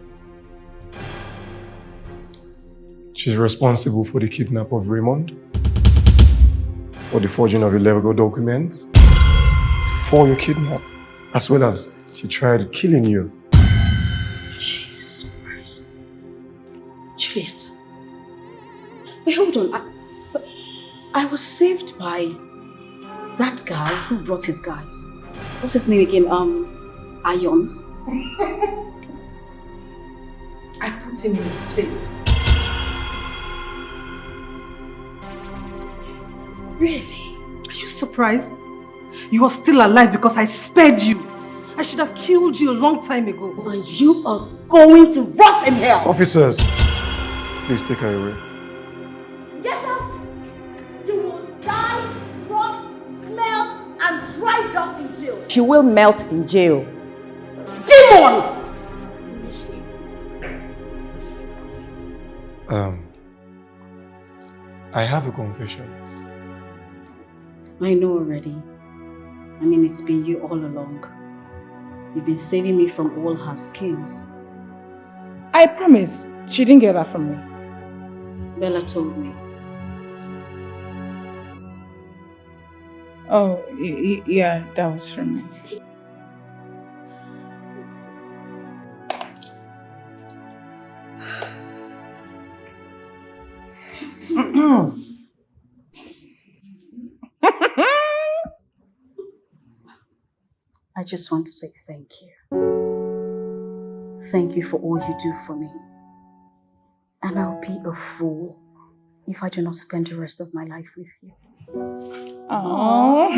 She's responsible for the kidnap of Raymond, for the forging of illegal documents, for your kidnap, as well as she tried killing you. Jesus Christ. Juliet. Wait, hold on. I was saved by that guy who brought his guys. What's his name again? Ion. I put him in his place. Really? Are you surprised? You are still alive because I spared you. I should have killed you a long time ago. And you are going to rot in hell. Officers, please take her away. Get out! You will die, rot, smell, and dry up in jail. She will melt in jail. Demon! I have a confession. I know already. I mean, it's been you all along. You've been saving me from all her schemes. I promise, she didn't get that from me. Bella told me. Oh, yeah, that was from me. I just want to say thank you. Thank you for all you do for me. And I'll be a fool if I do not spend the rest of my life with you. Aww.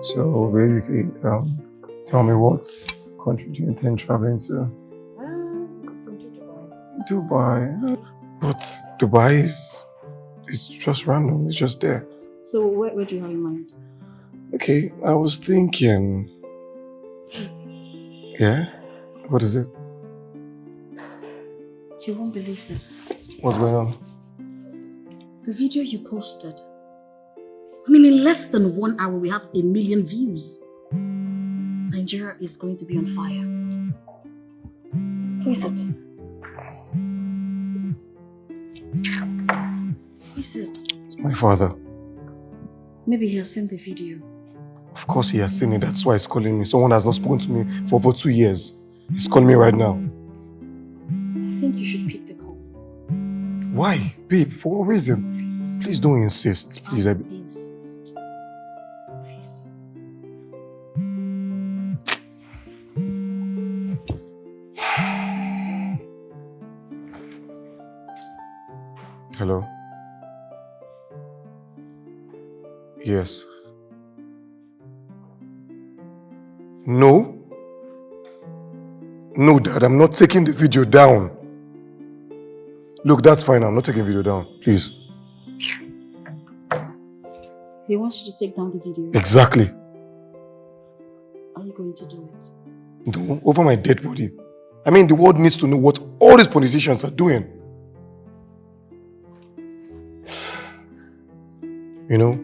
So basically, tell me what country do you intend traveling to? Dubai. But Dubai is just random, it's just there. So where do you have in mind? Okay, I was thinking. Yeah? What is it? You won't believe this. What's going on? The video you posted. I mean, in less than 1 hour, we have 1 million views. Nigeria is going to be on fire. Who is it? Who is it? It's my father. Maybe he has seen the video. Of course he has seen it, that's why he's calling me. Someone has not spoken to me for over 2 years. He's calling me right now. I think you should pick the call. Why? Babe, for what reason? Please don't insist, please. Insist. Please. Hello? Yes. No? No, Dad, I'm not taking the video down. Look, that's fine. I'm not taking video down. Please. He wants you to take down the video. Exactly. Are you going to do it? No, over my dead body. I mean, the world needs to know what all these politicians are doing. You know,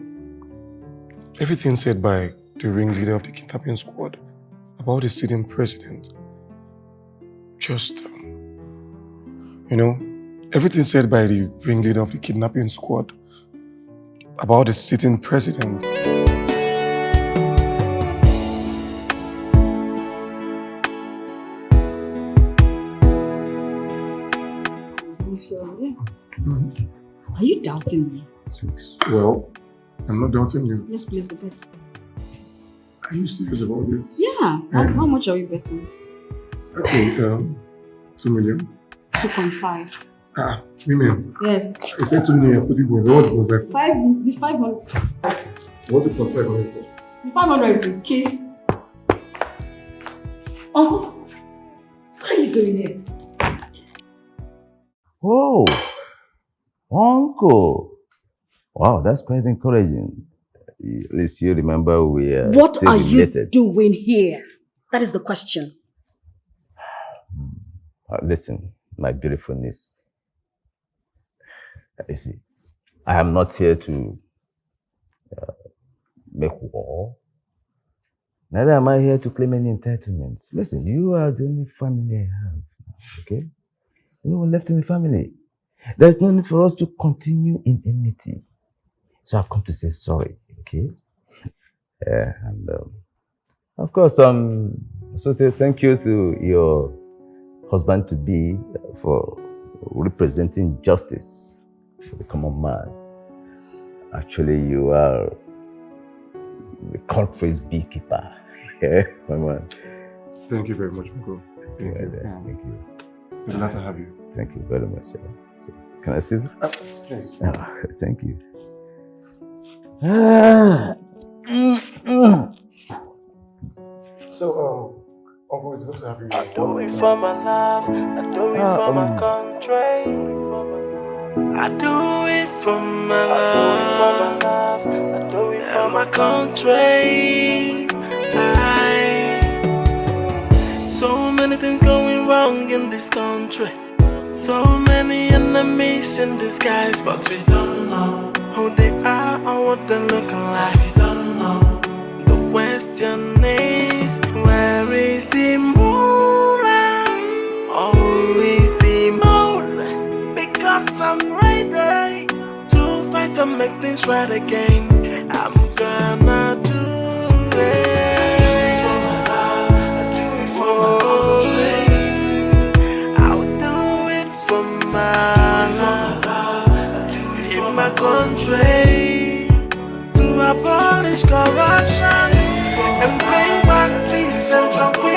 everything said by the ringleader of the kidnapping squad about the sitting president, just, you know, everything said by the ringleader of the kidnapping squad about the sitting president. So, yeah. Are you doubting me? Well, I'm not doubting you. Let's place the bet. Are you serious about this? Yeah. How much are we betting? Okay, 2 million. 2.5. 3 million. Yes. I said 2 million, you're putting both. What's it plus 5? The 500. What's it plus 500? The 500 is in case. Uncle, what are you doing here? Oh, Uncle. Wow, that's quite encouraging. At least you remember we are What still are related. you doing here? That is the question. Listen, my beautiful niece. You see, I am not here to make war. Neither am I here to claim any entitlements. Listen, you are the only family I have, okay? No one left in the family. There's no need for us to continue in enmity. So I've come to say sorry, okay? And of course, so say thank you to your husband-to-be for representing justice for the common man. Actually, you are the country's beekeeper. Yeah, my man. Thank you very much, Uncle. Thank you. Thank you. It's glad to have you. Thank you very much. So, can I see that? Yes. Thank you. So, Uncle, it's good to have you. I do it for my love, I do it for my country. I do it for my love, I do it for my country. So many things going wrong in this country. So many enemies in disguise, but we don't know who they are or what they're looking like. We don't know. The question is, where is the moonlight? Oh, is the moonlight? Because I'm ready to fight and make things right again. I'm gonna do it. Country to abolish corruption and bring back peace and tranquility.